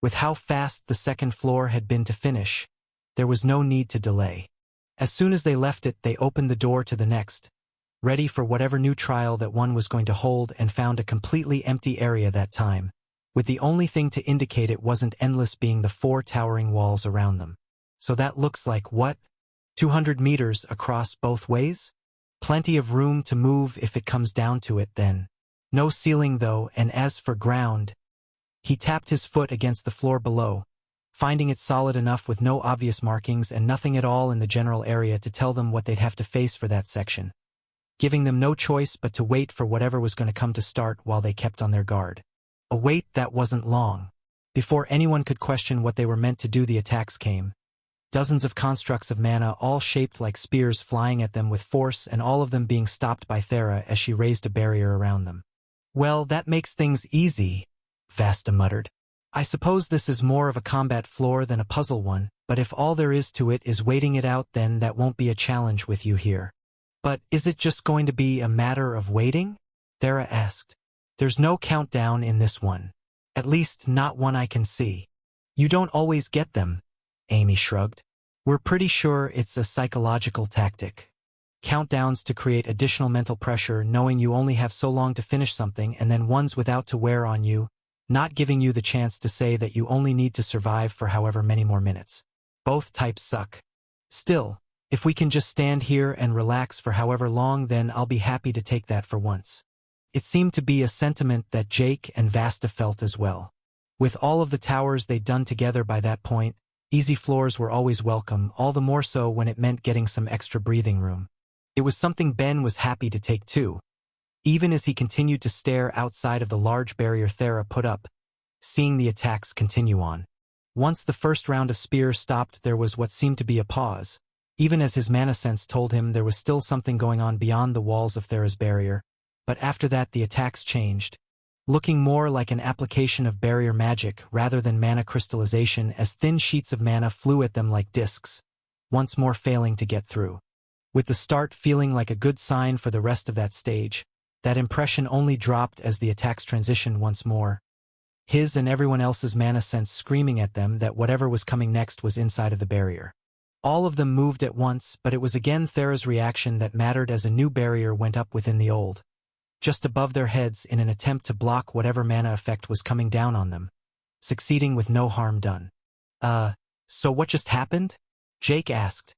With how fast the second floor had been to finish, there was no need to delay. As soon as they left it, they opened the door to the next, ready for whatever new trial that one was going to hold, and found a completely empty area that time, with the only thing to indicate it wasn't endless being the 4 towering walls around them. So that looks like what? 200 meters across both ways? Plenty of room to move if it comes down to it then. No ceiling though, and as for ground, he tapped his foot against the floor below, finding it solid enough with no obvious markings and nothing at all in the general area to tell them what they'd have to face for that section, giving them no choice but to wait for whatever was going to come to start while they kept on their guard. A wait that wasn't long. Before anyone could question what they were meant to do, the attacks came. Dozens of constructs of mana, all shaped like spears, flying at them with force, and all of them being stopped by Thera as she raised a barrier around them. "Well, that makes things easy," Vasta muttered. "I suppose this is more of a combat floor than a puzzle one, but if all there is to it is waiting it out, then that won't be a challenge with you here." "But is it just going to be a matter of waiting?" Thera asked. "There's no countdown in this one. At least not one I can see." "You don't always get them," Amy shrugged. "We're pretty sure it's a psychological tactic. Countdowns to create additional mental pressure, knowing you only have so long to finish something, and then ones without to wear on you, not giving you the chance to say that you only need to survive for however many more minutes. Both types suck. Still, if we can just stand here and relax for however long, then I'll be happy to take that for once." It seemed to be a sentiment that Jake and Vasta felt as well. With all of the towers they'd done together by that point, easy floors were always welcome, all the more so when it meant getting some extra breathing room. It was something Ben was happy to take too, even as he continued to stare outside of the large barrier Thera put up, seeing the attacks continue on. Once the first round of spears stopped, there was what seemed to be a pause, even as his mana sense told him there was still something going on beyond the walls of Thera's barrier. But after that the attacks changed, looking more like an application of barrier magic rather than mana crystallization, as thin sheets of mana flew at them like discs, once more failing to get through. With the start feeling like a good sign for the rest of that stage, that impression only dropped as the attacks transitioned once more, his and everyone else's mana sense screaming at them that whatever was coming next was inside of the barrier. All of them moved at once, but it was again Thera's reaction that mattered as a new barrier went up within the old, just above their heads, in an attempt to block whatever mana effect was coming down on them, succeeding with no harm done. So what just happened?" Jake asked,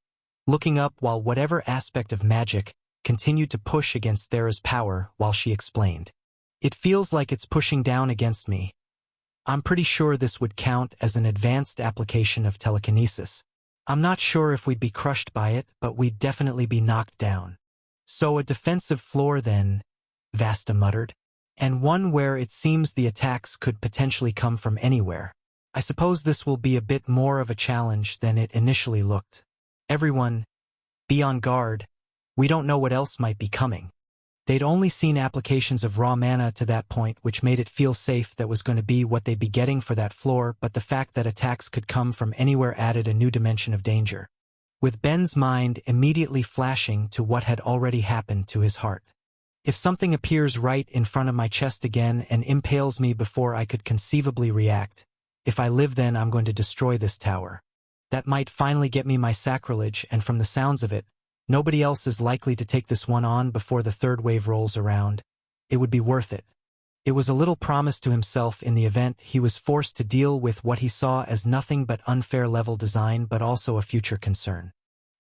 looking up while whatever aspect of magic continued to push against Thera's power while she explained. "It feels like it's pushing down against me. I'm pretty sure this would count as an advanced application of telekinesis. I'm not sure if we'd be crushed by it, but we'd definitely be knocked down." "So a defensive floor then," Vasta muttered, "and one where it seems the attacks could potentially come from anywhere. I suppose this will be a bit more of a challenge than it initially looked. Everyone, be on guard. We don't know what else might be coming." They'd only seen applications of raw mana to that point, which made it feel safe that was going to be what they'd be getting for that floor, but the fact that attacks could come from anywhere added a new dimension of danger, with Ben's mind immediately flashing to what had already happened to his heart. "If something appears right in front of my chest again and impales me before I could conceivably react, if I live then I'm going to destroy this tower. That might finally get me my sacrilege, and from the sounds of it, nobody else is likely to take this one on before the third wave rolls around. It would be worth it." It was a little promise to himself in the event he was forced to deal with what he saw as nothing but unfair level design, but also a future concern.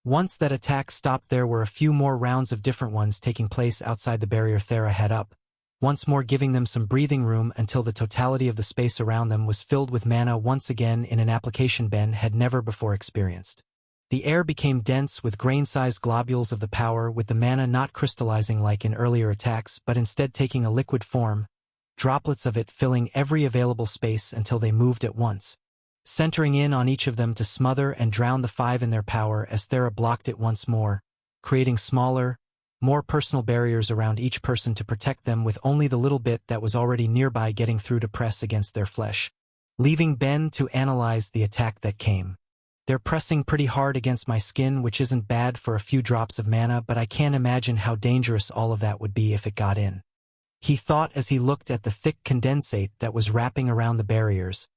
Once that attack stopped, there were a few more rounds of different ones taking place outside the barrier Thera had up, once more giving them some breathing room until the totality of the space around them was filled with mana once again in an application Ben had never before experienced. The air became dense with grain-sized globules of the power, with the mana not crystallizing like in earlier attacks but instead taking a liquid form, droplets of it filling every available space until they moved at once, centering in on each of them to smother and drown the 5 in their power as Thera blocked it once more, creating smaller, more personal barriers around each person to protect them, with only the little bit that was already nearby getting through to press against their flesh, leaving Ben to analyze the attack that came. "They're pressing pretty hard against my skin, which isn't bad for a few drops of mana, but I can't imagine how dangerous all of that would be if it got in," he thought as he looked at the thick condensate that was wrapping around the barriers,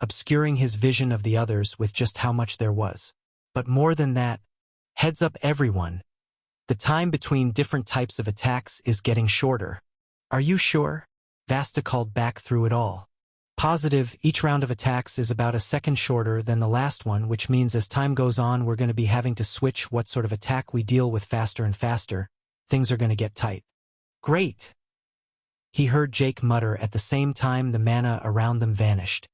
obscuring his vision of the others with just how much there was. But more than that, heads up everyone. The time between different types of attacks is getting shorter. Are you sure? Vasta called back through it all. Positive, each round of attacks is about a second shorter than the last one, which means as time goes on we're going to be having to switch what sort of attack we deal with faster and faster. Things are going to get tight. Great! He heard Jake mutter at the same time the mana around them vanished.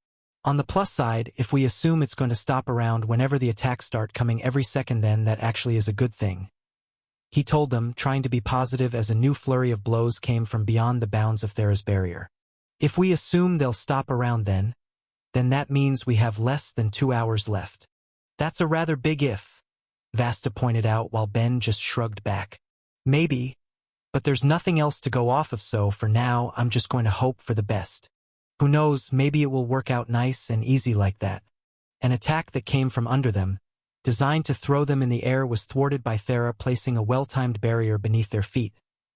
On the plus side, if we assume it's going to stop around whenever the attacks start coming every second, then that actually is a good thing. He told them, trying to be positive as a new flurry of blows came from beyond the bounds of Thera's barrier. If we assume they'll stop around then that means we have less than 2 hours left. That's a rather big if, Vasta pointed out while Ben just shrugged back. Maybe, but there's nothing else to go off of, so for now I'm just going to hope for the best. Who knows, maybe it will work out nice and easy like that. An attack that came from under them, designed to throw them in the air, was thwarted by Thera placing a well-timed barrier beneath their feet,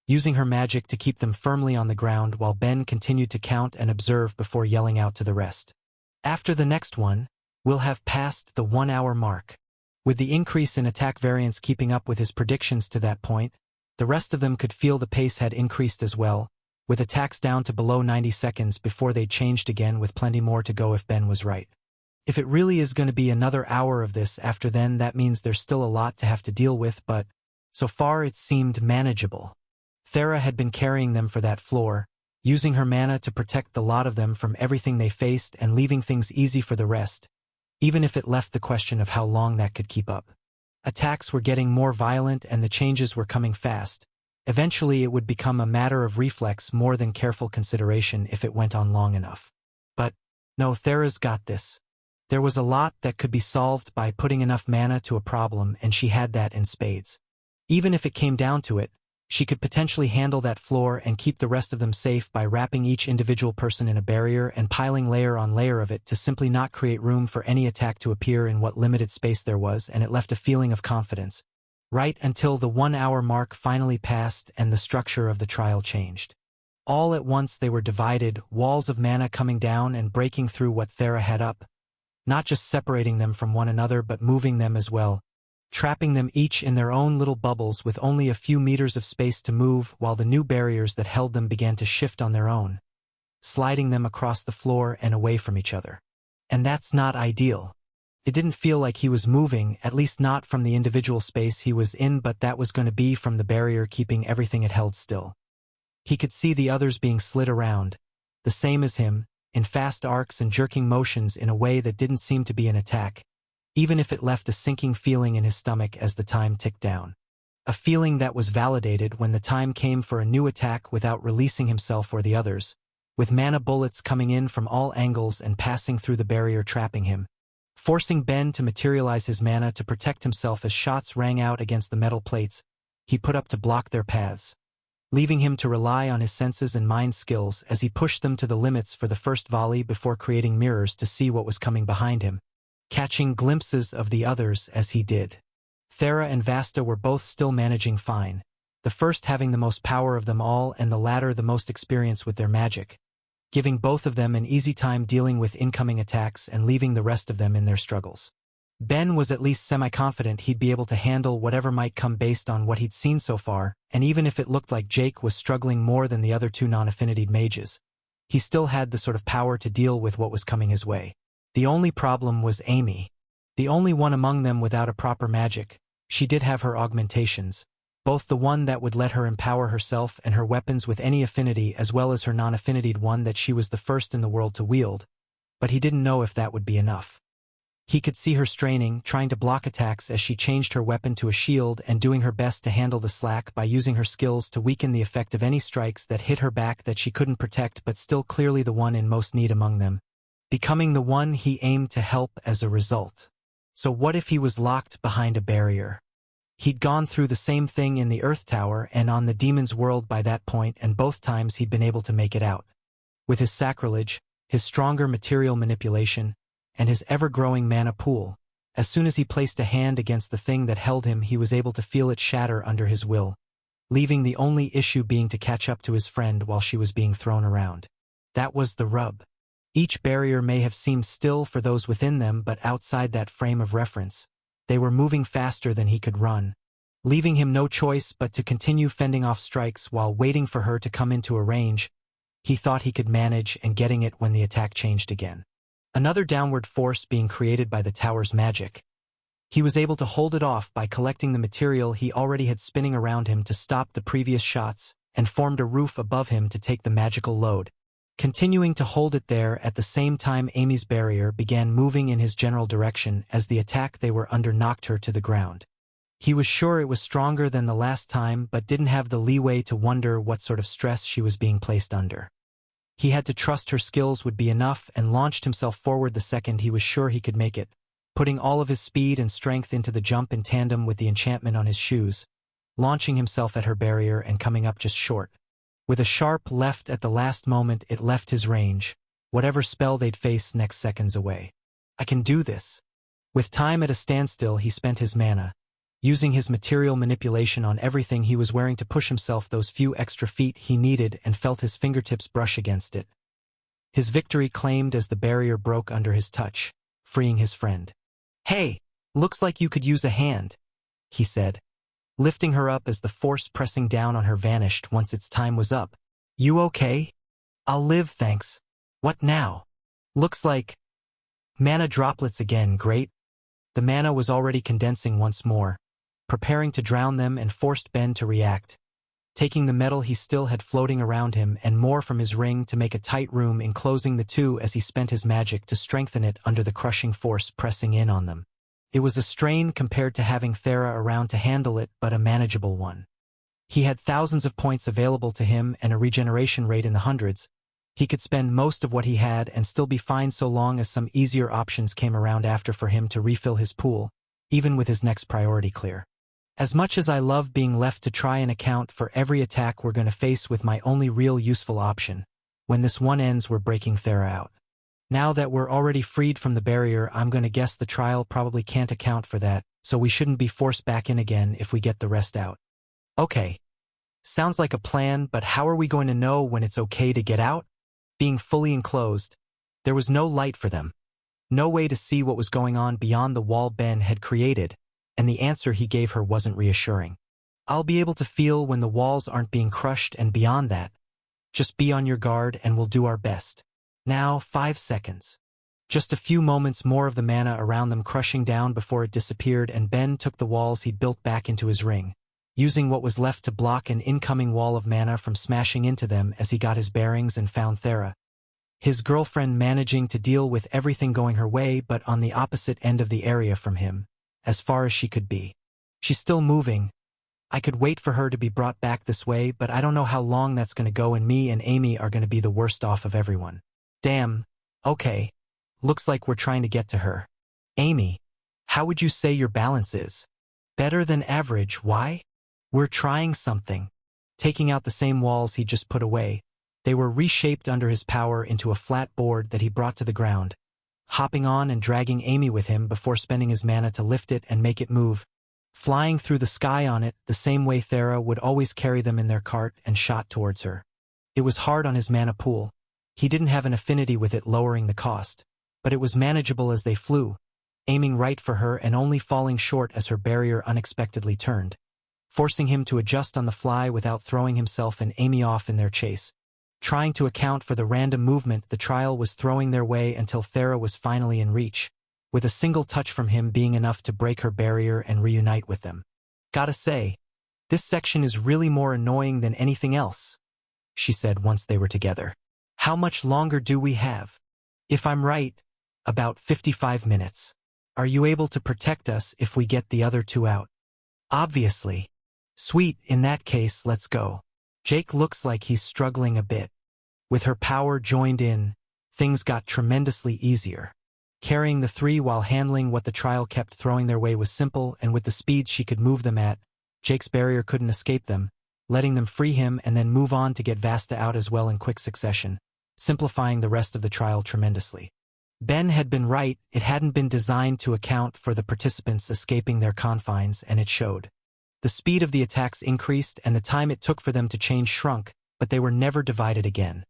using her magic to keep them firmly on the ground while Ben continued to count and observe before yelling out to the rest. After the next one, we'll have passed the 1 hour mark. With the increase in attack variance keeping up with his predictions to that point, the rest of them could feel the pace had increased as well, with attacks down to below 90 seconds before they changed again, with plenty more to go if Ben was right. If it really is going to be another hour of this after then, that means there's still a lot to have to deal with, but so far it seemed manageable. Thera had been carrying them for that floor, using her mana to protect the lot of them from everything they faced and leaving things easy for the rest, even if it left the question of how long that could keep up. Attacks were getting more violent and the changes were coming fast. Eventually it would become a matter of reflex more than careful consideration if it went on long enough. But no, Thera's got this. There was a lot that could be solved by putting enough mana to a problem, and she had that in spades. Even if it came down to it, she could potentially handle that floor and keep the rest of them safe by wrapping each individual person in a barrier and piling layer on layer of it to simply not create room for any attack to appear in what limited space there was, and it left a feeling of confidence. Right until the 1 hour mark finally passed and the structure of the trial changed. All at once they were divided, walls of mana coming down and breaking through what Thera had up, not just separating them from one another but moving them as well, trapping them each in their own little bubbles with only a few meters of space to move, while the new barriers that held them began to shift on their own, sliding them across the floor and away from each other. And that's not ideal. It didn't feel like he was moving, at least not from the individual space he was in, but that was going to be from the barrier keeping everything it held still. He could see the others being slid around, the same as him, in fast arcs and jerking motions in a way that didn't seem to be an attack, even if it left a sinking feeling in his stomach as the time ticked down. A feeling that was validated when the time came for a new attack without releasing himself or the others, with mana bullets coming in from all angles and passing through the barrier trapping him, forcing Ben to materialize his mana to protect himself as shots rang out against the metal plates he put up to block their paths, leaving him to rely on his senses and mind skills as he pushed them to the limits for the first volley before creating mirrors to see what was coming behind him, catching glimpses of the others as he did. Thera and Vasta were both still managing fine, the first having the most power of them all and the latter the most experience with their magic, giving both of them an easy time dealing with incoming attacks and leaving the rest of them in their struggles. Ben was at least semi-confident he'd be able to handle whatever might come based on what he'd seen so far, and even if it looked like Jake was struggling more than the other two non-affinitied mages, he still had the sort of power to deal with what was coming his way. The only problem was Amy. The only one among them without a proper magic. She did have her augmentations, both the one that would let her empower herself and her weapons with any affinity as well as her non-affinitied one that she was the first in the world to wield, but he didn't know if that would be enough. He could see her straining, trying to block attacks as she changed her weapon to a shield and doing her best to handle the slack by using her skills to weaken the effect of any strikes that hit her back that she couldn't protect, but still clearly the one in most need among them, becoming the one he aimed to help as a result. So what if he was locked behind a barrier? He'd gone through the same thing in the Earth Tower and on the Demon's World by that point, and both times he'd been able to make it out. With his sacrilege, his stronger material manipulation, and his ever-growing mana pool, as soon as he placed a hand against the thing that held him, he was able to feel it shatter under his will, leaving the only issue being to catch up to his friend while she was being thrown around. That was the rub. Each barrier may have seemed still for those within them, but outside that frame of reference, they were moving faster than he could run, leaving him no choice but to continue fending off strikes while waiting for her to come into a range he thought he could manage and getting it when the attack changed again. Another downward force being created by the tower's magic. He was able to hold it off by collecting the material he already had spinning around him to stop the previous shots and formed a roof above him to take the magical load, continuing to hold it there at the same time Amy's barrier began moving in his general direction as the attack they were under knocked her to the ground. He was sure it was stronger than the last time but didn't have the leeway to wonder what sort of stress she was being placed under. He had to trust her skills would be enough and launched himself forward the second he was sure he could make it, putting all of his speed and strength into the jump in tandem with the enchantment on his shoes, launching himself at her barrier and coming up just short. With a sharp left at the last moment it left his range, whatever spell they'd face next seconds away. I can do this. With time at a standstill he spent his mana, using his material manipulation on everything he was wearing to push himself those few extra feet he needed and felt his fingertips brush against it. His victory claimed as the barrier broke under his touch, freeing his friend. "Hey, looks like you could use a hand," he said, lifting her up as the force pressing down on her vanished once its time was up. "You okay?" "I'll live, thanks. What now?" "Looks like mana droplets again, great." The mana was already condensing once more, preparing to drown them and forced Ben to react, taking the metal he still had floating around him and more from his ring to make a tight room enclosing the two as he spent his magic to strengthen it under the crushing force pressing in on them. It was a strain compared to having Thera around to handle it, but a manageable one. He had thousands of points available to him and a regeneration rate in the hundreds. He could spend most of what he had and still be fine so long as some easier options came around after for him to refill his pool, even with his next priority clear. As much as I love being left to try and account for every attack we're going to face with my only real useful option, when this one ends we're breaking Thera out. Now that we're already freed from the barrier, I'm going to guess the trial probably can't account for that, so we shouldn't be forced back in again if we get the rest out. Okay. Sounds like a plan, but how are we going to know when it's okay to get out? Being fully enclosed, there was no light for them. No way to see what was going on beyond the wall Ben had created, and the answer he gave her wasn't reassuring. "I'll be able to feel when the walls aren't being crushed, and beyond that, just be on your guard and we'll do our best." Now, 5 seconds. Just a few moments more of the mana around them crushing down before it disappeared and Ben took the walls he'd built back into his ring, using what was left to block an incoming wall of mana from smashing into them as he got his bearings and found Thera. His girlfriend managing to deal with everything going her way but on the opposite end of the area from him, as far as she could be. "She's still moving. I could wait for her to be brought back this way, but I don't know how long that's going to go and me and Amy are going to be the worst off of everyone." "Damn. Okay. Looks like we're trying to get to her." "Amy, how would you say your balance is?" "Better than average. Why?" "We're trying something." Taking out the same walls he just put away, they were reshaped under his power into a flat board that he brought to the ground, hopping on and dragging Amy with him before spending his mana to lift it and make it move, flying through the sky on it the same way Thera would always carry them in their cart and shot towards her. It was hard on his mana pool. He didn't have an affinity with it lowering the cost, but it was manageable as they flew, aiming right for her and only falling short as her barrier unexpectedly turned, forcing him to adjust on the fly without throwing himself and Amy off in their chase. Trying to account for the random movement the trial was throwing their way until Thera was finally in reach, with a single touch from him being enough to break her barrier and reunite with them. "Gotta say, this section is really more annoying than anything else," she said once they were together. "How much longer do we have?" "If I'm right, about 55 minutes. Are you able to protect us if we get the other two out?" "Obviously." "Sweet, in that case, let's go." Jake looks like he's struggling a bit. With her power joined in, things got tremendously easier. Carrying the three while handling what the trial kept throwing their way was simple, and with the speed she could move them at, Jake's barrier couldn't escape them, letting them free him and then move on to get Vasta out as well in quick succession, simplifying the rest of the trial tremendously. Ben had been right, it hadn't been designed to account for the participants escaping their confines, and it showed. The speed of the attacks increased and the time it took for them to change shrunk, but they were never divided again.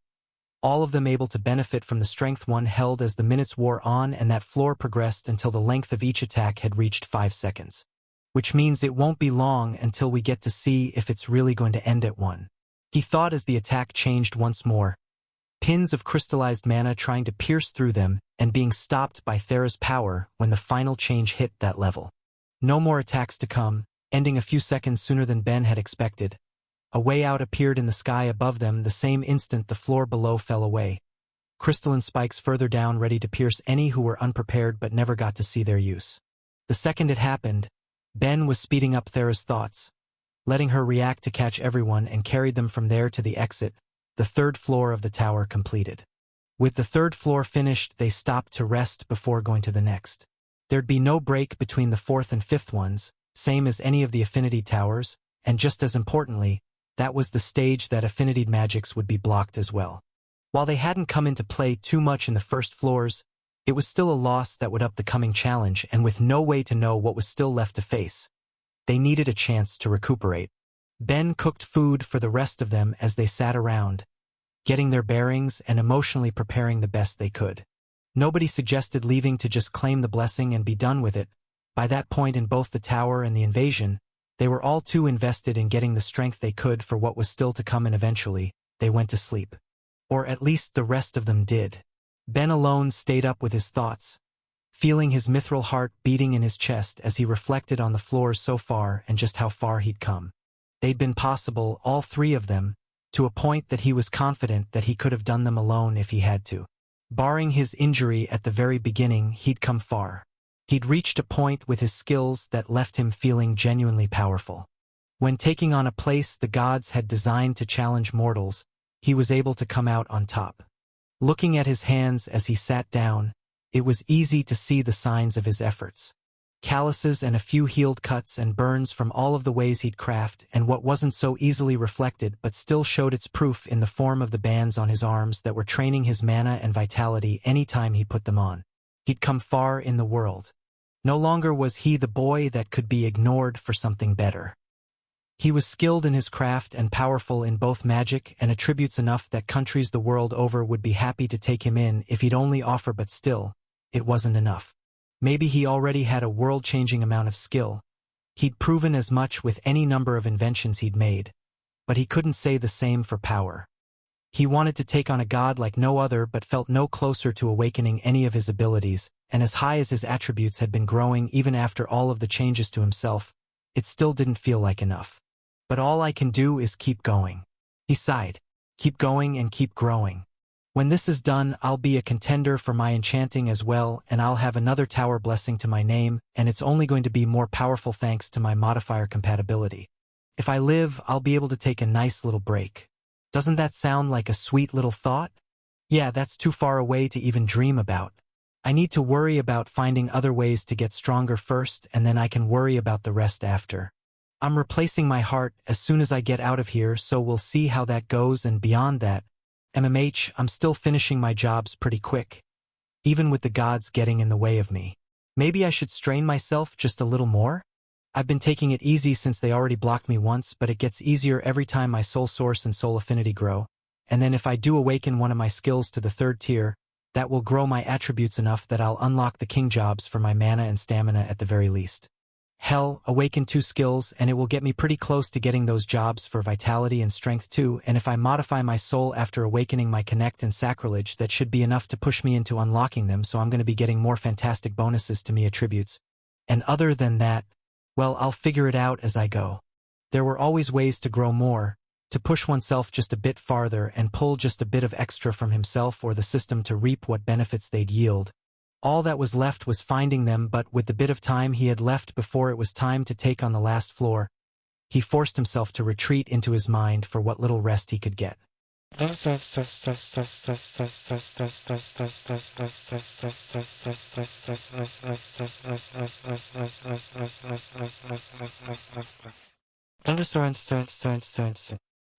all of them able to benefit from the strength one held as the minutes wore on, and that floor progressed until the length of each attack had reached 5 seconds. Which means it won't be long until we get to see if it's really going to end at 1. He thought as the attack changed once more, pins of crystallized mana trying to pierce through them and being stopped by Thera's power when the final change hit that level. No more attacks to come, ending a few seconds sooner than Ben had expected. A way out appeared in the sky above them the same instant the floor below fell away. Crystalline spikes further down ready to pierce any who were unprepared but never got to see their use. The second it happened, Ben was speeding up Thera's thoughts, letting her react to catch everyone and carried them from there to the exit, the 3rd floor of the tower completed. With the 3rd floor finished, they stopped to rest before going to the next. There'd be no break between the 4th and 5th ones, same as any of the Affinity towers, and just as importantly, that was the stage that Affinity magics would be blocked as well. While they hadn't come into play too much in the first floors, it was still a loss that would up the coming challenge, and with no way to know what was still left to face, they needed a chance to recuperate. Ben cooked food for the rest of them as they sat around, getting their bearings and emotionally preparing the best they could. Nobody suggested leaving to just claim the blessing and be done with it. By that point in both the tower and the invasion, they were all too invested in getting the strength they could for what was still to come, and eventually, they went to sleep. Or at least the rest of them did. Ben alone stayed up with his thoughts, feeling his mithril heart beating in his chest as he reflected on the floors so far and just how far he'd come. They'd been possible, all 3 of them, to a point that he was confident that he could have done them alone if he had to. Barring his injury at the very beginning, he'd come far. He'd reached a point with his skills that left him feeling genuinely powerful. When taking on a place the gods had designed to challenge mortals, he was able to come out on top. Looking at his hands as he sat down, it was easy to see the signs of his efforts. Calluses and a few healed cuts and burns from all of the ways he'd craft, and what wasn't so easily reflected but still showed its proof in the form of the bands on his arms that were training his mana and vitality any time he put them on. He'd come far in the world. No longer was he the boy that could be ignored for something better. He was skilled in his craft and powerful in both magic and attributes enough that countries the world over would be happy to take him in if he'd only offer, but still, it wasn't enough. Maybe he already had a world-changing amount of skill. He'd proven as much with any number of inventions he'd made, but he couldn't say the same for power. He wanted to take on a god like no other but felt no closer to awakening any of his abilities, and as high as his attributes had been growing even after all of the changes to himself, it still didn't feel like enough. But all I can do is keep going. He sighed. Keep going and keep growing. When this is done, I'll be a contender for my enchanting as well, and I'll have another tower blessing to my name, and it's only going to be more powerful thanks to my modifier compatibility. If I live, I'll be able to take a nice little break. Doesn't that sound like a sweet little thought? Yeah, that's too far away to even dream about. I need to worry about finding other ways to get stronger first, and then I can worry about the rest after. I'm replacing my heart as soon as I get out of here, so we'll see how that goes, and beyond that, I'm still finishing my jobs pretty quick, even with the gods getting in the way of me. Maybe I should strain myself just a little more? I've been taking it easy since they already blocked me once, but it gets easier every time my soul source and soul affinity grow, and then if I do awaken one of my skills to the 3rd tier, that will grow my attributes enough that I'll unlock the king jobs for my mana and stamina at the very least. Hell, awaken 2 skills and it will get me pretty close to getting those jobs for vitality and strength too, and if I modify my soul after awakening my connect and sacrilege, that should be enough to push me into unlocking them, so I'm going to be getting more fantastic bonuses to me attributes. And other than that, well, I'll figure it out as I go. There were always ways to grow more, to push oneself just a bit farther and pull just a bit of extra from himself or the system to reap what benefits they'd yield. All that was left was finding them, but with the bit of time he had left before it was time to take on the last floor, he forced himself to retreat into his mind for what little rest he could get.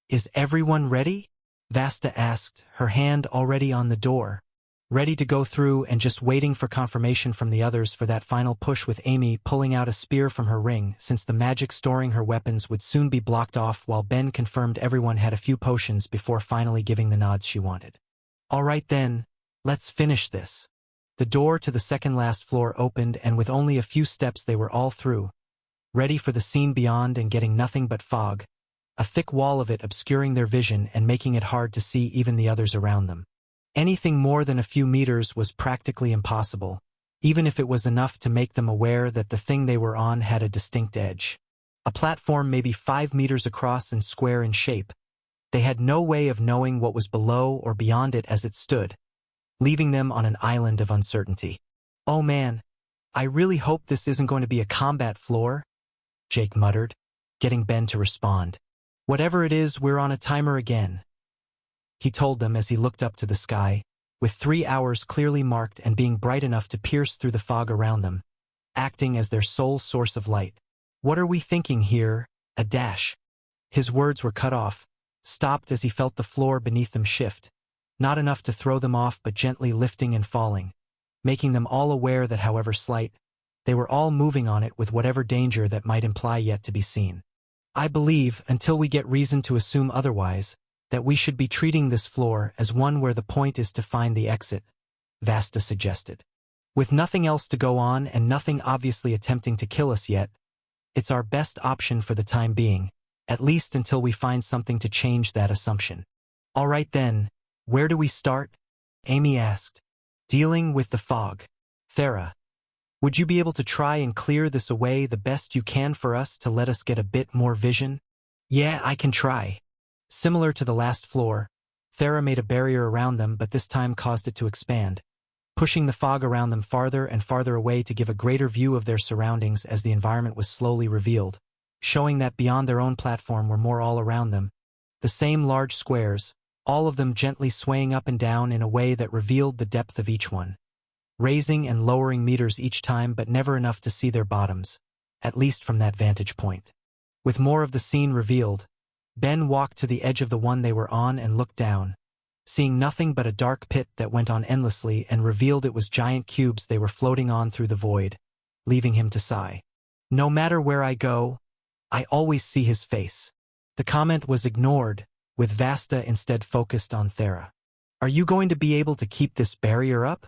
Is everyone ready? Vasta asked, her hand already on the door, ready to go through and just waiting for confirmation from the others for that final push, with Amy pulling out a spear from her ring since the magic storing her weapons would soon be blocked off, while Ben confirmed everyone had a few potions before finally giving the nods she wanted. All right then, let's finish this. The door to the second last floor opened, and with only a few steps they were all through, ready for the scene beyond and getting nothing but fog, a thick wall of it obscuring their vision and making it hard to see even the others around them. Anything more than a few meters was practically impossible, even if it was enough to make them aware that the thing they were on had a distinct edge. A platform maybe 5 meters across and square in shape. They had no way of knowing what was below or beyond it as it stood, leaving them on an island of uncertainty. "Oh man, I really hope this isn't going to be a combat floor," Jake muttered, getting Ben to respond. "Whatever it is, we're on a timer again," he told them as he looked up to the sky, with 3 hours clearly marked and being bright enough to pierce through the fog around them, acting as their sole source of light. "What are we thinking here, a dash?" His words were cut off, stopped as he felt the floor beneath them shift, not enough to throw them off but gently lifting and falling, making them all aware that however slight, they were all moving on it with whatever danger that might imply yet to be seen. "I believe, until we get reason to assume otherwise, that we should be treating this floor as one where the point is to find the exit," Vasta suggested. "With nothing else to go on and nothing obviously attempting to kill us yet, it's our best option for the time being, at least until we find something to change that assumption." "All right then, where do we start?" Amy asked. "Dealing with the fog. Thera, would you be able to try and clear this away the best you can for us to let us get a bit more vision?" "Yeah, I can try." Similar to the last floor, Thera made a barrier around them but this time caused it to expand, pushing the fog around them farther and farther away to give a greater view of their surroundings as the environment was slowly revealed, showing that beyond their own platform were more all around them, the same large squares, all of them gently swaying up and down in a way that revealed the depth of each one, raising and lowering meters each time but never enough to see their bottoms, at least from that vantage point. With more of the scene revealed, Ben walked to the edge of the one they were on and looked down, seeing nothing but a dark pit that went on endlessly and revealed it was giant cubes they were floating on through the void, leaving him to sigh. "No matter where I go, I always see his face." The comment was ignored, with Vasta instead focused on Thera. "Are you going to be able to keep this barrier up?"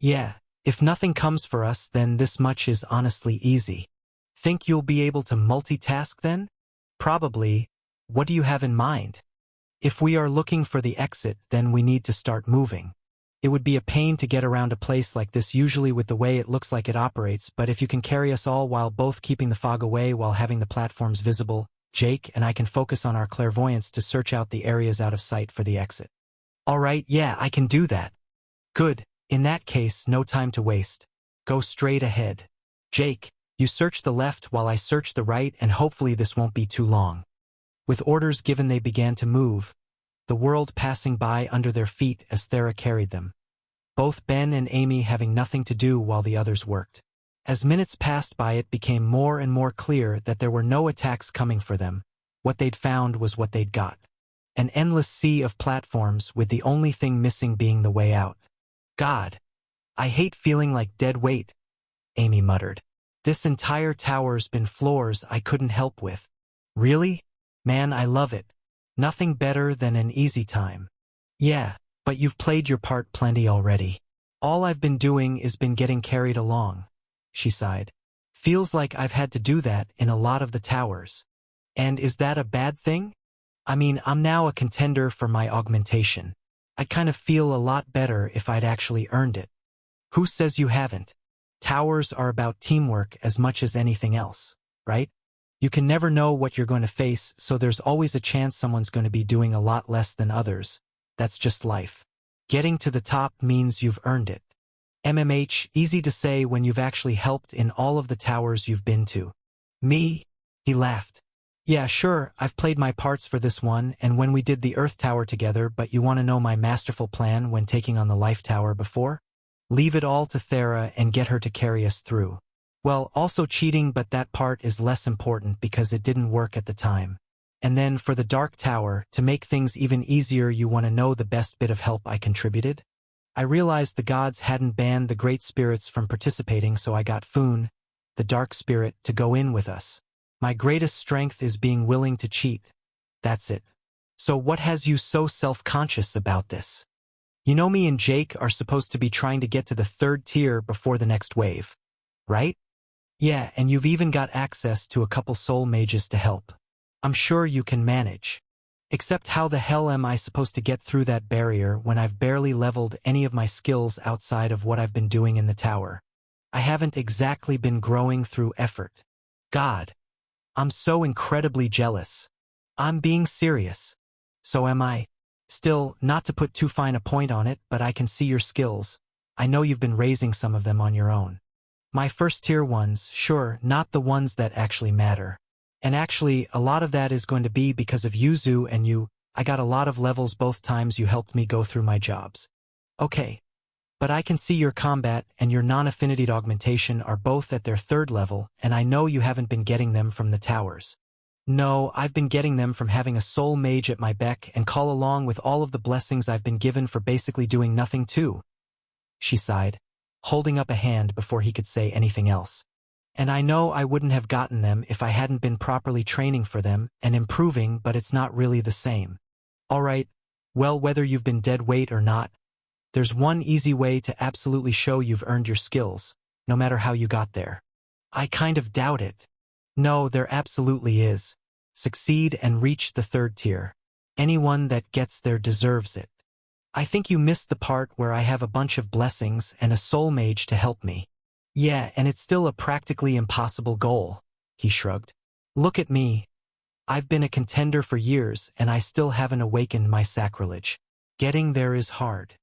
"Yeah, if nothing comes for us then this much is honestly easy." "Think you'll be able to multitask then?" "Probably. What do you have in mind?" "If we are looking for the exit, then we need to start moving. It would be a pain to get around a place like this usually with the way it looks like it operates, but if you can carry us all while both keeping the fog away while having the platforms visible, Jake and I can focus on our clairvoyance to search out the areas out of sight for the exit." "All right, yeah, I can do that." "Good. In that case, no time to waste. Go straight ahead. Jake, you search the left while I search the right and hopefully this won't be too long." With orders given they began to move, the world passing by under their feet as Thera carried them, both Ben and Amy having nothing to do while the others worked. As minutes passed by it became more and more clear that there were no attacks coming for them. What they'd found was what they'd got. An endless sea of platforms with the only thing missing being the way out. "God, I hate feeling like dead weight," Amy muttered. "This entire tower's been floors I couldn't help with." "Really? Man, I love it. Nothing better than an easy time." "Yeah, but you've played your part plenty already. All I've been doing is been getting carried along," she sighed. "Feels like I've had to do that in a lot of the towers. And is that a bad thing? I mean, I'm now a contender for my augmentation. I kind of feel a lot better if I'd actually earned it." "Who says you haven't? Towers are about teamwork as much as anything else, right? You can never know what you're going to face, so there's always a chance someone's going to be doing a lot less than others. That's just life. Getting to the top means you've earned it. MMH, easy to say when you've actually helped in all of the towers you've been to." "Me?" He laughed. "Yeah, sure, I've played my parts for this one and when we did the Earth Tower together, but you want to know my masterful plan when taking on the Life Tower before? Leave it all to Thera and get her to carry us through. Well, also cheating, but that part is less important because it didn't work at the time. And then for the Dark Tower, to make things even easier, you want to know the best bit of help I contributed? I realized the gods hadn't banned the Great Spirits from participating, so I got Foon, the Dark Spirit, to go in with us. My greatest strength is being willing to cheat. That's it. So what has you so self-conscious about this?" You know me and Jake are supposed to be trying to get to the 3rd tier before the next wave, right? Yeah, and you've even got access to a couple soul mages to help. I'm sure you can manage. Except how the hell am I supposed to get through that barrier when I've barely leveled any of my skills outside of what I've been doing in the tower? I haven't exactly been growing through effort. God. I'm so incredibly jealous. I'm being serious. So am I. Still, not to put too fine a point on it, but I can see your skills. I know you've been raising some of them on your own. My 1st tier ones, sure, not the ones that actually matter. And actually, a lot of that is going to be because of Yuzu and you. I got a lot of levels both times you helped me go through my jobs. Okay. But I can see your combat and your non-affinity augmentation are both at their 3rd level, and I know you haven't been getting them from the towers. No, I've been getting them from having a soul mage at my beck and call along with all of the blessings I've been given for basically doing nothing too. She sighed, holding up a hand before he could say anything else. And I know I wouldn't have gotten them if I hadn't been properly training for them and improving, but it's not really the same. All right, well, whether you've been dead weight or not, there's one easy way to absolutely show you've earned your skills, no matter how you got there. I kind of doubt it. No, there absolutely is. Succeed and reach the 3rd tier. Anyone that gets there deserves it. I think you missed the part where I have a bunch of blessings and a soul mage to help me. Yeah, and it's still a practically impossible goal, he shrugged. Look at me. I've been a contender for years and I still haven't awakened my sacrilege. Getting there is hard.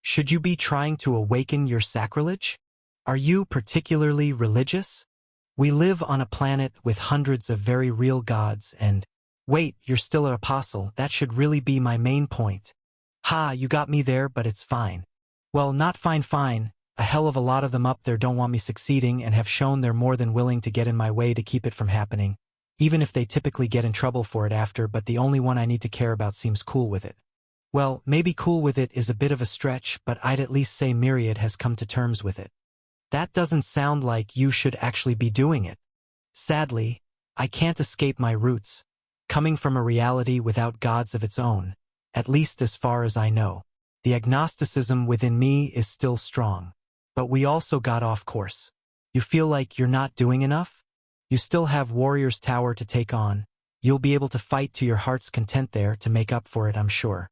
Should you be trying to awaken your sacrilege? Are you particularly religious? We live on a planet with hundreds of very real gods and… Wait, you're still an apostle, that should really be my main point. Ha, you got me there, but it's fine. Well, not fine. A hell of a lot of them up there don't want me succeeding and have shown they're more than willing to get in my way to keep it from happening, even if they typically get in trouble for it after, but the only one I need to care about seems cool with it. Well, maybe cool with it is a bit of a stretch, but I'd at least say Myriad has come to terms with it. That doesn't sound like you should actually be doing it. Sadly, I can't escape my roots, coming from a reality without gods of its own, at least as far as I know. The agnosticism within me is still strong. But we also got off course. You feel like you're not doing enough? You still have Warrior's Tower to take on. You'll be able to fight to your heart's content there to make up for it, I'm sure.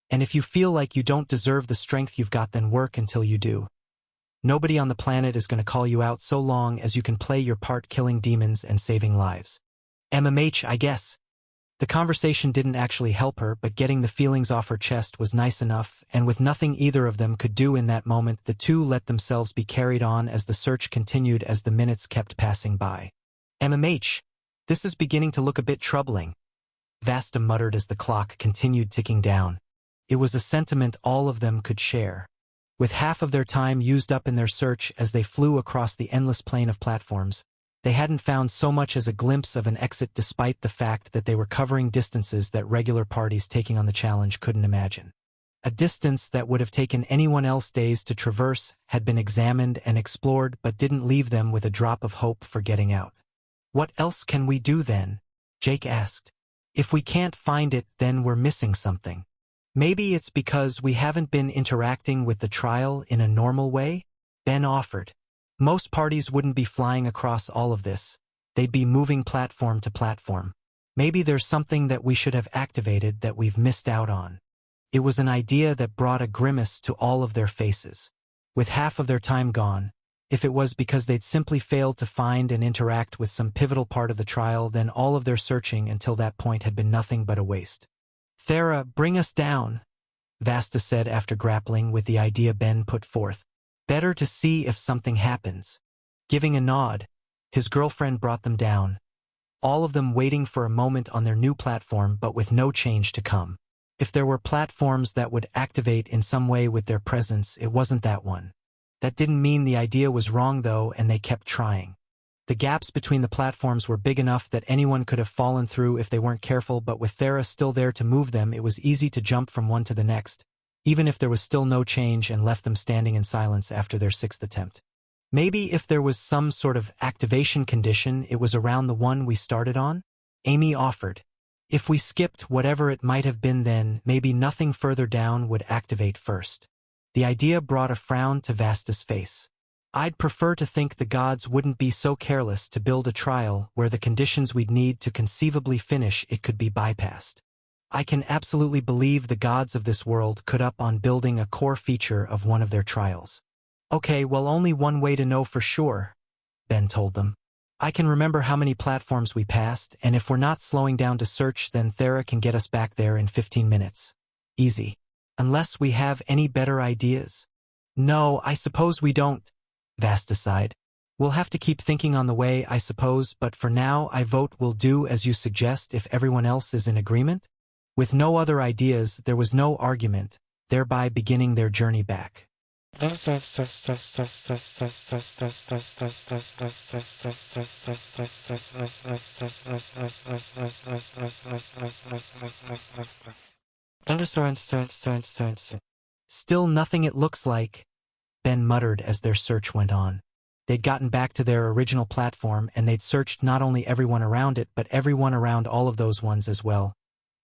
And if you feel like you don't deserve the strength you've got, then work until you do. Nobody on the planet is going to call you out so long as you can play your part killing demons and saving lives. MMH, I guess. The conversation didn't actually help her, but getting the feelings off her chest was nice enough, and with nothing either of them could do in that moment, the two let themselves be carried on as the search continued as the minutes kept passing by. MMH, this is beginning to look a bit troubling, Vasta muttered as the clock continued ticking down. It was a sentiment all of them could share. With half of their time used up in their search as they flew across the endless plain of platforms, they hadn't found so much as a glimpse of an exit despite the fact that they were covering distances that regular parties taking on the challenge couldn't imagine. A distance that would have taken anyone else days to traverse had been examined and explored but didn't leave them with a drop of hope for getting out. What else can we do then? Jake asked. If we can't find it, then we're missing something. Maybe it's because we haven't been interacting with the trial in a normal way? Ben offered. Most parties wouldn't be flying across all of this. They'd be moving platform to platform. Maybe there's something that we should have activated that we've missed out on. It was an idea that brought a grimace to all of their faces. With half of their time gone, if it was because they'd simply failed to find and interact with some pivotal part of the trial, then all of their searching until that point had been nothing but a waste. Thera, bring us down, Vasta said after grappling with the idea Ben put forth. Better to see if something happens. Giving a nod, his girlfriend brought them down, all of them waiting for a moment on their new platform but with no change to come. If there were platforms that would activate in some way with their presence, it wasn't that one. That didn't mean the idea was wrong though, and they kept trying. The gaps between the platforms were big enough that anyone could have fallen through if they weren't careful, but with Thera still there to move them, it was easy to jump from one to the next, even if there was still no change, and left them standing in silence after their 6th attempt. Maybe if there was some sort of activation condition, it was around the one we started on? Amy offered. If we skipped whatever it might have been, then maybe nothing further down would activate first. The idea brought a frown to Vasta's face. I'd prefer to think the gods wouldn't be so careless to build a trial where the conditions we'd need to conceivably finish it could be bypassed. I can absolutely believe the gods of this world could up on building a core feature of one of their trials. Okay, well, only one way to know for sure, Ben told them. I can remember how many platforms we passed, and if we're not slowing down to search, then Thera can get us back there in 15 minutes. Easy. Unless we have any better ideas. No, I suppose we don't, Vasta sighed. We'll have to keep thinking on the way, I suppose, but for now I vote we'll do as you suggest if everyone else is in agreement. With no other ideas, there was no argument, thereby beginning their journey back. Still nothing, it looks like, Ben muttered as their search went on. They'd gotten back to their original platform and they'd searched not only everyone around it but everyone around all of those ones as well,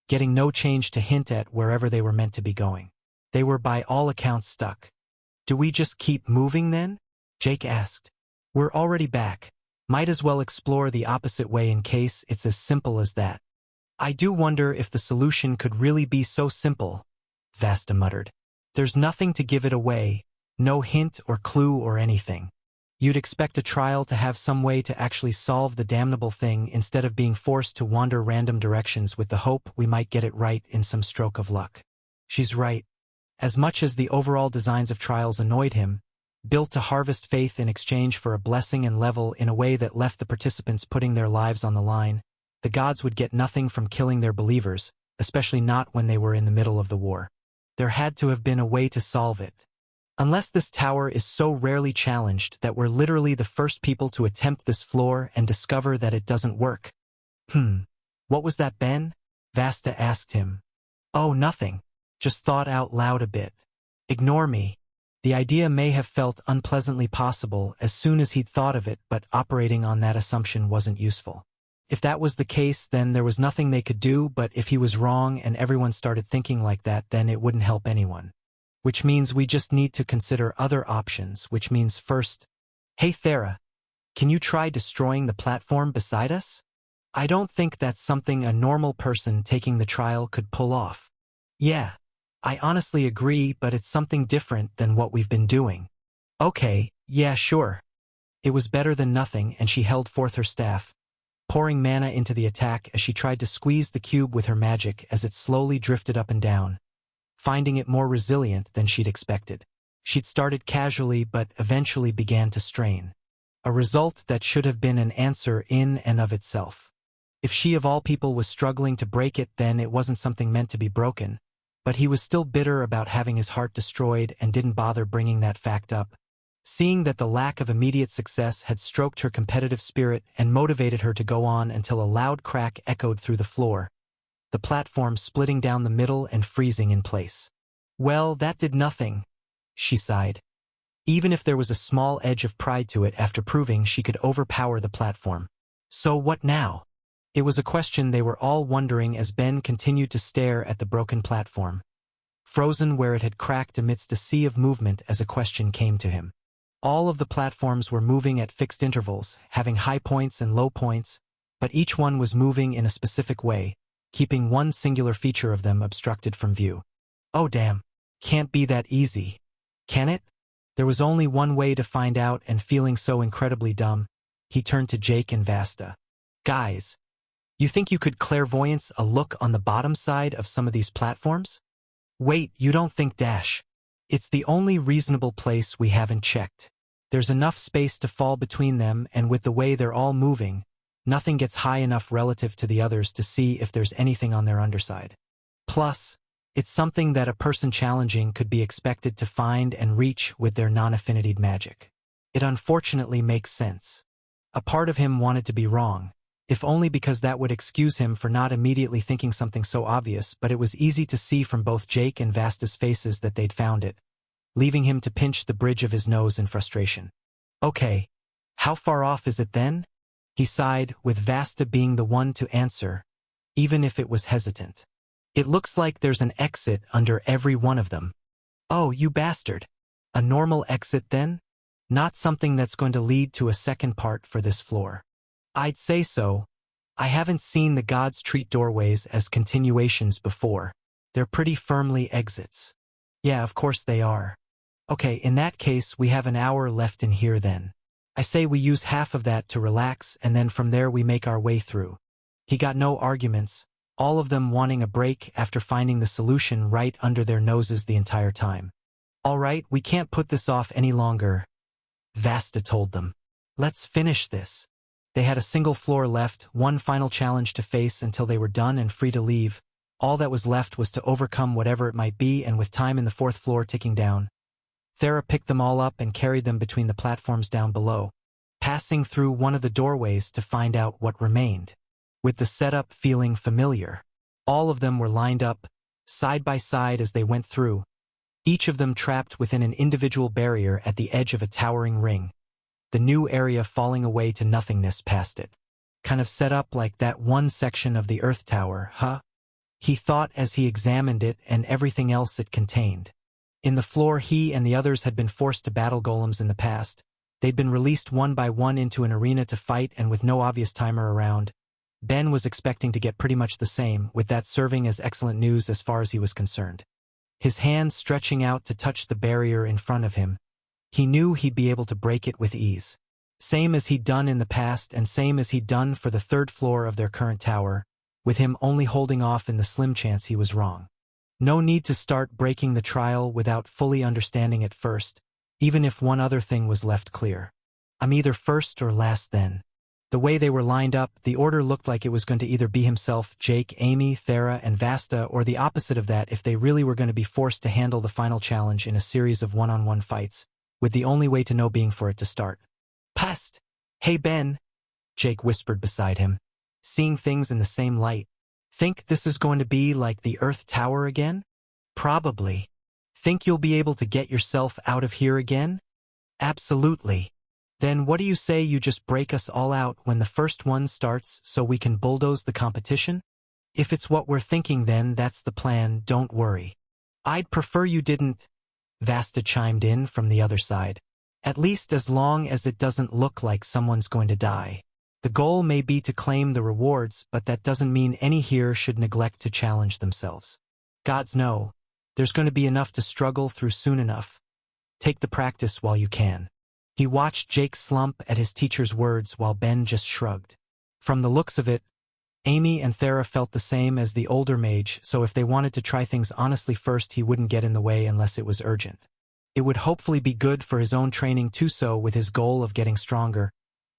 getting no change to hint at wherever they were meant to be going. They were by all accounts stuck. Do we just keep moving then? Jake asked. We're already back. Might as well explore the opposite way in case it's as simple as that. I do wonder if the solution could really be so simple, Vasta muttered. There's nothing to give it away, no hint or clue or anything. You'd expect a trial to have some way to actually solve the damnable thing instead of being forced to wander random directions with the hope we might get it right in some stroke of luck. She's right. As much as the overall designs of trials annoyed him, built to harvest faith in exchange for a blessing and level in a way that left the participants putting their lives on the line, the gods would get nothing from killing their believers, especially not when they were in the middle of the war. There had to have been a way to solve it. Unless this tower is so rarely challenged that we're literally the first people to attempt this floor and discover that it doesn't work. What was that, Ben? Vasta asked him. Oh, nothing. Just thought out loud a bit. Ignore me. The idea may have felt unpleasantly possible as soon as he'd thought of it, but operating on that assumption wasn't useful. If that was the case, then there was nothing they could do, but if he was wrong and everyone started thinking like that, then it wouldn't help anyone. Which means we just need to consider other options, which means first, hey Thera, can you try destroying the platform beside us? I don't think that's something a normal person taking the trial could pull off. Yeah, I honestly agree, but it's something different than what we've been doing. Okay, yeah, sure. It was better than nothing, and she held forth her staff, pouring mana into the attack as she tried to squeeze the cube with her magic as it slowly drifted up and down, finding it more resilient than she'd expected. She'd started casually but eventually began to strain. A result that should have been an answer in and of itself. If she of all people was struggling to break it, then it wasn't something meant to be broken. But he was still bitter about having his heart destroyed and didn't bother bringing that fact up. Seeing that the lack of immediate success had stroked her competitive spirit and motivated her to go on until a loud crack echoed through the floor, the platform splitting down the middle and freezing in place. Well, that did nothing, she sighed. Even if there was a small edge of pride to it after proving she could overpower the platform. So what now? It was a question they were all wondering as Ben continued to stare at the broken platform, frozen where it had cracked amidst a sea of movement as a question came to him. All of the platforms were moving at fixed intervals, having high points and low points, but each one was moving in a specific way, keeping one singular feature of them obstructed from view. Oh damn, can't be that easy. Can it? There was only one way to find out, and feeling so incredibly dumb, he turned to Jake and Vasta. Guys, you think you could clairvoyance a look on the bottom side of some of these platforms? Wait, you don't think Dash? It's the only reasonable place we haven't checked. There's enough space to fall between them, and with the way they're all moving, nothing gets high enough relative to the others to see if there's anything on their underside. Plus, it's something that a person challenging could be expected to find and reach with their non-affinitied magic. It unfortunately makes sense. A part of him wanted to be wrong, if only because that would excuse him for not immediately thinking something so obvious, but it was easy to see from both Jake and Vasta's faces that they'd found it, leaving him to pinch the bridge of his nose in frustration. Okay, how far off is it then? He sighed, with Vasta being the one to answer, even if it was hesitant. It looks like there's an exit under every one of them. Oh, you bastard. A normal exit then? Not something that's going to lead to a second part for this floor. I'd say so. I haven't seen the gods treat doorways as continuations before. They're pretty firmly exits. Yeah, of course they are. Okay, in that case we have an hour left in here then. I say we use half of that to relax and then from there we make our way through. He got no arguments, all of them wanting a break after finding the solution right under their noses the entire time. All right, we can't put this off any longer, Vasta told them. Let's finish this. They had a single floor left, one final challenge to face until they were done and free to leave. All that was left was to overcome whatever it might be, and with time in the fourth floor ticking down, Thera picked them all up and carried them between the platforms down below, passing through one of the doorways to find out what remained. With the setup feeling familiar, all of them were lined up, side by side as they went through, each of them trapped within an individual barrier at the edge of a towering ring. The new area falling away to nothingness past it. Kind of set up like that one section of the Earth Tower, huh? He thought as he examined it and everything else it contained. In the floor he and the others had been forced to battle golems in the past. They'd been released one by one into an arena to fight, and with no obvious timer around, Ben was expecting to get pretty much the same, with that serving as excellent news as far as he was concerned. His hand stretching out to touch the barrier in front of him, he knew he'd be able to break it with ease. Same as he'd done in the past and same as he'd done for the third floor of their current tower, with him only holding off in the slim chance he was wrong. No need to start breaking the trial without fully understanding it first, even if one other thing was left clear. I'm either first or last then. The way they were lined up, the order looked like it was going to either be himself, Jake, Amy, Thera, and Vasta, or the opposite of that if they really were going to be forced to handle the final challenge in a series of one-on-one fights, with the only way to know being for it to start. Past! Hey Ben! Jake whispered beside him, seeing things in the same light. Think this is going to be like the Earth Tower again? Probably. Think you'll be able to get yourself out of here again? Absolutely. Then what do you say you just break us all out when the first one starts so we can bulldoze the competition? If it's what we're thinking then that's the plan, don't worry. I'd prefer you didn't, Vasta chimed in from the other side. At least as long as it doesn't look like someone's going to die. The goal may be to claim the rewards, but that doesn't mean any here should neglect to challenge themselves. Gods know, there's going to be enough to struggle through soon enough. Take the practice while you can. He watched Jake slump at his teacher's words while Ben just shrugged. From the looks of it, Amy and Thera felt the same as the older mage, so if they wanted to try things honestly first he wouldn't get in the way unless it was urgent. It would hopefully be good for his own training too, so with his goal of getting stronger,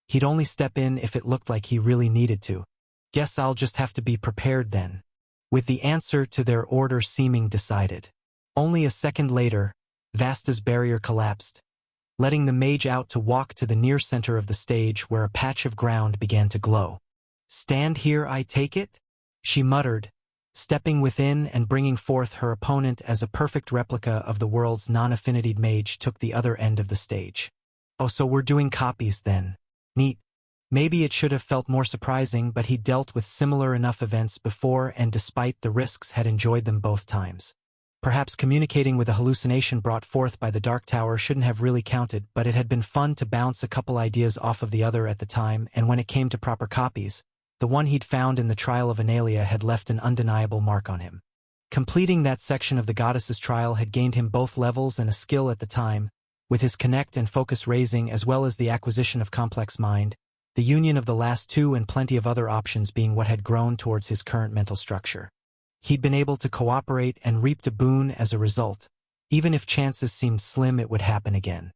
he'd only step in if it looked like he really needed to. Guess I'll just have to be prepared then. With the answer to their order seeming decided. Only a second later, Vasta's barrier collapsed, letting the mage out to walk to the near center of the stage where a patch of ground began to glow. Stand here, I take it? She muttered, stepping within and bringing forth her opponent as a perfect replica of the world's non-affinitied mage took the other end of the stage. Oh, so we're doing copies then. Neat. Maybe it should have felt more surprising, but he'd dealt with similar enough events before and despite the risks had enjoyed them both times. Perhaps communicating with a hallucination brought forth by the Dark Tower shouldn't have really counted, but it had been fun to bounce a couple ideas off of the other at the time, and when it came to proper copies, the one he'd found in the Trial of Analia had left an undeniable mark on him. Completing that section of the goddess's trial had gained him both levels and a skill at the time, with his connect and focus raising as well as the acquisition of complex mind, the union of the last two and plenty of other options being what had grown towards his current mental structure. He'd been able to cooperate and reaped a boon as a result. Even if chances seemed slim it would happen again.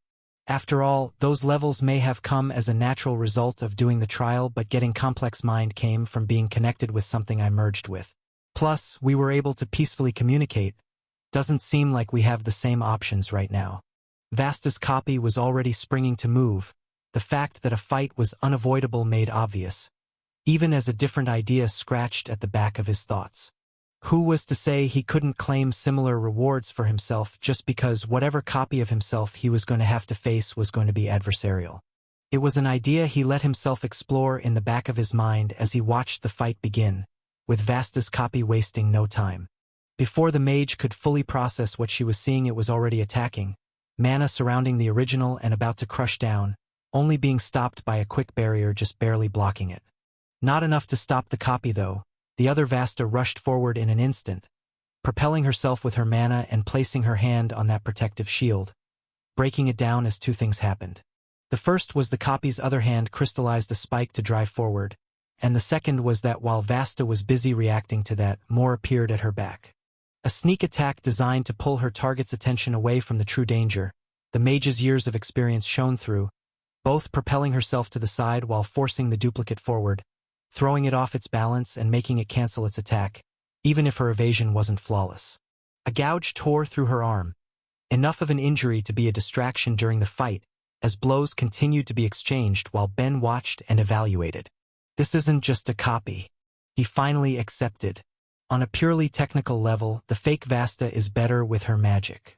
After all, those levels may have come as a natural result of doing the trial, but getting complex mind came from being connected with something I merged with. Plus, we were able to peacefully communicate. Doesn't seem like we have the same options right now. Vasta's copy was already springing to move. The fact that a fight was unavoidable made obvious, even as a different idea scratched at the back of his thoughts. Who was to say he couldn't claim similar rewards for himself just because whatever copy of himself he was going to have to face was going to be adversarial? It was an idea he let himself explore in the back of his mind as he watched the fight begin, with Vasta's copy wasting no time. Before the mage could fully process what she was seeing, it was already attacking, mana surrounding the original and about to crush down, only being stopped by a quick barrier just barely blocking it. Not enough to stop the copy though. The other Vasta rushed forward in an instant, propelling herself with her mana and placing her hand on that protective shield, breaking it down as two things happened. The first was the copy's other hand crystallized a spike to drive forward, and the second was that while Vasta was busy reacting to that, more appeared at her back. A sneak attack designed to pull her target's attention away from the true danger. The mage's years of experience shone through, both propelling herself to the side while forcing the duplicate forward, throwing it off its balance and making it cancel its attack, even if her evasion wasn't flawless. A gouge tore through her arm, enough of an injury to be a distraction during the fight, as blows continued to be exchanged while Ben watched and evaluated. This isn't just a copy. He finally accepted. On a purely technical level, the fake Vasta is better with her magic.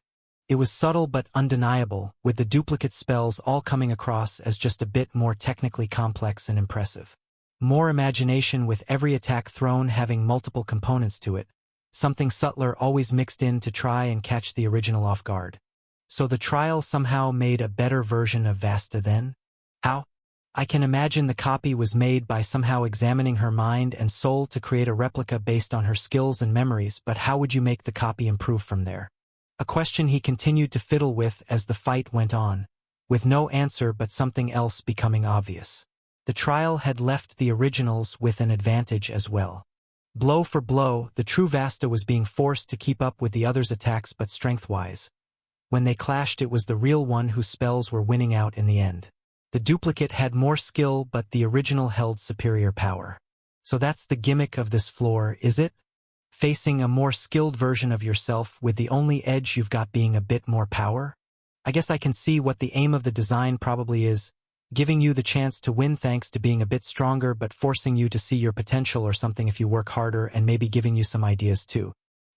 It was subtle but undeniable, with the duplicate spells all coming across as just a bit more technically complex and impressive. More imagination with every attack thrown having multiple components to it, something subtler always mixed in to try and catch the original off guard. So the trial somehow made a better version of Vasta then? How? I can imagine the copy was made by somehow examining her mind and soul to create a replica based on her skills and memories, but how would you make the copy improve from there? A question he continued to fiddle with as the fight went on, with no answer but something else becoming obvious. The trial had left the originals with an advantage as well. Blow for blow, the true Vasta was being forced to keep up with the others' attacks, but strength-wise, when they clashed, it was the real one whose spells were winning out in the end. The duplicate had more skill, but the original held superior power. So that's the gimmick of this floor, is it? Facing a more skilled version of yourself with the only edge you've got being a bit more power? I guess I can see what the aim of the design probably is, giving you the chance to win thanks to being a bit stronger but forcing you to see your potential or something if you work harder, and maybe giving you some ideas too.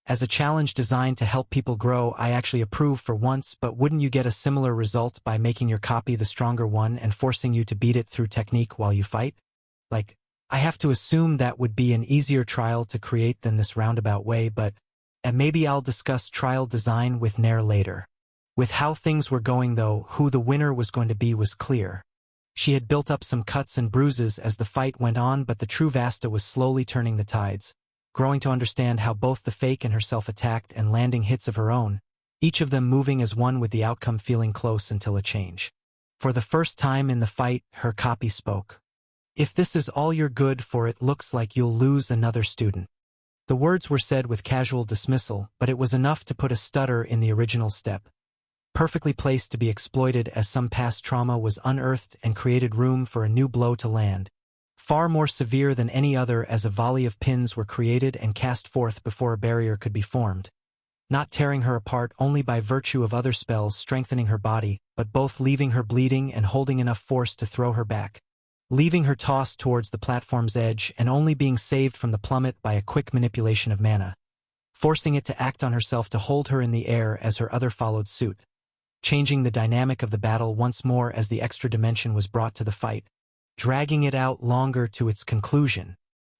As a challenge designed to help people grow, I actually approve for once, but wouldn't you get a similar result by making your copy the stronger one and forcing you to beat it through technique while you fight? Like, I have to assume that would be an easier trial to create than this roundabout way, but maybe I'll discuss trial design with Nair later. With how things were going though, who the winner was going to be was clear. She had built up some cuts and bruises as the fight went on, but the true Vasta was slowly turning the tides, growing to understand how both the fake and herself attacked and landing hits of her own, each of them moving as one with the outcome feeling close until a change. For the first time in the fight, her copy spoke. If this is all you're good for, it looks like you'll lose another student. The words were said with casual dismissal, but it was enough to put a stutter in the original step, perfectly placed to be exploited as some past trauma was unearthed and created room for a new blow to land. Far more severe than any other, as a volley of pins were created and cast forth before a barrier could be formed, not tearing her apart only by virtue of other spells strengthening her body, but both leaving her bleeding and holding enough force to throw her back, leaving her tossed towards the platform's edge and only being saved from the plummet by a quick manipulation of mana, forcing it to act on herself to hold her in the air as her other followed suit, changing the dynamic of the battle once more as the extra dimension was brought to the fight, dragging it out longer to its conclusion.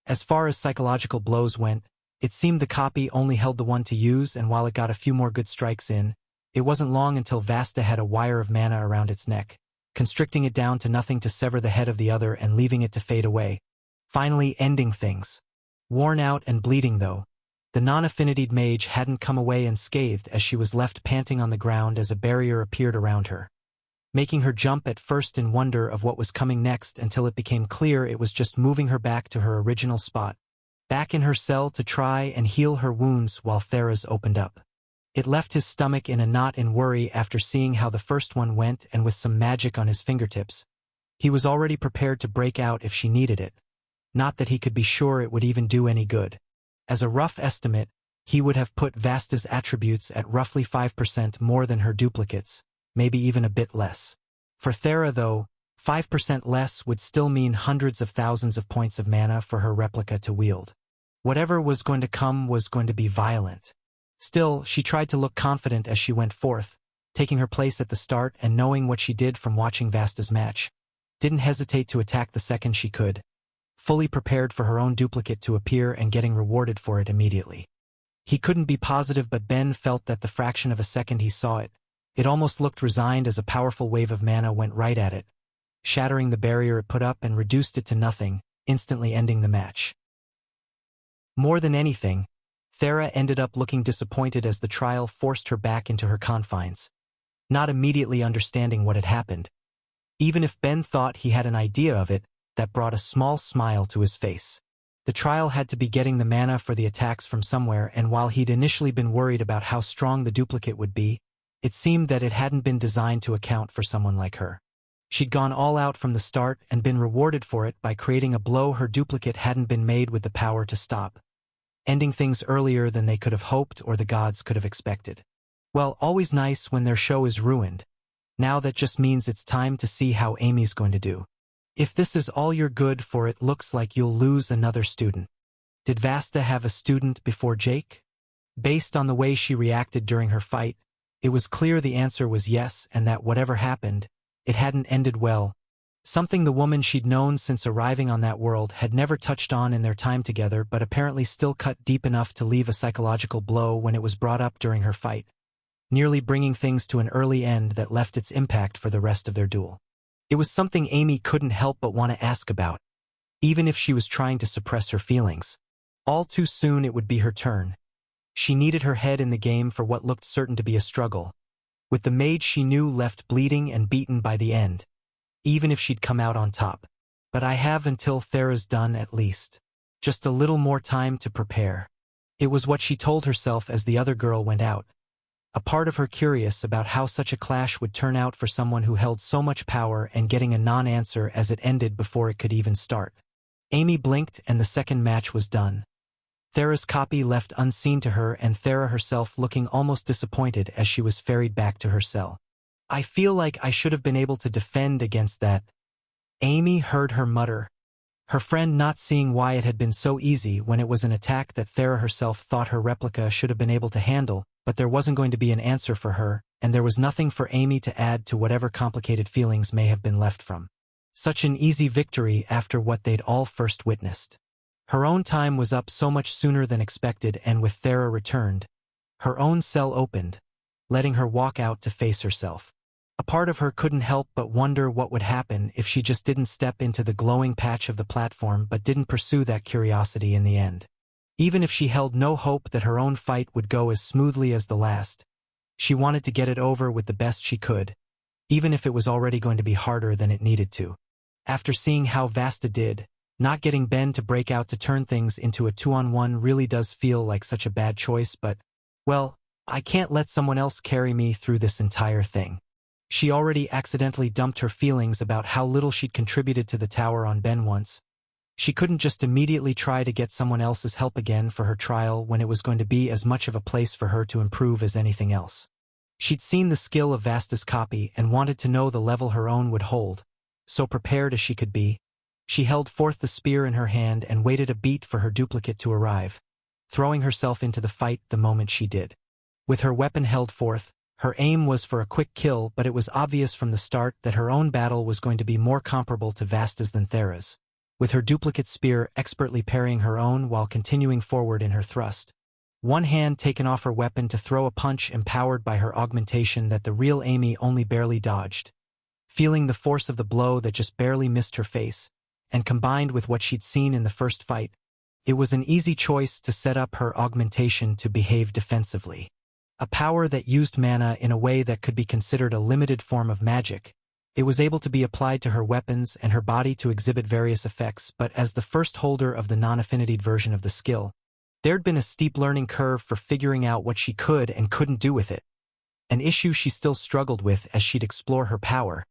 As far as psychological blows went, it seemed the copy only held the one to use, and while it got a few more good strikes in, it wasn't long until Vasta had a wire of mana around its neck, constricting it down to nothing to sever the head of the other and leaving it to fade away, finally ending things. Worn out and bleeding though, the non-affinitied mage hadn't come away unscathed as she was left panting on the ground as a barrier appeared around her, making her jump at first in wonder of what was coming next until it became clear it was just moving her back to her original spot, back in her cell to try and heal her wounds while Thera's opened up. It left his stomach in a knot in worry after seeing how the first one went, and with some magic on his fingertips, he was already prepared to break out if she needed it. Not that he could be sure it would even do any good. As a rough estimate, he would have put Vasta's attributes at roughly 5% more than her duplicates, maybe even a bit less. For Thera though, 5% less would still mean hundreds of thousands of points of mana for her replica to wield. Whatever was going to come was going to be violent. Still, she tried to look confident as she went forth, taking her place at the start and knowing what she did from watching Vasta's match. Didn't hesitate to attack the second she could, fully prepared for her own duplicate to appear and getting rewarded for it immediately. He couldn't be positive, but Ben felt that the fraction of a second he saw it, it almost looked resigned as a powerful wave of mana went right at it, shattering the barrier it put up and reduced it to nothing, instantly ending the match. More than anything, Thera ended up looking disappointed as the trial forced her back into her confines, not immediately understanding what had happened. Even if Ben thought he had an idea of it, that brought a small smile to his face. The trial had to be getting the mana for the attacks from somewhere, and while he'd initially been worried about how strong the duplicate would be, it seemed that it hadn't been designed to account for someone like her. She'd gone all out from the start and been rewarded for it by creating a blow her duplicate hadn't been made with the power to stop, ending things earlier than they could have hoped or the gods could have expected. Well, always nice when their show is ruined. Now that just means it's time to see how Amy's going to do. If this is all you're good for, it looks like you'll lose another student. Did Vasta have a student before Jake? Based on the way she reacted during her fight, it was clear the answer was yes, and that whatever happened, it hadn't ended well. Something the woman she'd known since arriving on that world had never touched on in their time together, but apparently still cut deep enough to leave a psychological blow when it was brought up during her fight, nearly bringing things to an early end that left its impact for the rest of their duel. It was something Amy couldn't help but want to ask about, even if she was trying to suppress her feelings. All too soon it would be her turn. She needed her head in the game for what looked certain to be a struggle, with the mage she knew left bleeding and beaten by the end, even if she'd come out on top. But I have until Thera's done, at least. Just a little more time to prepare. It was what she told herself as the other girl went out, a part of her curious about how such a clash would turn out for someone who held so much power and getting a non-answer as it ended before it could even start. Amy blinked and the second match was done. Thera's copy left unseen to her, and Thera herself looking almost disappointed as she was ferried back to her cell. I feel like I should have been able to defend against that. Amy heard her mutter, her friend not seeing why it had been so easy when it was an attack that Thera herself thought her replica should have been able to handle, but there wasn't going to be an answer for her, and there was nothing for Amy to add to whatever complicated feelings may have been left from. Such an easy victory after what they'd all first witnessed. Her own time was up so much sooner than expected, and with Thera returned, her own cell opened, letting her walk out to face herself. A part of her couldn't help but wonder what would happen if she just didn't step into the glowing patch of the platform but didn't pursue that curiosity in the end. Even if she held no hope that her own fight would go as smoothly as the last, she wanted to get it over with the best she could, even if it was already going to be harder than it needed to. After seeing how Vasta did, not getting Ben to break out to turn things into a 2-on-1 really does feel like such a bad choice, but, well, I can't let someone else carry me through this entire thing. She already accidentally dumped her feelings about how little she'd contributed to the tower on Ben once. She couldn't just immediately try to get someone else's help again for her trial when it was going to be as much of a place for her to improve as anything else. She'd seen the skill of Vasta's copy and wanted to know the level her own would hold, so prepared as she could be, she held forth the spear in her hand and waited a beat for her duplicate to arrive, throwing herself into the fight the moment she did. With her weapon held forth, her aim was for a quick kill, but it was obvious from the start that her own battle was going to be more comparable to Vasta's than Thera's, with her duplicate spear expertly parrying her own while continuing forward in her thrust. One hand taken off her weapon to throw a punch empowered by her augmentation that the real Amy only barely dodged. Feeling the force of the blow that just barely missed her face, and combined with what she'd seen in the first fight, it was an easy choice to set up her augmentation to behave defensively. A power that used mana in a way that could be considered a limited form of magic, it was able to be applied to her weapons and her body to exhibit various effects, but as the first holder of the non-affinitied version of the skill, there'd been a steep learning curve for figuring out what she could and couldn't do with it, an issue she still struggled with as she'd explore her power,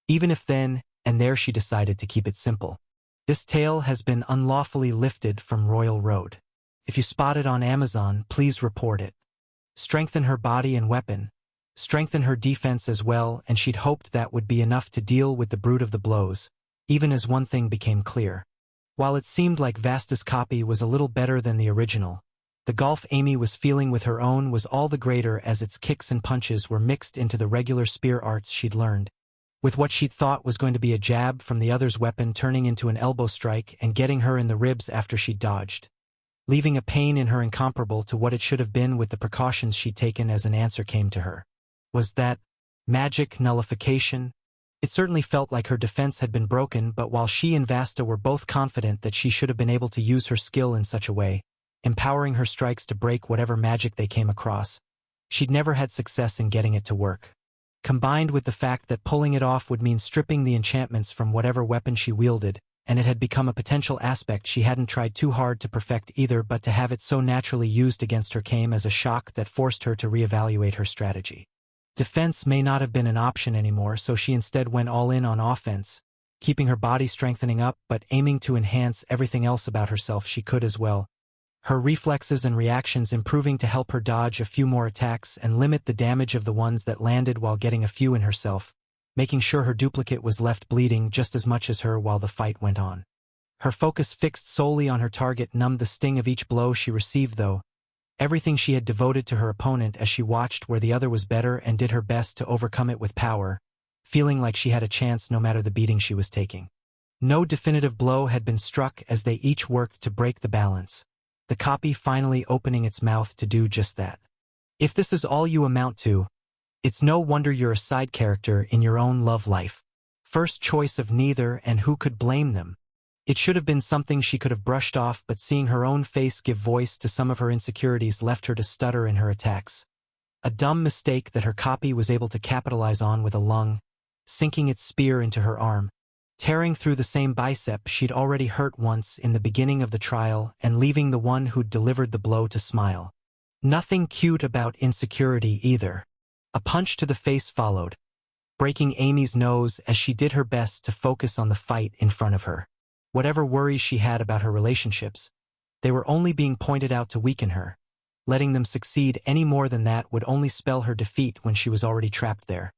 even if then and there she decided to keep it simple. This tale has been unlawfully lifted from Royal Road. If you spot it on Amazon, please report it. Strengthen her body and weapon, strengthen her defense as well, and she'd hoped that would be enough to deal with the brunt of the blows, even as one thing became clear. While it seemed like Vasta's copy was a little better than the original, the gulf Amy was feeling with her own was all the greater as its kicks and punches were mixed into the regular spear arts she'd learned, with what she'd thought was going to be a jab from the other's weapon turning into an elbow strike and getting her in the ribs after she'd dodged. leaving a pain in her incomparable to what it should have been with the precautions she'd taken as an answer came to her. Was that magic nullification? It certainly felt like her defense had been broken, but while she and Vasta were both confident that she should have been able to use her skill in such a way, empowering her strikes to break whatever magic they came across, she'd never had success in getting it to work. Combined with the fact that pulling it off would mean stripping the enchantments from whatever weapon she wielded, and it had become a potential aspect she hadn't tried too hard to perfect either, but to have it so naturally used against her came as a shock that forced her to reevaluate her strategy. Defense may not have been an option anymore, so she instead went all in on offense, keeping her body strengthening up but aiming to enhance everything else about herself she could as well. Her reflexes and reactions improving to help her dodge a few more attacks and limit the damage of the ones that landed while getting a few in herself, making sure her duplicate was left bleeding just as much as her while the fight went on. Her focus fixed solely on her target numbed the sting of each blow she received, though. Everything she had devoted to her opponent as she watched where the other was better and did her best to overcome it with power, feeling like she had a chance no matter the beating she was taking. No definitive blow had been struck as they each worked to break the balance, the copy finally opening its mouth to do just that. If this is all you amount to, it's no wonder you're a side character in your own love life. First choice of neither, and who could blame them? It should have been something she could have brushed off, but seeing her own face give voice to some of her insecurities left her to stutter in her attacks. A dumb mistake that her copy was able to capitalize on with a lung, sinking its spear into her arm, tearing through the same bicep she'd already hurt once in the beginning of the trial and leaving the one who'd delivered the blow to smile. Nothing cute about insecurity either. A punch to the face followed, breaking Amy's nose as she did her best to focus on the fight in front of her. Whatever worries she had about her relationships, they were only being pointed out to weaken her. Letting them succeed any more than that would only spell her defeat when she was already trapped there.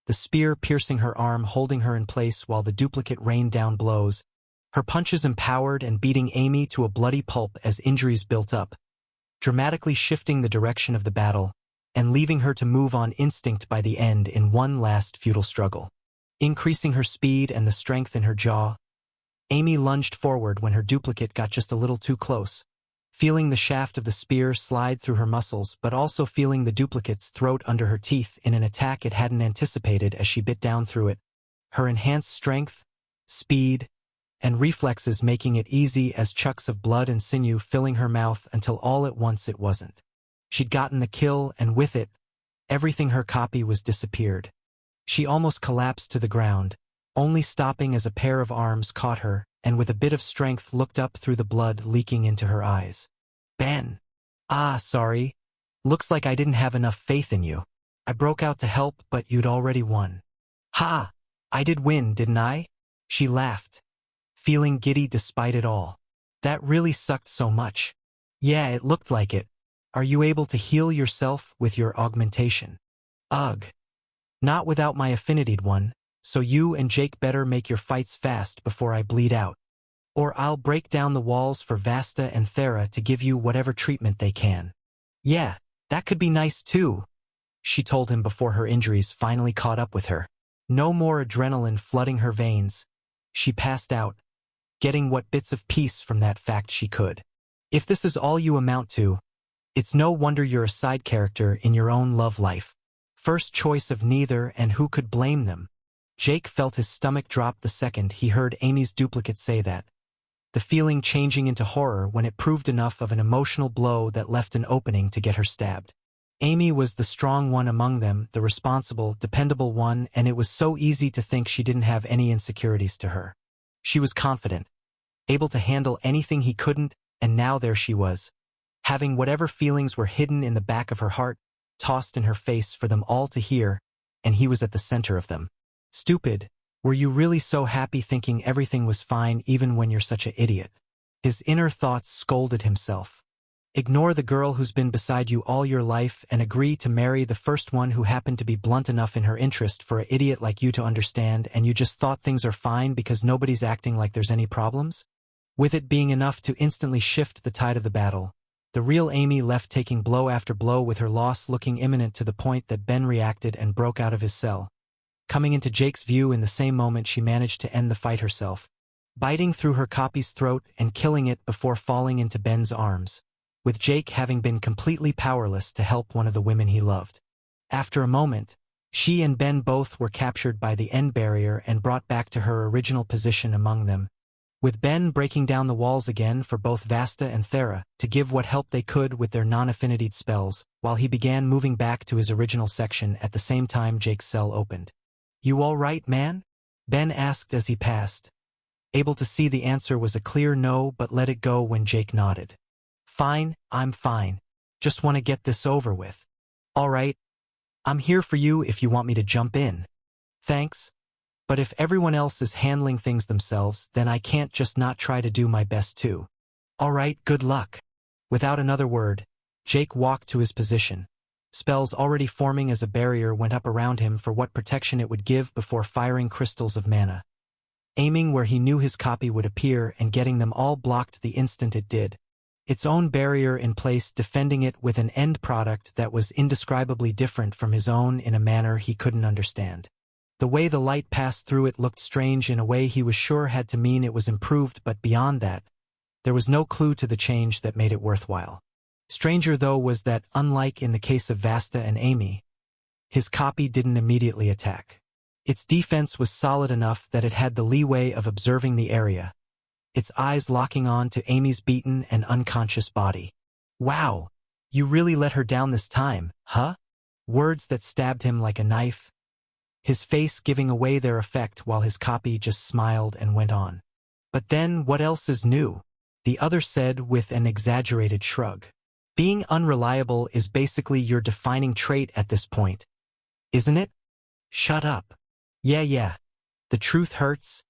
The spear piercing her arm, holding her in place while the duplicate rained down blows, her punches empowered and beating Amy to a bloody pulp as injuries built up, dramatically shifting the direction of the battle, and leaving her to move on instinct by the end in one last futile struggle. Increasing her speed and the strength in her jaw, Amy lunged forward when her duplicate got just a little too close, feeling the shaft of the spear slide through her muscles but also feeling the duplicate's throat under her teeth in an attack it hadn't anticipated as she bit down through it, her enhanced strength, speed, and reflexes making it easy as chunks of blood and sinew filling her mouth until all at once it wasn't. She'd gotten the kill, and with it, everything her copy was disappeared. She almost collapsed to the ground, only stopping as a pair of arms caught her, and with a bit of strength looked up through the blood leaking into her eyes. Ben. Ah, sorry. Looks like I didn't have enough faith in you. I broke out to help, but you'd already won. Ha! I did win, didn't I? She laughed, feeling giddy despite it all. That really sucked so much. Yeah, it looked like it. Are you able to heal yourself with your augmentation? Ugh. Not without my affinitied one, so you and Jake better make your fights fast before I bleed out. Or I'll break down the walls for Vasta and Thera to give you whatever treatment they can. Yeah, that could be nice too, she told him before her injuries finally caught up with her. No more adrenaline flooding her veins. She passed out, getting what bits of peace from that fact she could. If this is all you amount to, it's no wonder you're a side character in your own love life. First choice of neither, and who could blame them? Jake felt his stomach drop the second he heard Amy's duplicate say that, the feeling changing into horror when it proved enough of an emotional blow that left an opening to get her stabbed. Amy was the strong one among them, the responsible, dependable one, and it was so easy to think she didn't have any insecurities to her. She was confident, able to handle anything he couldn't, and now there she was, having whatever feelings were hidden in the back of her heart, tossed in her face for them all to hear, and he was at the center of them. Stupid, were you really so happy thinking everything was fine even when you're such an idiot? His inner thoughts scolded himself. Ignore the girl who's been beside you all your life and agree to marry the first one who happened to be blunt enough in her interest for an idiot like you to understand, and you just thought things are fine because nobody's acting like there's any problems? With it being enough to instantly shift the tide of the battle, the real Amy left taking blow after blow with her loss looking imminent to the point that Ben reacted and broke out of his cell. Coming into Jake's view in the same moment she managed to end the fight herself, biting through her copy's throat and killing it before falling into Ben's arms, with Jake having been completely powerless to help one of the women he loved. After a moment, she and Ben both were captured by the end barrier and brought back to her original position among them, with Ben breaking down the walls again for both Vasta and Thera to give what help they could with their non-affinitied spells, while he began moving back to his original section at the same time Jake's cell opened. "You all right, man?" Ben asked as he passed, able to see the answer was a clear no but let it go when Jake nodded. "Fine, I'm fine. Just want to get this over with." "All right. I'm here for you if you want me to jump in." "Thanks. But if everyone else is handling things themselves, then I can't just not try to do my best too." "All right, good luck." Without another word, Jake walked to his position. Spells already forming as a barrier went up around him for what protection it would give before firing crystals of mana, aiming where he knew his copy would appear and getting them all blocked the instant it did. Its own barrier in place, defending it with an end product that was indescribably different from his own in a manner he couldn't understand. The way the light passed through it looked strange in a way he was sure had to mean it was improved, but beyond that, there was no clue to the change that made it worthwhile. Stranger though was that, unlike in the case of Vasta and Amy, his copy didn't immediately attack. Its defense was solid enough that it had the leeway of observing the area, its eyes locking on to Amy's beaten and unconscious body. "Wow, you really let her down this time, huh?" Words that stabbed him like a knife, his face giving away their effect while his copy just smiled and went on. "But then what else is new?" the other said with an exaggerated shrug. "Being unreliable is basically your defining trait at this point, isn't it?" "Shut up." Yeah. The truth hurts,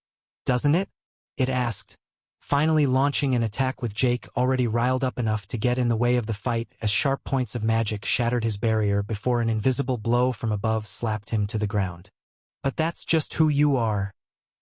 doesn't it?" it asked, finally launching an attack with Jake already riled up enough to get in the way of the fight as sharp points of magic shattered his barrier before an invisible blow from above slapped him to the ground. "But that's just who you are.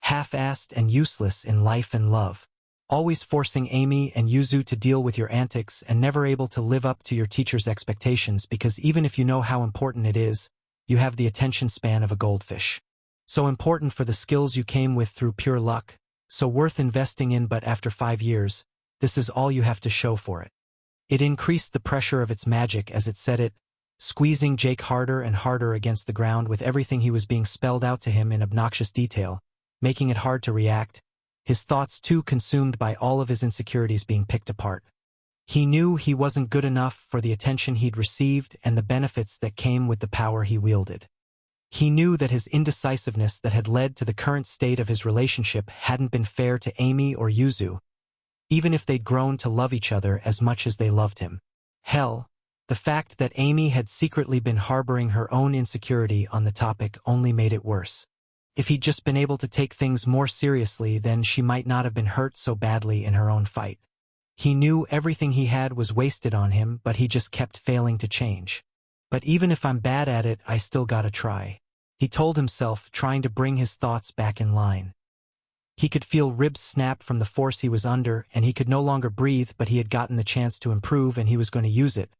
Half-assed and useless in life and love. Always forcing Amy and Yuzu to deal with your antics and never able to live up to your teacher's expectations because even if you know how important it is, you have the attention span of a goldfish. So important for the skills you came with through pure luck, so worth investing in, but after 5 years, this is all you have to show for it." It increased the pressure of its magic as it said it, squeezing Jake harder and harder against the ground with everything he was being spelled out to him in obnoxious detail, making it hard to react, his thoughts too consumed by all of his insecurities being picked apart. He knew he wasn't good enough for the attention he'd received and the benefits that came with the power he wielded. He knew that his indecisiveness that had led to the current state of his relationship hadn't been fair to Amy or Yuzu, even if they'd grown to love each other as much as they loved him. Hell, the fact that Amy had secretly been harboring her own insecurity on the topic only made it worse. If he'd just been able to take things more seriously, then she might not have been hurt so badly in her own fight. He knew everything he had was wasted on him, but he just kept failing to change. "But even if I'm bad at it, I still gotta try," he told himself, trying to bring his thoughts back in line. He could feel ribs snap from the force he was under, and he could no longer breathe, but he had gotten the chance to improve and he was going to use it,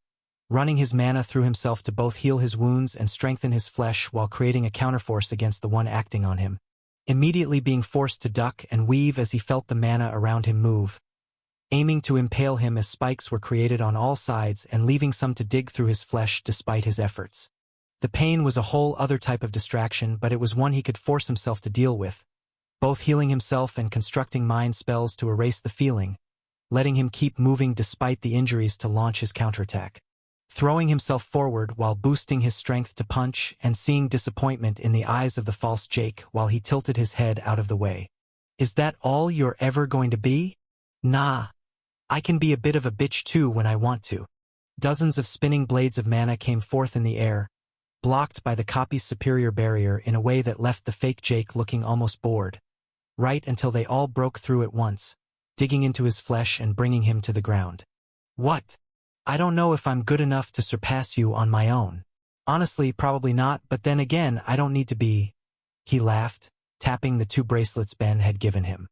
running his mana through himself to both heal his wounds and strengthen his flesh while creating a counterforce against the one acting on him, immediately being forced to duck and weave as he felt the mana around him move, aiming to impale him as spikes were created on all sides and leaving some to dig through his flesh despite his efforts. The pain was a whole other type of distraction, but it was one he could force himself to deal with, both healing himself and constructing mind spells to erase the feeling, letting him keep moving despite the injuries to launch his counterattack. Throwing himself forward while boosting his strength to punch and seeing disappointment in the eyes of the false Jake while he tilted his head out of the way. "Is that all you're ever going to be?" "Nah. I can be a bit of a bitch too when I want to." Dozens of spinning blades of mana came forth in the air, blocked by the copy's superior barrier in a way that left the fake Jake looking almost bored, right until they all broke through at once, digging into his flesh and bringing him to the ground. "What? I don't know if I'm good enough to surpass you on my own. Honestly, probably not, but then again, I don't need to be." He laughed, tapping the 2 bracelets Ben had given him.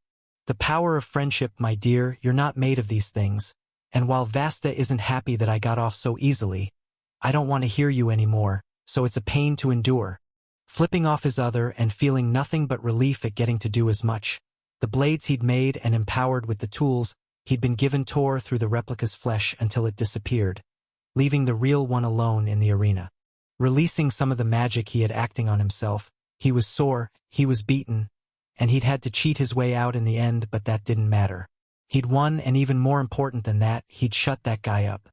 "The power of friendship, my dear, you're not made of these things, and while Vasta isn't happy that I got off so easily, I don't want to hear you anymore, so it's a pain to endure." Flipping off his other and feeling nothing but relief at getting to do as much, The blades he'd made and empowered with the tools he'd been given tore through the replica's flesh until it disappeared, leaving the real one alone in the arena. Releasing some of the magic he had acting on himself, he was sore, he was beaten, and he'd had to cheat his way out in the end, but that didn't matter. He'd won, and even more important than that, he'd shut that guy up.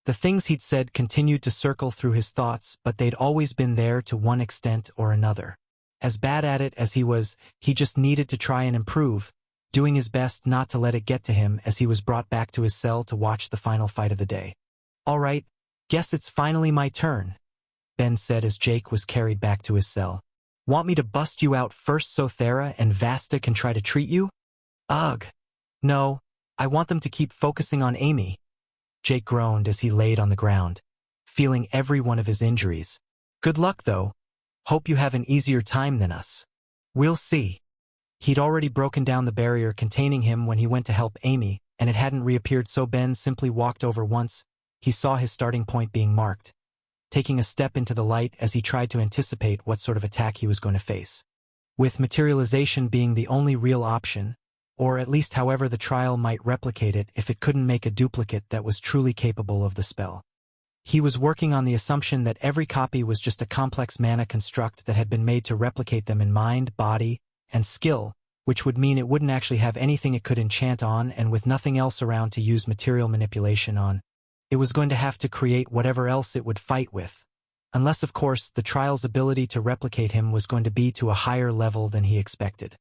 The things he'd said continued to circle through his thoughts, but they'd always been there to one extent or another. As bad at it as he was, he just needed to try and improve, doing his best not to let it get to him as he was brought back to his cell to watch the final fight of the day. "All right, guess it's finally my turn," Ben said as Jake was carried back to his cell. "Want me to bust you out first so Thera and Vasta can try to treat you?" "Ugh. No, I want them to keep focusing on Amy." Jake groaned as he laid on the ground, feeling every one of his injuries. "Good luck, though. Hope you have an easier time than us." "We'll see." He'd already broken down the barrier containing him when he went to help Amy, and it hadn't reappeared, so Ben simply walked over once. He saw his starting point being marked, taking a step into the light as he tried to anticipate what sort of attack he was going to face. With materialization being the only real option, or at least however the trial might replicate it if it couldn't make a duplicate that was truly capable of the spell. He was working on the assumption that every copy was just a complex mana construct that had been made to replicate them in mind, body, and skill, which would mean it wouldn't actually have anything it could enchant on, and with nothing else around to use material manipulation on, it was going to have to create whatever else it would fight with. Unless, of course, the trial's ability to replicate him was going to be to a higher level than he expected.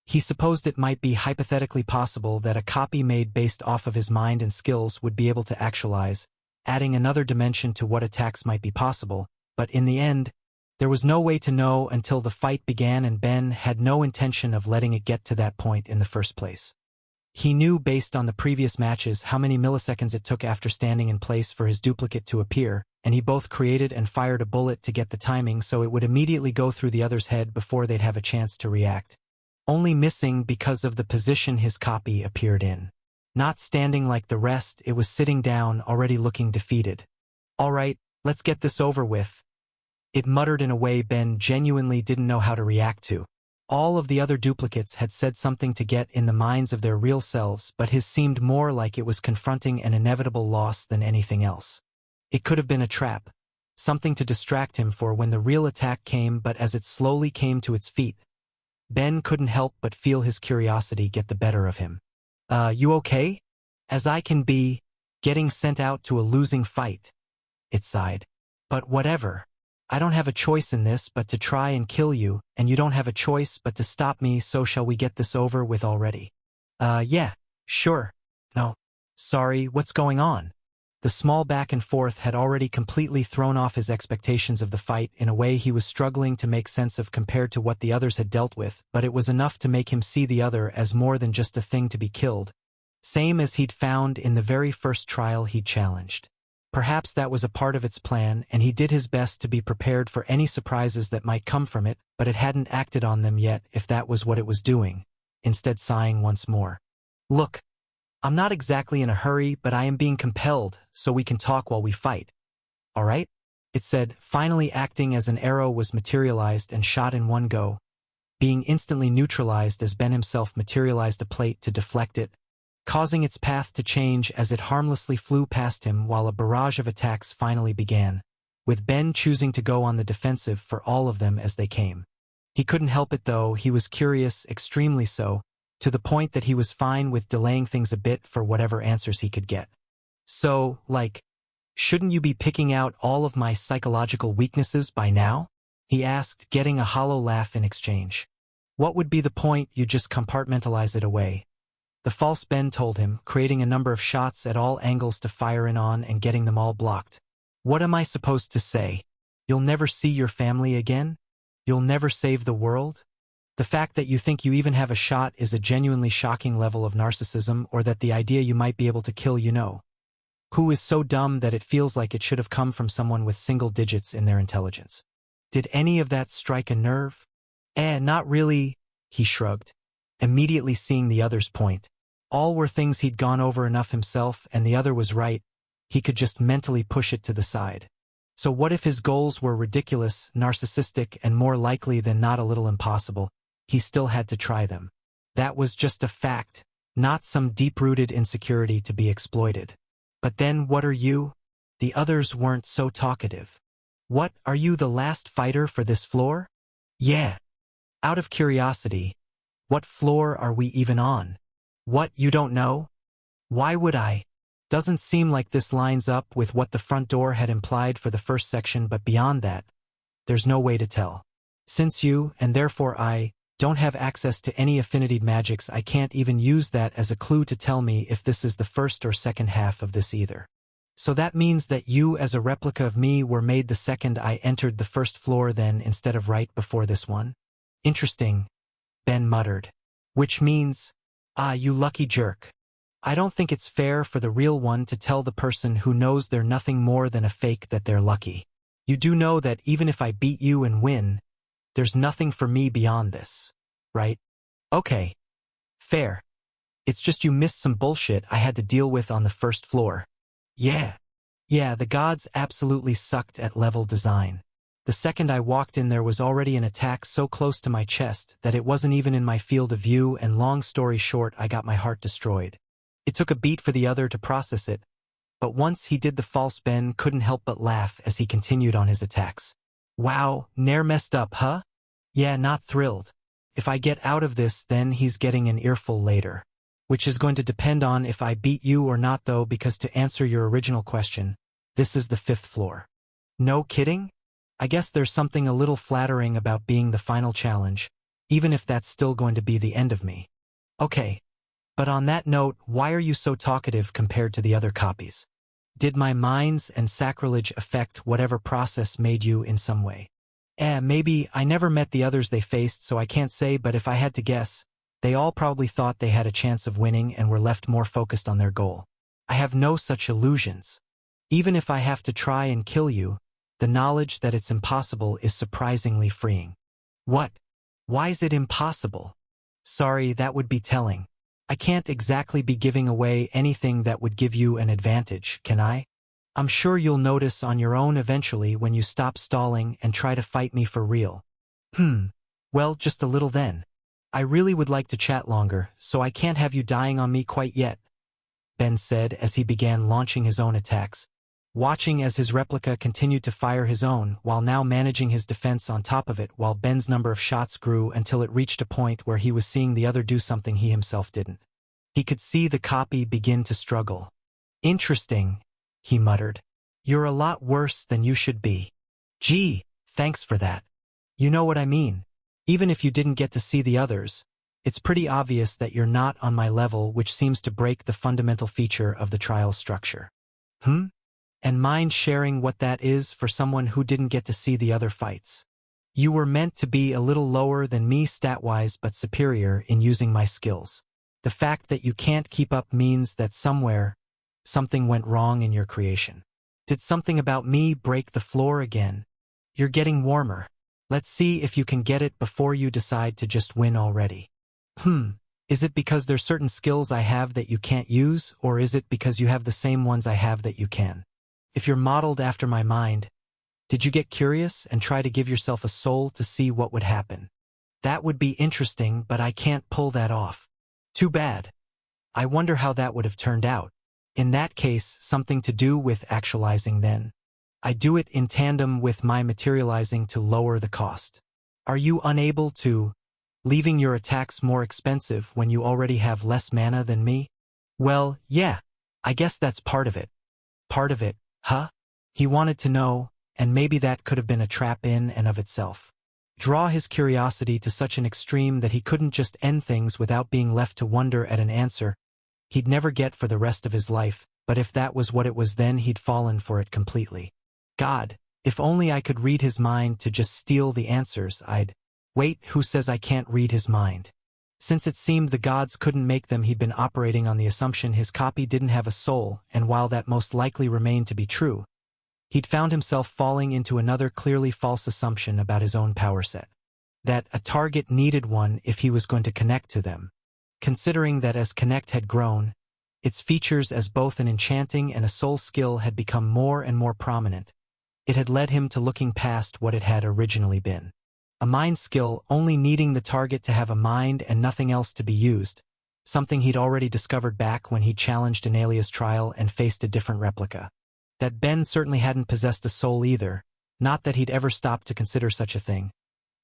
He supposed it might be hypothetically possible that a copy made based off of his mind and skills would be able to actualize, adding another dimension to what attacks might be possible, but in the end, there was no way to know until the fight began, and Ben had no intention of letting it get to that point in the first place. He knew based on the previous matches how many milliseconds it took after standing in place for his duplicate to appear, and he both created and fired a bullet to get the timing so it would immediately go through the other's head before they'd have a chance to react. Only missing because of the position his copy appeared in. Not standing like the rest, it was sitting down, already looking defeated. "All right, let's get this over with," it muttered in a way Ben genuinely didn't know how to react to. All of the other duplicates had said something to get in the minds of their real selves, but his seemed more like it was confronting an inevitable loss than anything else. It could have been a trap, something to distract him for when the real attack came, but as it slowly came to its feet, Ben couldn't help but feel his curiosity get the better of him. You okay?" "As I can be, getting sent out to a losing fight," it sighed. "But whatever. I don't have a choice in this but to try and kill you, and you don't have a choice but to stop me, so shall we get this over with already?" Yeah, sure. No. Sorry, what's going on?" The small back and forth had already completely thrown off his expectations of the fight in a way he was struggling to make sense of compared to what the others had dealt with, but it was enough to make him see the other as more than just a thing to be killed, same as he'd found in the very first trial he'd challenged. Perhaps that was a part of its plan, and he did his best to be prepared for any surprises that might come from it, but it hadn't acted on them yet if that was what it was doing, instead sighing once more. "Look, I'm not exactly in a hurry, but I am being compelled, so we can talk while we fight. All right?" it said, finally acting as an arrow was materialized and shot in one go, being instantly neutralized as Ben himself materialized a plate to deflect it, causing its path to change as it harmlessly flew past him while a barrage of attacks finally began, with Ben choosing to go on the defensive for all of them as they came. He couldn't help it though, he was curious, extremely so, to the point that he was fine with delaying things a bit for whatever answers he could get. "So, like, shouldn't you be picking out all of my psychological weaknesses by now?" he asked, getting a hollow laugh in exchange. "What would be the point? You just compartmentalize it away." The false Ben told him, creating a number of shots at all angles to fire in on and getting them all blocked. "What am I supposed to say? You'll never see your family again? You'll never save the world? The fact that you think you even have a shot is a genuinely shocking level of narcissism, or that the idea you might be able to kill who is so dumb that it feels like it should have come from someone with single digits in their intelligence. Did any of that strike a nerve?" Not really," he shrugged, immediately seeing the other's point. All were things he'd gone over enough himself, and the other was right. He could just mentally push it to the side. So what if his goals were ridiculous, narcissistic, and more likely than not a little impossible? He still had to try them. That was just a fact, not some deep-rooted insecurity to be exploited. But then what are you? The others weren't so talkative. What, are you the last fighter for this floor? Yeah. Out of curiosity, what floor are we even on? What, you don't know? Why would I? Doesn't seem like this lines up with what the front door had implied for the first section, but beyond that, there's no way to tell. Since you, and therefore I, don't have access to any affinity magics, I can't even use that as a clue to tell me if this is the first or second half of this either. So that means that you as a replica of me were made the second I entered the first floor then instead of right before this one? Interesting, Ben muttered. Which means, you lucky jerk. I don't think it's fair for the real one to tell the person who knows they're nothing more than a fake that they're lucky. You do know that even if I beat you and win, there's nothing for me beyond this, right? Okay. Fair. It's just you missed some bullshit I had to deal with on the first floor. Yeah, the gods absolutely sucked at level design. The second I walked in there was already an attack so close to my chest that it wasn't even in my field of view, and long story short, I got my heart destroyed. It took a beat for the other to process it, but once he did the false, Ben couldn't help but laugh as he continued on his attacks. Wow, ne'er messed up, huh? Yeah, not thrilled. If I get out of this, then he's getting an earful later. Which is going to depend on if I beat you or not though, because to answer your original question, this is the 5th floor. No kidding? I guess there's something a little flattering about being the final challenge, even if that's still going to be the end of me. Okay. But on that note, why are you so talkative compared to the other copies? Did my mines and sacrilege affect whatever process made you in some way? Maybe. I never met the others they faced, so I can't say, but if I had to guess, they all probably thought they had a chance of winning and were left more focused on their goal. I have no such illusions. Even if I have to try and kill you, the knowledge that it's impossible is surprisingly freeing. What? Why is it impossible? Sorry, that would be telling. I can't exactly be giving away anything that would give you an advantage, can I? I'm sure you'll notice on your own eventually when you stop stalling and try to fight me for real. Well, just a little then. I really would like to chat longer, so I can't have you dying on me quite yet, Ben said as he began launching his own attacks, watching as his replica continued to fire his own while now managing his defense on top of it, while Ben's number of shots grew until it reached a point where he was seeing the other do something he himself didn't. He could see the copy begin to struggle. Interesting, he muttered. You're a lot worse than you should be. Gee, thanks for that. You know what I mean. Even if you didn't get to see the others, it's pretty obvious that you're not on my level, which seems to break the fundamental feature of the trial structure. And mind sharing what that is for someone who didn't get to see the other fights? You were meant to be a little lower than me stat-wise, but superior in using my skills. The fact that you can't keep up means that somewhere, something went wrong in your creation. Did something about me break the floor again? You're getting warmer. Let's see if you can get it before you decide to just win already. Is it because there's certain skills I have that you can't use, or is it because you have the same ones I have that you can? If you're modeled after my mind, did you get curious and try to give yourself a soul to see what would happen? That would be interesting, but I can't pull that off. Too bad. I wonder how that would have turned out. In that case, something to do with actualizing then. I do it in tandem with my materializing to lower the cost. Are you unable to, leaving your attacks more expensive when you already have less mana than me? Well, yeah, I guess that's part of it. Part of it, huh? He wanted to know, and maybe that could have been a trap in and of itself. Draw his curiosity to such an extreme that he couldn't just end things without being left to wonder at an answer he'd never get for the rest of his life, but if that was what it was, then he'd fallen for it completely. God, if only I could read his mind to just steal the answers, I'd... Wait, who says I can't read his mind? Since it seemed the gods couldn't make them, he'd been operating on the assumption his copy didn't have a soul, and while that most likely remained to be true, he'd found himself falling into another clearly false assumption about his own power set. That a target needed one if he was going to connect to them. Considering that as Connect had grown, its features as both an enchanting and a soul skill had become more and more prominent. It had led him to looking past what it had originally been. A mind skill only needing the target to have a mind and nothing else to be used, something he'd already discovered back when he challenged Analia's trial and faced a different replica. That Ben certainly hadn't possessed a soul either, not that he'd ever stopped to consider such a thing,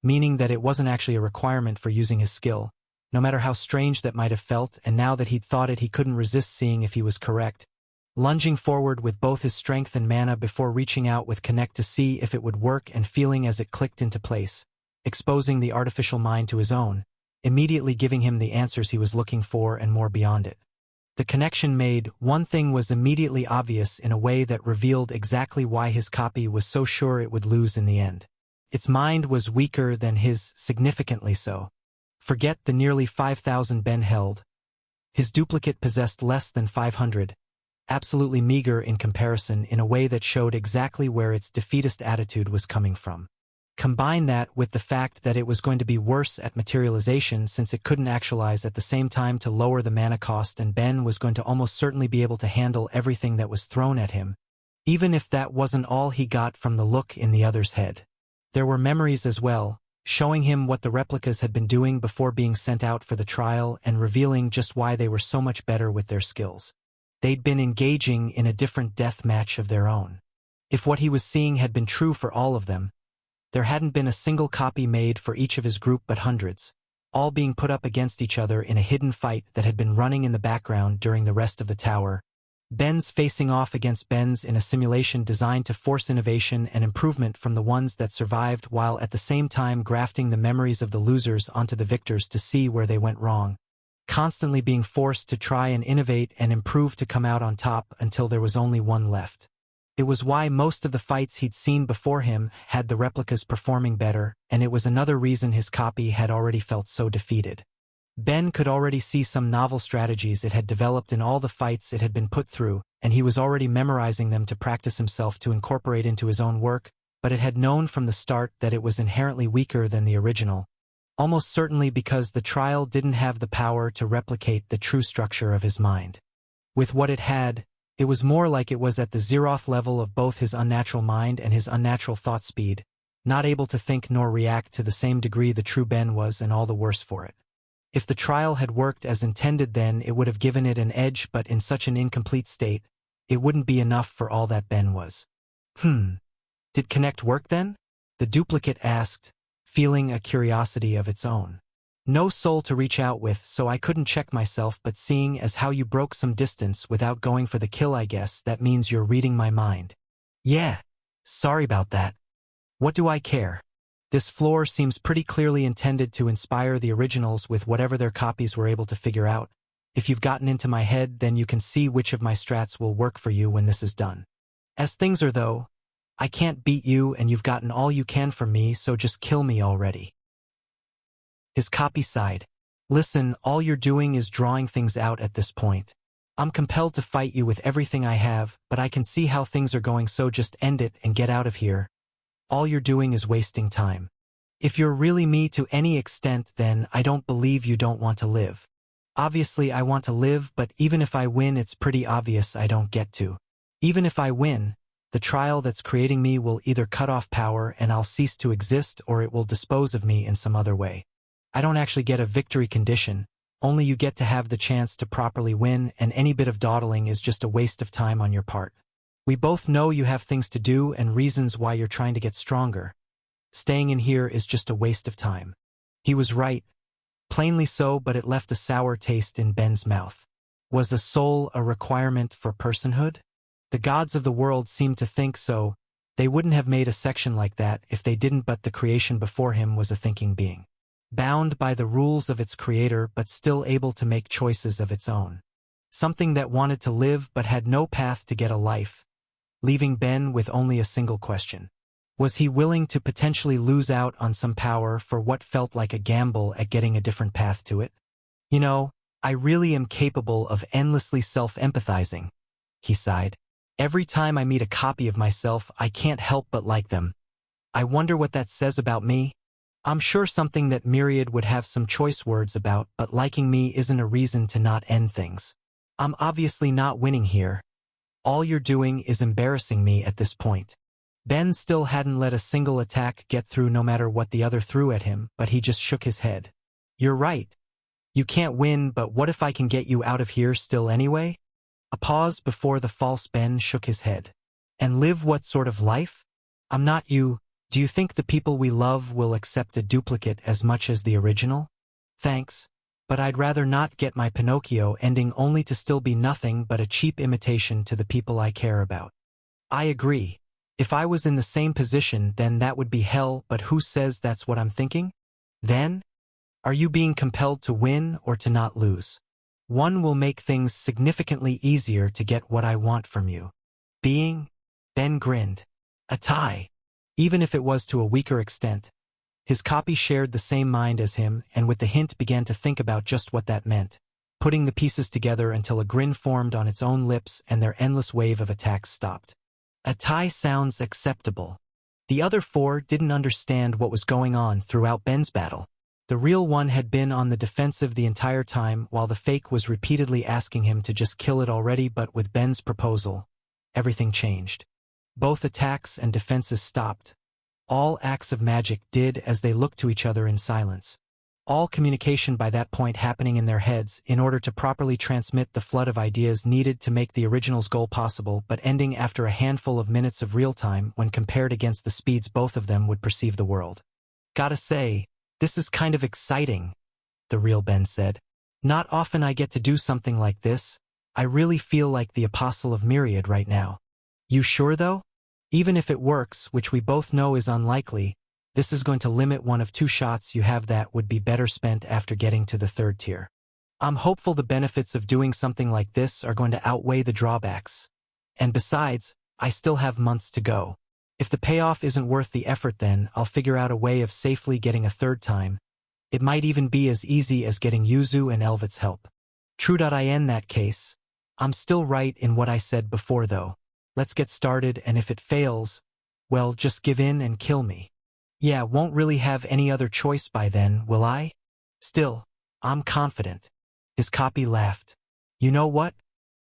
meaning that it wasn't actually a requirement for using his skill, no matter how strange that might have felt, and now that he'd thought it he couldn't resist seeing if he was correct. Lunging forward with both his strength and mana before reaching out with Connect to see if it would work and feeling as it clicked into place, exposing the artificial mind to his own, immediately giving him the answers he was looking for and more beyond it. The connection made, one thing was immediately obvious in a way that revealed exactly why his copy was so sure it would lose in the end. Its mind was weaker than his, significantly so. Forget the nearly 5,000 Ben held. His duplicate possessed less than 500, absolutely meager in comparison in a way that showed exactly where its defeatist attitude was coming from. Combine that with the fact that it was going to be worse at materialization since it couldn't actualize at the same time to lower the mana cost, and Ben was going to almost certainly be able to handle everything that was thrown at him, even if that wasn't all he got from the look in the other's head. There were memories as well, showing him what the replicas had been doing before being sent out for the trial and revealing just why they were so much better with their skills. They'd been engaging in a different death match of their own. If what he was seeing had been true for all of them, there hadn't been a single copy made for each of his group but hundreds, all being put up against each other in a hidden fight that had been running in the background during the rest of the tower. Ben's facing off against Ben's in a simulation designed to force innovation and improvement from the ones that survived, while at the same time grafting the memories of the losers onto the victors to see where they went wrong, constantly being forced to try and innovate and improve to come out on top until there was only one left. It was why most of the fights he'd seen before him had the replicas performing better, and it was another reason his copy had already felt so defeated. Ben could already see some novel strategies it had developed in all the fights it had been put through, and he was already memorizing them to practice himself to incorporate into his own work, but it had known from the start that it was inherently weaker than the original, almost certainly because the trial didn't have the power to replicate the true structure of his mind. With what it had, it was more like it was at the Zeroth level of both his unnatural mind and his unnatural thought speed, not able to think nor react to the same degree the true Ben was, and all the worse for it. If the trial had worked as intended, then it would have given it an edge, but in such an incomplete state, it wouldn't be enough for all that Ben was. Did Connect work then? The duplicate asked, feeling a curiosity of its own. No soul to reach out with, so I couldn't check myself, but seeing as how you broke some distance without going for the kill, I guess that means you're reading my mind. Yeah. Sorry about that. What do I care? This floor seems pretty clearly intended to inspire the originals with whatever their copies were able to figure out. If you've gotten into my head, then you can see which of my strats will work for you when this is done. As things are though, I can't beat you and you've gotten all you can from me, so just kill me already. His copy sighed. Listen, all you're doing is drawing things out at this point. I'm compelled to fight you with everything I have, but I can see how things are going, so just end it and get out of here. All you're doing is wasting time. If you're really me to any extent, then I don't believe you don't want to live. Obviously I want to live, but even if I win, it's pretty obvious I don't get to. Even if I win, the trial that's creating me will either cut off power and I'll cease to exist, or it will dispose of me in some other way. I don't actually get a victory condition, only you get to have the chance to properly win, and any bit of dawdling is just a waste of time on your part. We both know you have things to do and reasons why you're trying to get stronger. Staying in here is just a waste of time. He was right. Plainly so, but it left a sour taste in Ben's mouth. Was a soul a requirement for personhood? The gods of the world seemed to think so. They wouldn't have made a section like that if they didn't, but the creation before him was a thinking being, bound by the rules of its creator but still able to make choices of its own. Something that wanted to live but had no path to get a life, leaving Ben with only a single question. Was he willing to potentially lose out on some power for what felt like a gamble at getting a different path to it? You know, I really am capable of endlessly self-empathizing, he sighed. Every time I meet a copy of myself, I can't help but like them. I wonder what that says about me? I'm sure something that Myriad would have some choice words about, but liking me isn't a reason to not end things. I'm obviously not winning here. All you're doing is embarrassing me at this point. Ben still hadn't let a single attack get through no matter what the other threw at him, but he just shook his head. You're right. You can't win, but what if I can get you out of here still anyway? A pause before the false Ben shook his head. And live what sort of life? I'm not you. Do you think the people we love will accept a duplicate as much as the original? Thanks, but I'd rather not get my Pinocchio ending only to still be nothing but a cheap imitation to the people I care about. I agree. If I was in the same position, then that would be hell, but who says that's what I'm thinking? Then? Are you being compelled to win or to not lose? One will make things significantly easier to get what I want from you. Ben grinned. A tie. Even if it was to a weaker extent. His copy shared the same mind as him, and with the hint began to think about just what that meant, putting the pieces together until a grin formed on its own lips and their endless wave of attacks stopped. A tie sounds acceptable. The other four didn't understand what was going on throughout Ben's battle. The real one had been on the defensive the entire time, while the fake was repeatedly asking him to just kill it already, but with Ben's proposal, everything changed. Both attacks and defenses stopped. All acts of magic did as they looked to each other in silence. All communication by that point happening in their heads in order to properly transmit the flood of ideas needed to make the original's goal possible, but ending after a handful of minutes of real time when compared against the speeds both of them would perceive the world. Gotta say, this is kind of exciting, the real Ben said. Not often I get to do something like this. I really feel like the Apostle of Myriad right now. You sure though? Even if it works, which we both know is unlikely, this is going to limit one of two shots you have that would be better spent after getting to the third tier. I'm hopeful the benefits of doing something like this are going to outweigh the drawbacks. And besides, I still have months to go. If the payoff isn't worth the effort, then I'll figure out a way of safely getting a third time. It might even be as easy as getting Yuzu and Elvet's help. In that case. I'm still right in what I said before though. Let's get started, and if it fails, well, just give in and kill me. Yeah, won't really have any other choice by then, will I? Still, I'm confident. His copy laughed. You know what?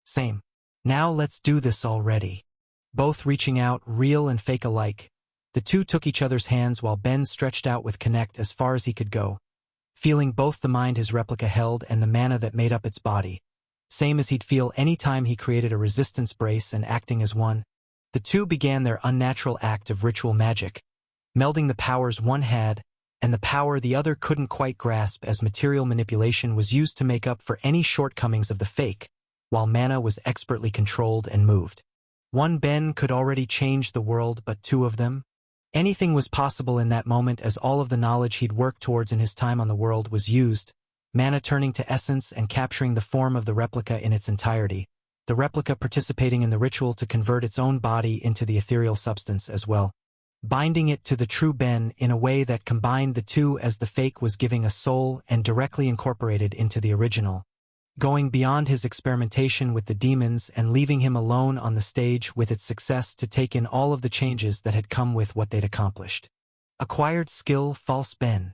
Same. Now let's do this already. Both reaching out, real and fake alike. The two took each other's hands while Ben stretched out with Connect as far as he could go, feeling both the mind his replica held and the mana that made up its body. Same as he'd feel any time he created a resistance brace and acting as one. The two began their unnatural act of ritual magic, melding the powers one had and the power the other couldn't quite grasp as material manipulation was used to make up for any shortcomings of the fake, while mana was expertly controlled and moved. One Ben could already change the world, but two of them? Anything was possible in that moment as all of the knowledge he'd worked towards in his time on the world was used, mana turning to essence and capturing the form of the replica in its entirety, the replica participating in the ritual to convert its own body into the ethereal substance as well, binding it to the true Ben in a way that combined the two as the fake was giving a soul and directly incorporated into the original, going beyond his experimentation with the demons and leaving him alone on the stage with its success to take in all of the changes that had come with what they'd accomplished. Acquired skill false Ben.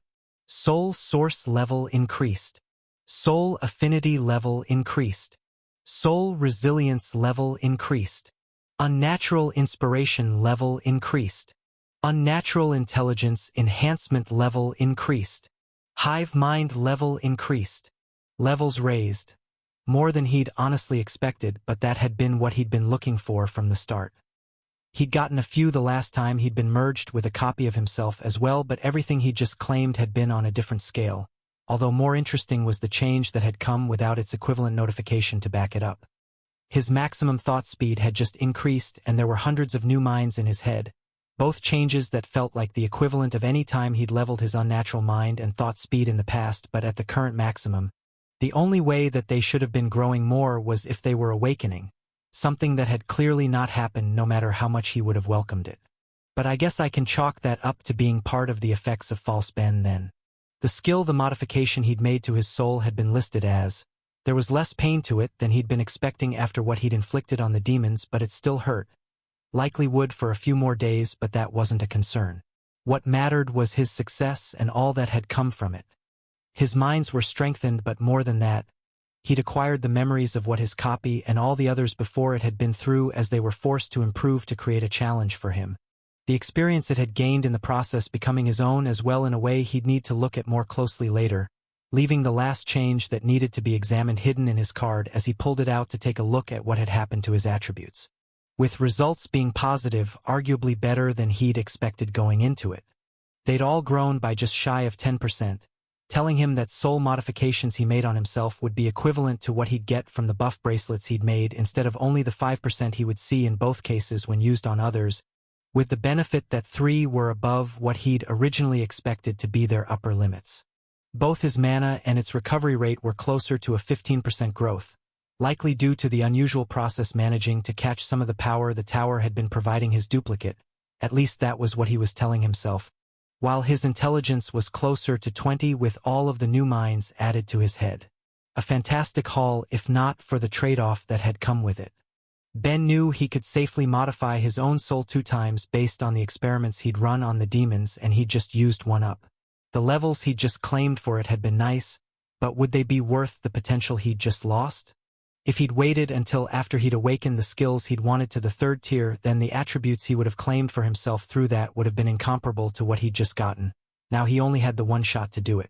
Soul source level increased. Soul affinity level increased. Soul resilience level increased. Unnatural inspiration level increased. Unnatural intelligence enhancement level increased. Hive mind level increased. Levels raised. More than he'd honestly expected, but that had been what he'd been looking for from the start. He'd gotten a few the last time he'd been merged with a copy of himself as well, but everything he'd just claimed had been on a different scale, although more interesting was the change that had come without its equivalent notification to back it up. His maximum thought speed had just increased, and there were hundreds of new minds in his head, both changes that felt like the equivalent of any time he'd leveled his unnatural mind and thought speed in the past, but at the current maximum. The only way that they should have been growing more was if they were awakening, something that had clearly not happened no matter how much he would have welcomed it. But I guess I can chalk that up to being part of the effects of false Ben then. The skill the modification he'd made to his soul had been listed as. There was less pain to it than he'd been expecting after what he'd inflicted on the demons, but it still hurt. Likely would for a few more days, but that wasn't a concern. What mattered was his success and all that had come from it. His minds were strengthened, but more than that, he'd acquired the memories of what his copy and all the others before it had been through as they were forced to improve to create a challenge for him. the experience it had gained in the process becoming his own as well in a way he'd need to look at more closely later, leaving the last change that needed to be examined hidden in his card as he pulled it out to take a look at what had happened to his attributes. With results being positive, arguably better than he'd expected going into it. They'd all grown by just shy of 10%, telling him that soul modifications he made on himself would be equivalent to what he'd get from the buff bracelets he'd made instead of only the 5% he would see in both cases when used on others, with the benefit that 3 were above what he'd originally expected to be their upper limits. Both his mana and its recovery rate were closer to a 15% growth, likely due to the unusual process managing to catch some of the power the tower had been providing his duplicate, at least that was what he was telling himself, while his intelligence was closer to 20 with all of the new minds added to his head. A fantastic haul if not for the trade-off that had come with it. Ben knew he could safely modify his own soul 2 times based on the experiments he'd run on the demons and he'd just used one up. The levels he'd just claimed for it had been nice, but would they be worth the potential he'd just lost? If he'd waited until after he'd awakened the skills he'd wanted to the 3rd tier, then the attributes he would have claimed for himself through that would have been incomparable to what he'd just gotten. Now he only had the one shot to do it.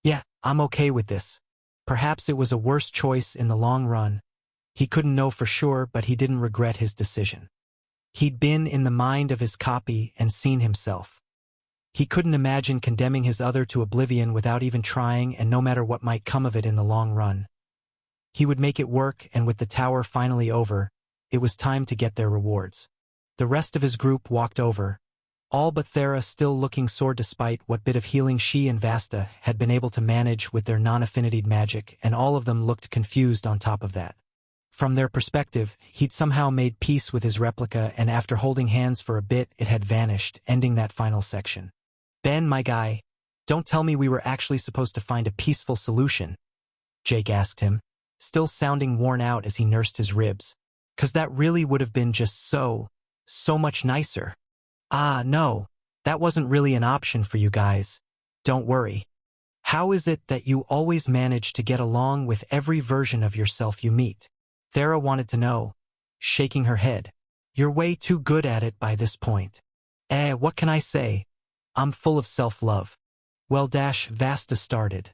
Yeah, I'm okay with this. Perhaps it was a worse choice in the long run. He couldn't know for sure, but he didn't regret his decision. He'd been in the mind of his copy and seen himself. He couldn't imagine condemning his other to oblivion without even trying, and no matter what might come of it in the long run. He would make it work, and with the tower finally over, it was time to get their rewards. The rest of his group walked over, all but Thera still looking sore despite what bit of healing she and Vasta had been able to manage with their non-affinitied magic, and all of them looked confused on top of that. From their perspective, he'd somehow made peace with his replica, and after holding hands for a bit, it had vanished, ending that final section. Ben, my guy, don't tell me we were actually supposed to find a peaceful solution, Jake asked him, still sounding worn out as he nursed his ribs. 'Cause that really would have been just so much nicer. Ah, no, that wasn't really an option for you guys. Don't worry. How is it that you always manage to get along with every version of yourself you meet? Thera wanted to know, shaking her head. You're way too good at it by this point. What can I say? I'm full of self-love. Well, Vasta started,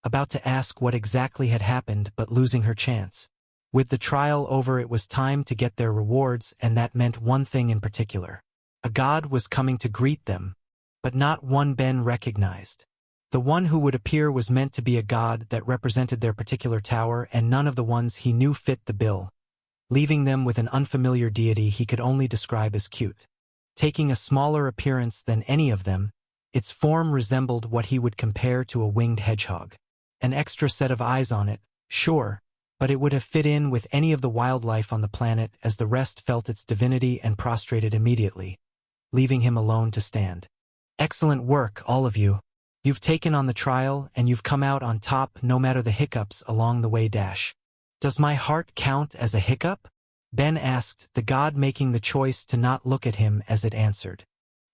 about to ask what exactly had happened but losing her chance. With the trial over, it was time to get their rewards, and that meant one thing in particular. A god was coming to greet them, but not one Ben recognized. The one who would appear was meant to be a god that represented their particular tower, and none of the ones he knew fit the bill, leaving them with an unfamiliar deity he could only describe as cute. Taking a smaller appearance than any of them, its form resembled what he would compare to a winged hedgehog. An extra set of eyes on it, sure, but it would have fit in with any of the wildlife on the planet, as the rest felt its divinity and prostrated immediately, leaving him alone to stand. Excellent work, all of you. You've taken on the trial, and you've come out on top no matter the hiccups along the way. Does my heart count as a hiccup? Ben asked, the god making the choice to not look at him as it answered.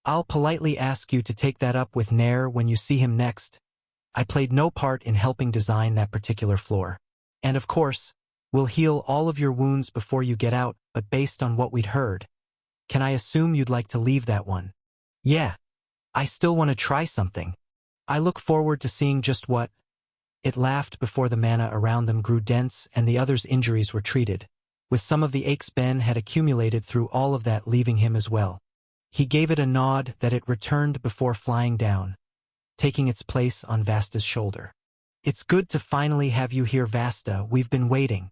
I'll politely ask you to take that up with Nair when you see him next. I played no part in helping design that particular floor. And of course, we'll heal all of your wounds before you get out, but based on what we'd heard, can I assume you'd like to leave that one? Yeah. I still want to try something. I look forward to seeing just what. It laughed before the mana around them grew dense and the others' injuries were treated, with some of the aches Ben had accumulated through all of that leaving him as well. He gave it a nod that it returned before flying down, taking its place on Vasta's shoulder. It's good to finally have you here, Vasta. We've been waiting.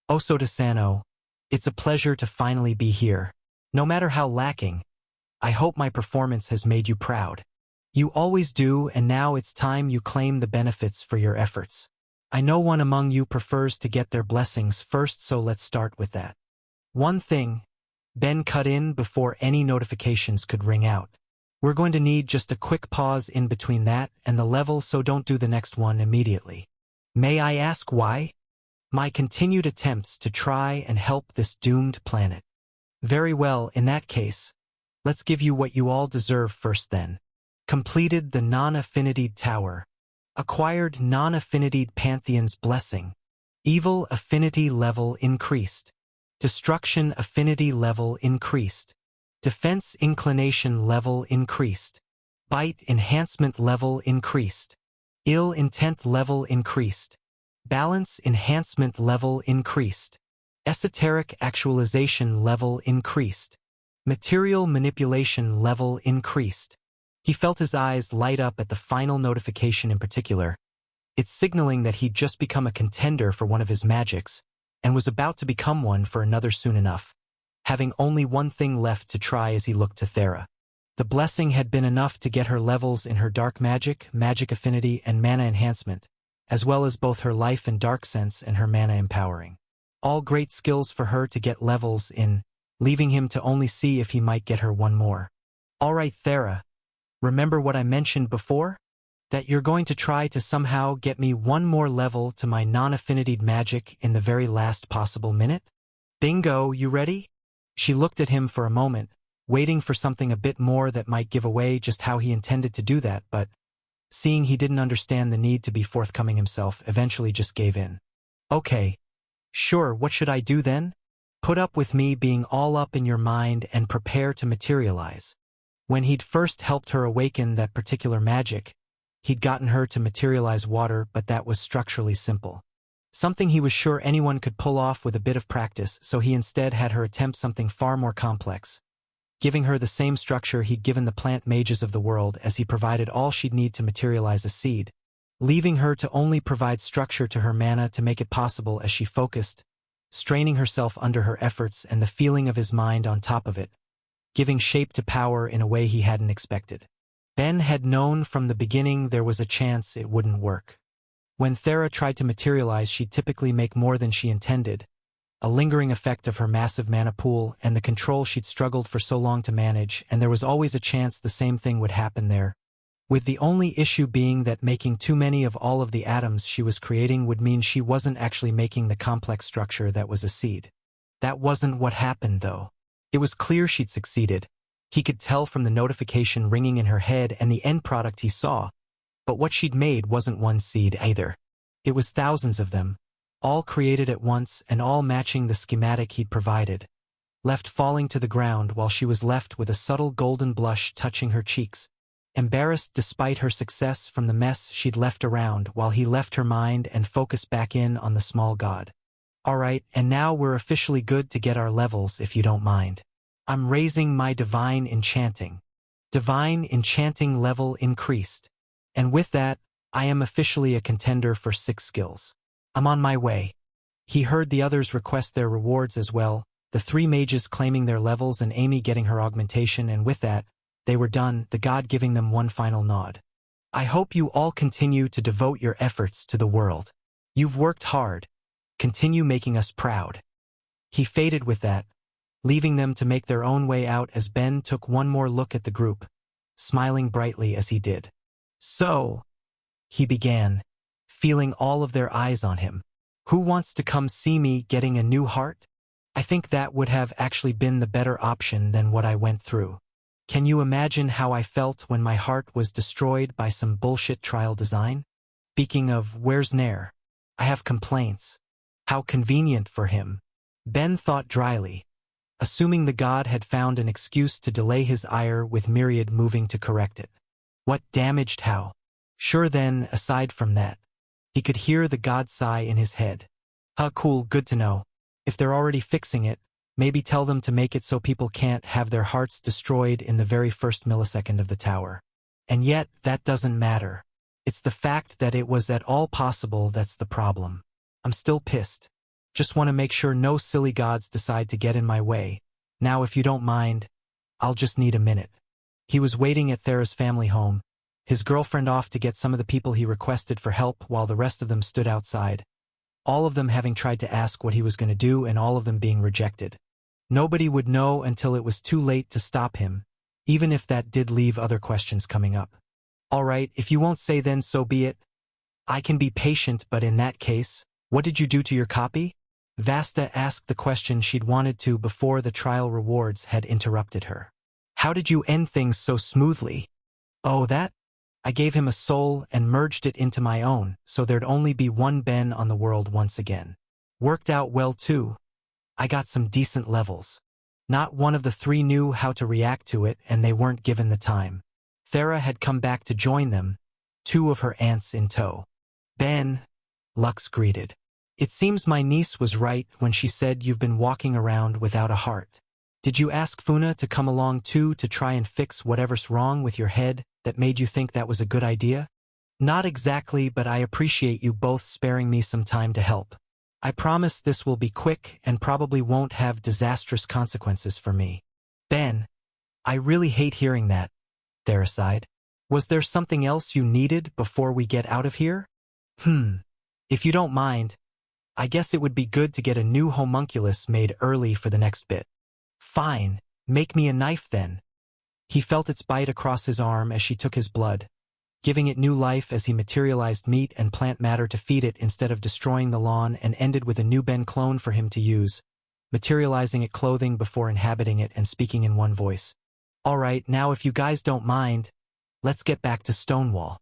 Osota-Sano, it's a pleasure to finally be here. No matter how lacking, I hope my performance has made you proud. You always do, and now it's time you claim the benefits for your efforts. I know one among you prefers to get their blessings first, so let's start with that. One thing, Ben cut in before any notifications could ring out. We're going to need just a quick pause in between that and the level, so don't do the next one immediately. May I ask why? My continued attempts to try and help this doomed planet. Very well, in that case, let's give you what you all deserve first then. Completed the non-affinitied tower. Acquired non-affinitied Pantheon's blessing. Evil affinity level increased. Destruction affinity level increased. Defense inclination level increased. Bite enhancement level increased. Ill intent level increased. Balance enhancement level increased. Esoteric actualization level increased. Material manipulation level increased. He felt his eyes light up at the final notification in particular. It's signaling that he'd just become a contender for one of his magics, and was about to become one for another soon enough, having only one thing left to try as he looked to Thera. The blessing had been enough to get her levels in her dark magic, magic affinity, and mana enhancement, as well as both her life and dark sense and her mana empowering. All great skills for her to get levels in, leaving him to only see if he might get her one more. All right, Thera. Remember what I mentioned before? That you're going to try to somehow get me one more level to my non-affinitied magic in the very last possible minute? Bingo, you ready? She looked at him for a moment, waiting for something a bit more that might give away just how he intended to do that, but, seeing he didn't understand the need to be forthcoming himself, eventually just gave in. Okay. Sure, what should I do then? Put up with me being all up in your mind and prepare to materialize. When he'd first helped her awaken that particular magic, he'd gotten her to materialize water, but that was structurally simple. Something he was sure anyone could pull off with a bit of practice, so he instead had her attempt something far more complex, giving her the same structure he'd given the plant mages of the world as he provided all she'd need to materialize a seed, leaving her to only provide structure to her mana to make it possible as she focused, straining herself under her efforts and the feeling of his mind on top of it, giving shape to power in a way he hadn't expected. Ben had known from the beginning there was a chance it wouldn't work. When Thera tried to materialize, she'd typically make more than she intended, a lingering effect of her massive mana pool and the control she'd struggled for so long to manage, and there was always a chance the same thing would happen there, with the only issue being that making too many of all of the atoms she was creating would mean she wasn't actually making the complex structure that was a seed. That wasn't what happened, though. It was clear she'd succeeded. He could tell from the notification ringing in her head and the end product he saw, but what she'd made wasn't one seed either. It was thousands of them, all created at once and all matching the schematic he'd provided, left falling to the ground while she was left with a subtle golden blush touching her cheeks, embarrassed despite her success from the mess she'd left around while he left her mind and focused back in on the small god. All right, and now we're officially good to get our levels if you don't mind. I'm raising my divine enchanting. Divine enchanting level increased. And with that, I am officially a contender for 6 skills. I'm on my way. He heard the others request their rewards as well, the 3 mages claiming their levels and Amy getting her augmentation, and with that, they were done, the god giving them one final nod. I hope you all continue to devote your efforts to the world. You've worked hard. Continue making us proud. He faded with that, leaving them to make their own way out as Ben took one more look at the group, smiling brightly as he did. So, he began, feeling all of their eyes on him. Who wants to come see me getting a new heart? I think that would have actually been the better option than what I went through. Can you imagine how I felt when my heart was destroyed by some bullshit trial design? Speaking of, where's Nair? I have complaints. How convenient for him. Ben thought dryly, assuming the god had found an excuse to delay his ire with Myriad moving to correct it. What damaged how? Sure then, aside from that. He could hear the god sigh in his head. Huh, cool, good to know. If they're already fixing it, maybe tell them to make it so people can't have their hearts destroyed in the very first millisecond of the tower. And yet, that doesn't matter. It's the fact that it was at all possible that's the problem. I'm still pissed. Just want to make sure no silly gods decide to get in my way. Now if you don't mind, I'll just need a minute. He was waiting at Thera's family home, his girlfriend off to get some of the people he requested for help while the rest of them stood outside, all of them having tried to ask what he was going to do and all of them being rejected. Nobody would know until it was too late to stop him, even if that did leave other questions coming up. All right, if you won't say then so be it. I can be patient, but in that case, what did you do to your copy? Vasta asked the question she'd wanted to before the trial rewards had interrupted her. How did you end things so smoothly? Oh, that? I gave him a soul and merged it into my own, so there'd only be one Ben on the world once again. Worked out well too. I got some decent levels. Not one of the three knew how to react to it, and they weren't given the time. Thera had come back to join them, two of her aunts in tow. "Ben," Lux greeted. "It seems my niece was right when she said you've been walking around without a heart. Did you ask Funa to come along too to try and fix whatever's wrong with your head that made you think that was a good idea?" "Not exactly, but I appreciate you both sparing me some time to help. I promise this will be quick and probably won't have disastrous consequences for me." "Ben, I really hate hearing that," Thera sighed. "Was there something else you needed before we get out of here?" If you don't mind, I guess it would be good to get a new homunculus made early for the next bit." "Fine, make me a knife then." He felt its bite across his arm as she took his blood, giving it new life as he materialized meat and plant matter to feed it instead of destroying the lawn, and ended with a new Ben clone for him to use, materializing it clothing before inhabiting it and speaking in one voice. "All right, now if you guys don't mind, let's get back to Stonewall."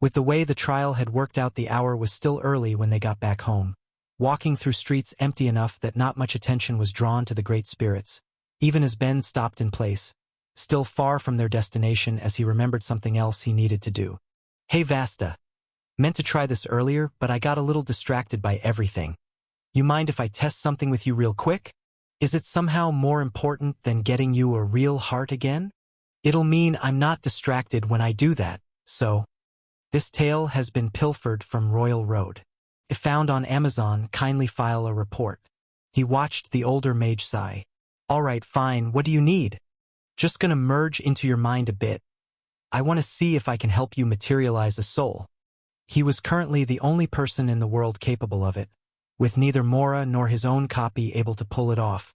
With the way the trial had worked out, the hour was still early when they got back home, walking through streets empty enough that not much attention was drawn to the Great Spirits, even as Ben stopped in place, still far from their destination as he remembered something else he needed to do. "Hey Vasta. Meant to try this earlier, but I got a little distracted by everything. You mind if I test something with you real quick? Is it somehow more important than getting you a real heart again? It'll mean I'm not distracted when I do that, so..." This tale has been pilfered from Royal Road. If found on Amazon, kindly file a report. He watched the older mage sigh. "All right, fine, what do you need? Just gonna merge into your mind a bit. I want to see if I can help you materialize a soul." He was currently the only person in the world capable of it, with neither Mora nor his own copy able to pull it off.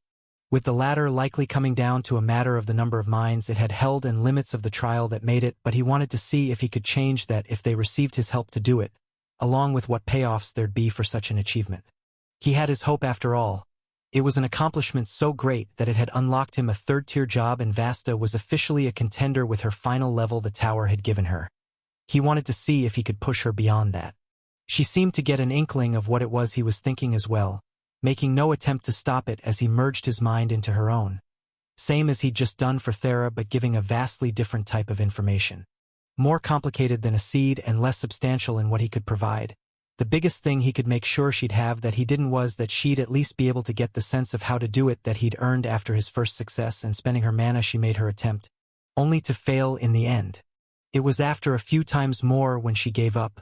With the latter likely coming down to a matter of the number of minds it had held and limits of the trial that made it, but he wanted to see if he could change that if they received his help to do it, along with what payoffs there'd be for such an achievement. He had his hope after all. It was an accomplishment so great that it had unlocked him a third-tier job, and Vasta was officially a contender with her final level the tower had given her. He wanted to see if he could push her beyond that. She seemed to get an inkling of what it was he was thinking as well, making no attempt to stop it as he merged his mind into her own. Same as he'd just done for Thera, but giving a vastly different type of information. More complicated than a seed and less substantial in what he could provide. The biggest thing he could make sure she'd have that he didn't was that she'd at least be able to get the sense of how to do it that he'd earned after his first success and spending her mana she made her attempt, only to fail in the end. It was after a few times more when she gave up,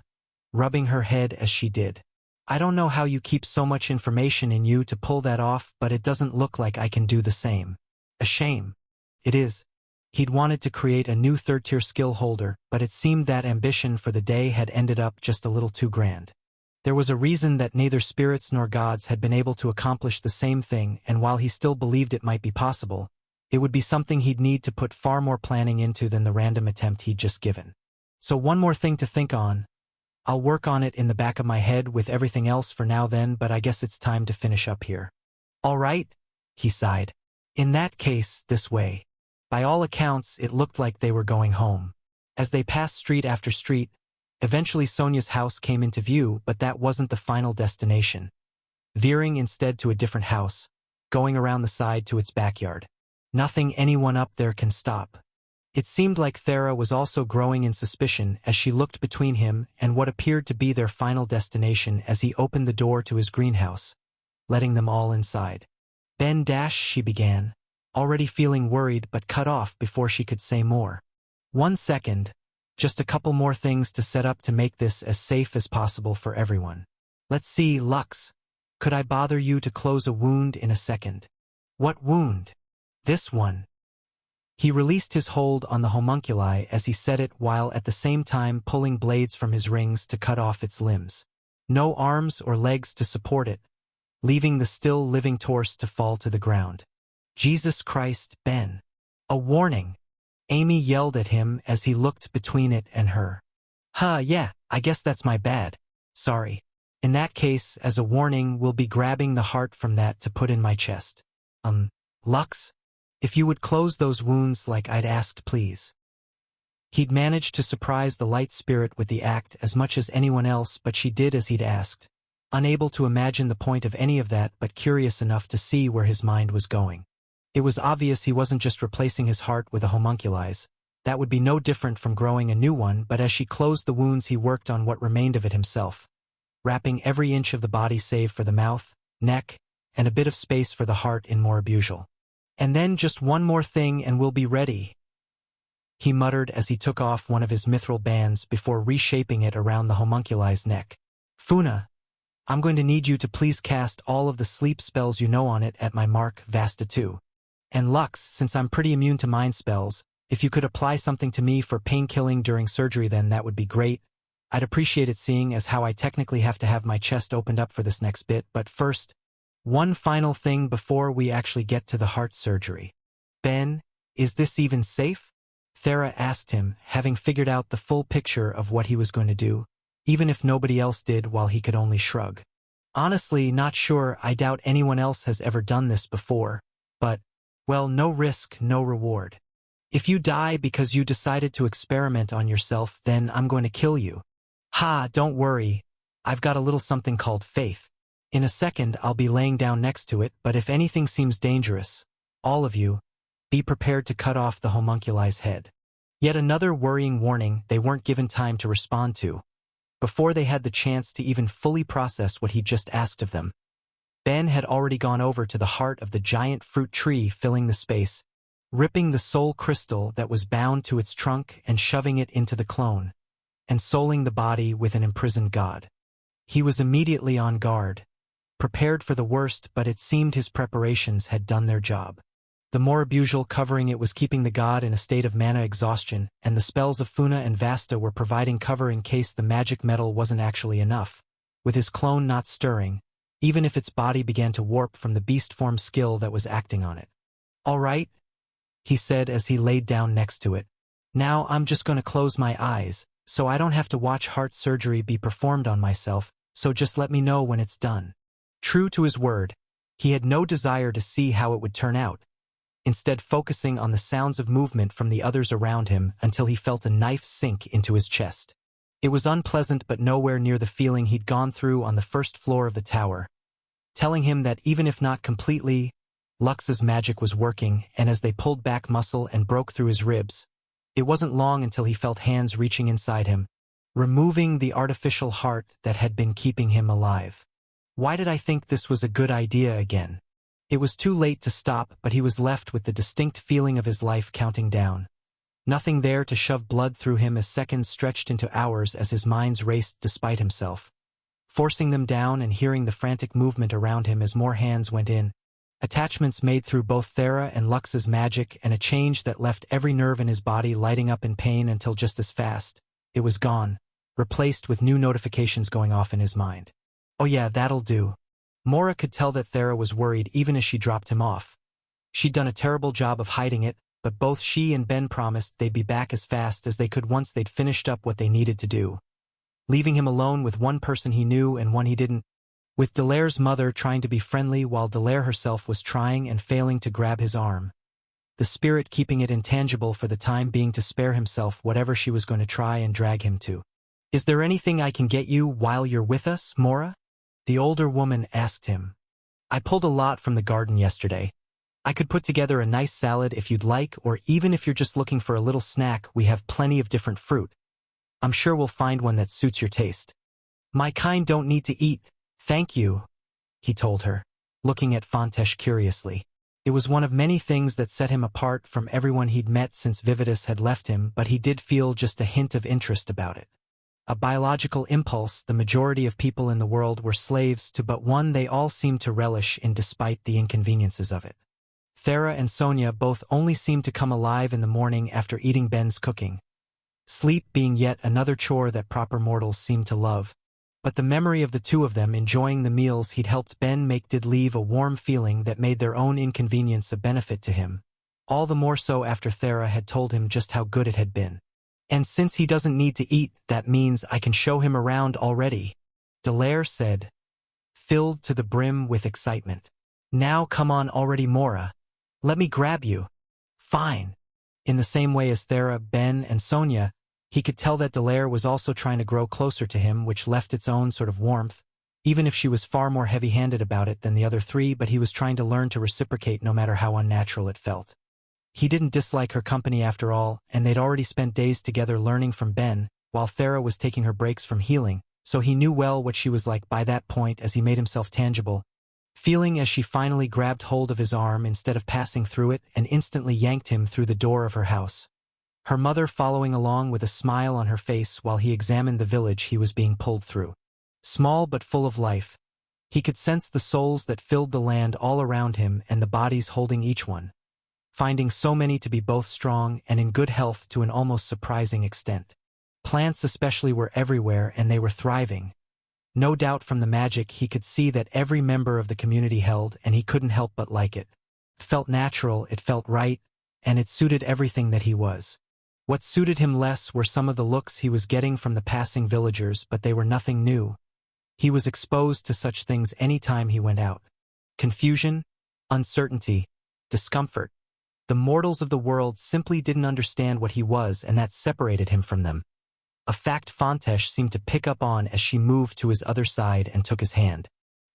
rubbing her head as she did. "I don't know how you keep so much information in you to pull that off, but it doesn't look like I can do the same." A shame. It is. He'd wanted to create a new third-tier skill holder, but it seemed that ambition for the day had ended up just a little too grand. There was a reason that neither spirits nor gods had been able to accomplish the same thing, and while he still believed it might be possible, it would be something he'd need to put far more planning into than the random attempt he'd just given. "So one more thing to think on. I'll work on it in the back of my head with everything else for now then, but I guess it's time to finish up here." "All right," he sighed. "In that case, this way." By all accounts, it looked like they were going home. As they passed street after street, eventually Sonia's house came into view, but that wasn't the final destination. Veering instead to a different house, going around the side to its backyard. Nothing anyone up there can stop. It seemed like Thera was also growing in suspicion as she looked between him and what appeared to be their final destination as he opened the door to his greenhouse, letting them all inside. "Ben Dash," she began, already feeling worried but cut off before she could say more. "1 second, just a couple more things to set up to make this as safe as possible for everyone. Let's see, Lux, could I bother you to close a wound in a second?" "What wound?" "This one." He released his hold on the homunculi as he said it, while at the same time pulling blades from his rings to cut off its limbs. No arms or legs to support it, leaving the still living torso to fall to the ground. "Jesus Christ, Ben." A warning. Amy yelled at him as he looked between it and her. Yeah, I guess that's my bad. Sorry. In that case, as a warning, we'll be grabbing the heart from that to put in my chest. Lux? If you would close those wounds like I'd asked, please." He'd managed to surprise the light spirit with the act as much as anyone else, but she did as he'd asked, unable to imagine the point of any of that but curious enough to see where his mind was going. It was obvious he wasn't just replacing his heart with a homunculus. That would be no different from growing a new one, but as she closed the wounds he worked on what remained of it himself, wrapping every inch of the body save for the mouth, neck, and a bit of space for the heart in Morabugel. And then just one more thing and we'll be ready, he muttered as he took off one of his mithril bands before reshaping it around the homunculus' neck. Funa, I'm going to need you to please cast all of the sleep spells you know on it at my mark, Vasta 2. And Lux, since I'm pretty immune to mind spells, if you could apply something to me for pain-killing during surgery then that would be great. I'd appreciate it seeing as how I technically have to have my chest opened up for this next bit, but first, one final thing before we actually get to the heart surgery. Ben, is this even safe? Thera asked him, having figured out the full picture of what he was going to do, even if nobody else did while he could only shrug. Honestly, not sure. I doubt anyone else has ever done this before, but, well, no risk, no reward. If you die because you decided to experiment on yourself, then I'm going to kill you. Ha, don't worry. I've got a little something called faith. In a second, I'll be laying down next to it, but if anything seems dangerous, all of you, be prepared to cut off the homunculus' head. Yet another worrying warning they weren't given time to respond to. Before they had the chance to even fully process what he'd just asked of them, Ben had already gone over to the heart of the giant fruit tree filling the space, ripping the soul crystal that was bound to its trunk and shoving it into the clone, and souling the body with an imprisoned god. He was immediately on guard, prepared for the worst, but it seemed his preparations had done their job. The Morabugel covering it was keeping the god in a state of mana exhaustion, and the spells of Funa and Vasta were providing cover in case the magic metal wasn't actually enough, with his clone not stirring, even if its body began to warp from the beast form skill that was acting on it. All right, he said as he laid down next to it. Now I'm just going to close my eyes, so I don't have to watch heart surgery be performed on myself, so just let me know when it's done. True to his word, he had no desire to see how it would turn out, instead focusing on the sounds of movement from the others around him until he felt a knife sink into his chest. It was unpleasant but nowhere near the feeling he'd gone through on the first floor of the tower, telling him that even if not completely, Lux's magic was working, and as they pulled back muscle and broke through his ribs, it wasn't long until he felt hands reaching inside him, removing the artificial heart that had been keeping him alive. Why did I think this was a good idea again? It was too late to stop, but he was left with the distinct feeling of his life counting down. Nothing there to shove blood through him as seconds stretched into hours as his minds raced despite himself, forcing them down and hearing the frantic movement around him as more hands went in, attachments made through both Thera and Lux's magic, and a change that left every nerve in his body lighting up in pain until just as fast, it was gone, replaced with new notifications going off in his mind. Oh yeah, that'll do. Mora could tell that Thera was worried even as she dropped him off. She'd done a terrible job of hiding it, but both she and Ben promised they'd be back as fast as they could once they'd finished up what they needed to do, leaving him alone with one person he knew and one he didn't, with Delaire's mother trying to be friendly while Delaire herself was trying and failing to grab his arm, the spirit keeping it intangible for the time being to spare himself whatever she was going to try and drag him to. Is there anything I can get you while you're with us, Mora? The older woman asked him. I pulled a lot from the garden yesterday. I could put together a nice salad if you'd like, or even if you're just looking for a little snack, we have plenty of different fruit. I'm sure we'll find one that suits your taste. My kind don't need to eat, thank you, he told her, looking at Fontesh curiously. It was one of many things that set him apart from everyone he'd met since Vividus had left him, but he did feel just a hint of interest about it. A biological impulse the majority of people in the world were slaves to, but one they all seemed to relish in despite the inconveniences of it. Thera and Sonia both only seemed to come alive in the morning after eating Ben's cooking, sleep being yet another chore that proper mortals seemed to love, but the memory of the two of them enjoying the meals he'd helped Ben make did leave a warm feeling that made their own inconvenience a benefit to him, all the more so after Thera had told him just how good it had been. And since he doesn't need to eat, that means I can show him around already, Delaire said, filled to the brim with excitement. Now come on already, Mora. Let me grab you. Fine. In the same way as Thera, Ben, and Sonia, he could tell that Delaire was also trying to grow closer to him, which left its own sort of warmth, even if she was far more heavy-handed about it than the other three, but he was trying to learn to reciprocate no matter how unnatural it felt. He didn't dislike her company after all, and they'd already spent days together learning from Ben, while Thera was taking her breaks from healing, so he knew well what she was like by that point as he made himself tangible, feeling as she finally grabbed hold of his arm instead of passing through it and instantly yanked him through the door of her house. Her mother following along with a smile on her face while he examined the village he was being pulled through. Small but full of life. He could sense the souls that filled the land all around him and the bodies holding each one, finding so many to be both strong and in good health to an almost surprising extent. Plants especially were everywhere and they were thriving. No doubt from the magic he could see that every member of the community held, and he couldn't help but like it. It felt natural, it felt right, and it suited everything that he was. What suited him less were some of the looks he was getting from the passing villagers, but they were nothing new. He was exposed to such things any time he went out. Confusion, uncertainty, discomfort. The mortals of the world simply didn't understand what he was, and that separated him from them. A fact Fontesh seemed to pick up on as she moved to his other side and took his hand.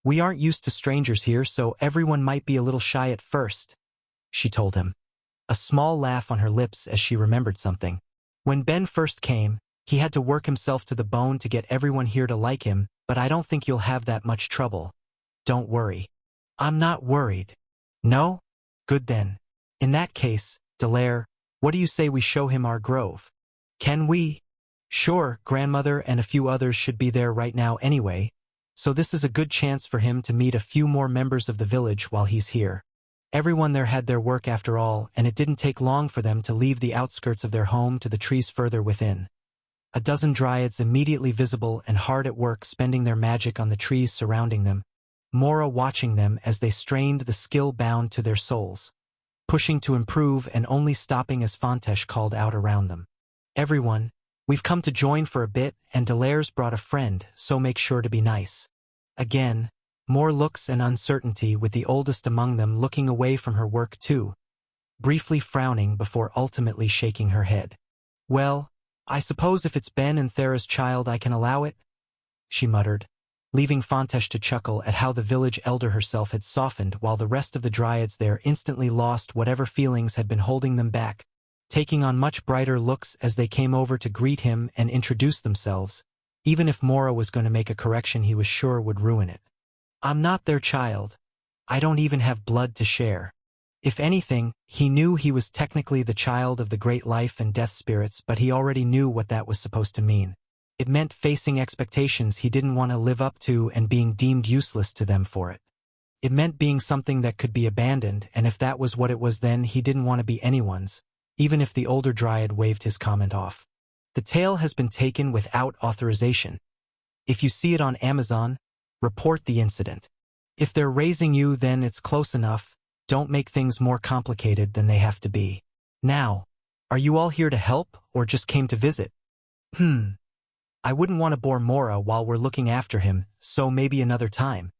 "We aren't used to strangers here, so everyone might be a little shy at first," she told him. A small laugh on her lips as she remembered something. When Ben first came, he had to work himself to the bone to get everyone here to like him, but I don't think you'll have that much trouble. Don't worry. I'm not worried. No? Good then. In that case, Dallaire, what do you say we show him our grove? Can we? Sure, grandmother and a few others should be there right now anyway, so this is a good chance for him to meet a few more members of the village while he's here. Everyone there had their work after all, and it didn't take long for them to leave the outskirts of their home to the trees further within. A dozen dryads immediately visible and hard at work spending their magic on the trees surrounding them, Mora watching them as they strained the skill bound to their souls, pushing to improve and only stopping as Fontesh called out around them. Everyone, we've come to join for a bit, and Dallaire's brought a friend, so make sure to be nice. Again, more looks and uncertainty, with the oldest among them looking away from her work too, briefly frowning before ultimately shaking her head. Well, I suppose if it's Ben and Thera's child I can allow it, she muttered, leaving Fontesh to chuckle at how the village elder herself had softened while the rest of the dryads there instantly lost whatever feelings had been holding them back, taking on much brighter looks as they came over to greet him and introduce themselves, even if Mora was going to make a correction he was sure would ruin it. I'm not their child. I don't even have blood to share. If anything, he knew he was technically the child of the great life and death spirits, but he already knew what that was supposed to mean. It meant facing expectations he didn't want to live up to and being deemed useless to them for it. It meant being something that could be abandoned, and if that was what it was, then he didn't want to be anyone's, even if the older dryad waved his comment off. The tale has been taken without authorization. If you see it on Amazon, report the incident. If they're raising you, then it's close enough. Don't make things more complicated than they have to be. Now, are you all here to help, or just came to visit? I wouldn't want to bore Mora while we're looking after him, so maybe another time.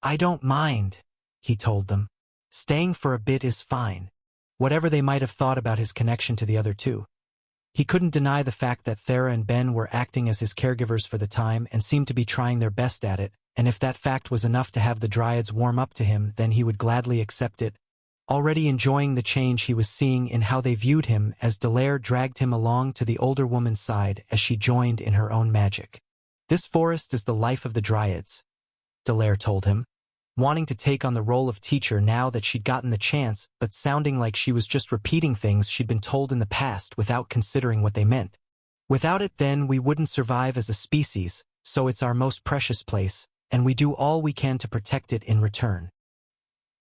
I don't mind, he told them. Staying for a bit is fine. Whatever they might have thought about his connection to the other two. He couldn't deny the fact that Thera and Ben were acting as his caregivers for the time and seemed to be trying their best at it, and if that fact was enough to have the dryads warm up to him, then he would gladly accept it, already enjoying the change he was seeing in how they viewed him as Dallaire dragged him along to the older woman's side as she joined in her own magic. This forest is the life of the dryads, Dallaire told him, wanting to take on the role of teacher now that she'd gotten the chance, but sounding like she was just repeating things she'd been told in the past without considering what they meant. Without it, then we wouldn't survive as a species, so it's our most precious place, and we do all we can to protect it in return.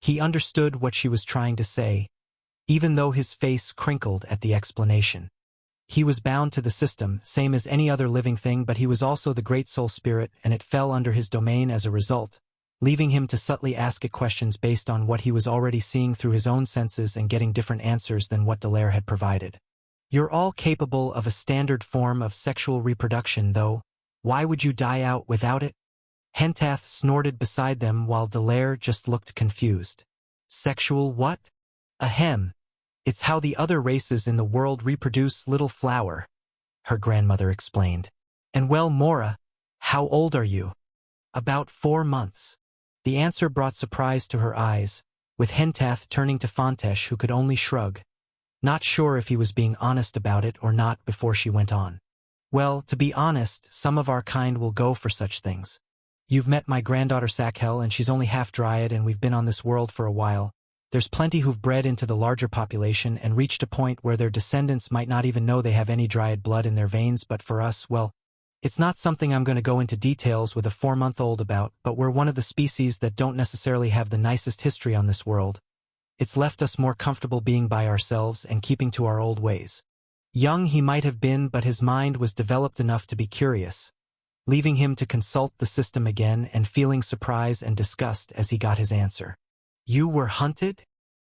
He understood what she was trying to say, even though his face crinkled at the explanation. He was bound to the system, same as any other living thing, but he was also the great soul spirit, and it fell under his domain as a result, leaving him to subtly ask it questions based on what he was already seeing through his own senses and getting different answers than what Dallaire had provided. You're all capable of a standard form of sexual reproduction, though. Why would you die out without it? Hentath snorted beside them while Dallaire just looked confused. Sexual what? Ahem. It's how the other races in the world reproduce, little flower, her grandmother explained. And well, Mora, how old are you? About 4 months. The answer brought surprise to her eyes, with Hentath turning to Fontesh, who could only shrug, not sure if he was being honest about it or not, before she went on. Well, to be honest, some of our kind will go for such things. You've met my granddaughter Sakhel, and she's only half Dryad, and we've been on this world for a while. There's plenty who've bred into the larger population and reached a point where their descendants might not even know they have any Dryad blood in their veins, but for us, well, it's not something I'm going to go into details with a 4-month-old about, but we're one of the species that don't necessarily have the nicest history on this world. It's left us more comfortable being by ourselves and keeping to our old ways. Young he might have been, but his mind was developed enough to be curious, leaving him to consult the system again and feeling surprise and disgust as he got his answer. You were hunted?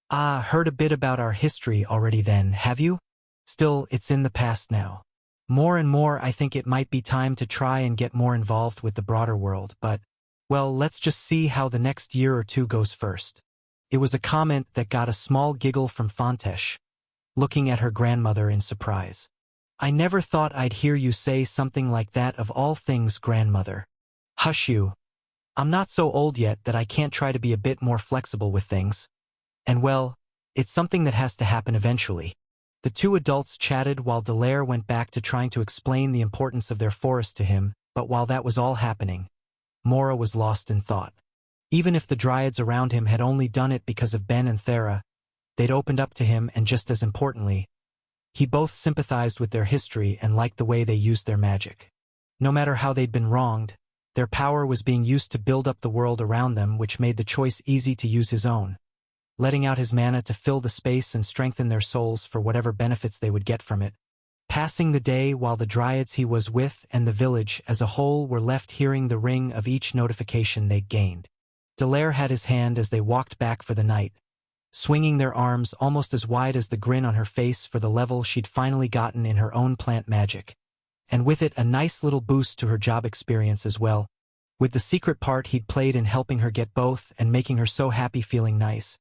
Ah, heard a bit about our history already then, have you? Still, it's in the past now. More and more I think it might be time to try and get more involved with the broader world, but, well, let's just see how the next year or two goes first. It was a comment that got a small giggle from Fontesh, looking at her grandmother in surprise. I never thought I'd hear you say something like that, of all things, grandmother. Hush you. I'm not so old yet that I can't try to be a bit more flexible with things. And well, it's something that has to happen eventually. The two adults chatted while Dallaire went back to trying to explain the importance of their forest to him, but while that was all happening, Mora was lost in thought. Even if the Dryads around him had only done it because of Ben and Thera, they'd opened up to him, and just as importantly, he both sympathized with their history and liked the way they used their magic. No matter how they'd been wronged, their power was being used to build up the world around them, which made the choice easy to use his own, letting out his mana to fill the space and strengthen their souls for whatever benefits they would get from it. Passing the day while the Dryads he was with and the village as a whole were left hearing the ring of each notification they'd gained. Dallaire had his hand as they walked back for the night, swinging their arms almost as wide as the grin on her face for the level she'd finally gotten in her own plant magic, and with it a nice little boost to her job experience as well, with the secret part he'd played in helping her get both and making her so happy, feeling nice,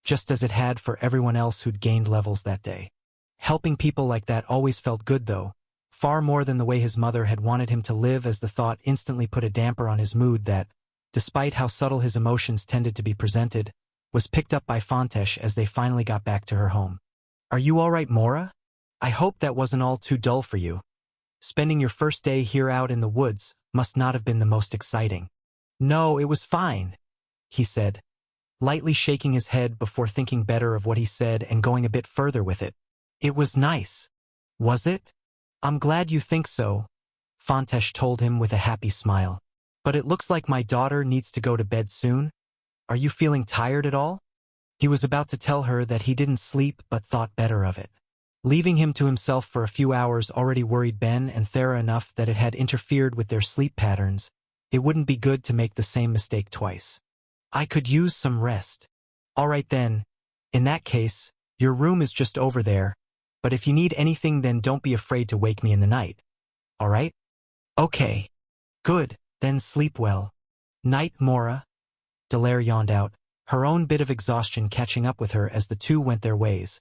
just as it had for everyone else who'd gained levels that day. Helping people like that always felt good though, far more than the way his mother had wanted him to live, as the thought instantly put a damper on his mood that, despite how subtle his emotions tended to be presented, was picked up by Fontesh as they finally got back to her home. Are you all right, Mora? I hope that wasn't all too dull for you. Spending your first day here out in the woods must not have been the most exciting. No, it was fine, he said, lightly shaking his head before thinking better of what he said and going a bit further with it. It was nice. Was it? I'm glad you think so, Fontesh told him with a happy smile. But it looks like my daughter needs to go to bed soon. Are you feeling tired at all? He was about to tell her that he didn't sleep but thought better of it. Leaving him to himself for a few hours already worried Ben and Thera enough that it had interfered with their sleep patterns. It wouldn't be good to make the same mistake twice. I could use some rest. All right then. In that case, your room is just over there, but if you need anything then don't be afraid to wake me in the night. All right? Okay. Good, then sleep well. Night, Mora. Dallaire yawned out, her own bit of exhaustion catching up with her as the two went their ways,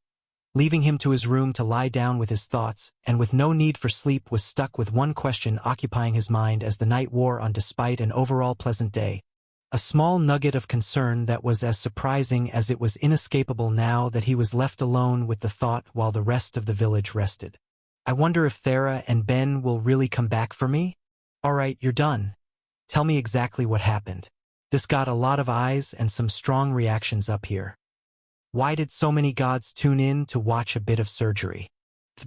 leaving him to his room to lie down with his thoughts, and with no need for sleep was stuck with one question occupying his mind as the night wore on despite an overall pleasant day. A small nugget of concern that was as surprising as it was inescapable now that he was left alone with the thought while the rest of the village rested. I wonder if Thera and Ben will really come back for me? All right, you're done. Tell me exactly what happened. This got a lot of eyes and some strong reactions up here. Why did so many gods tune in to watch a bit of surgery?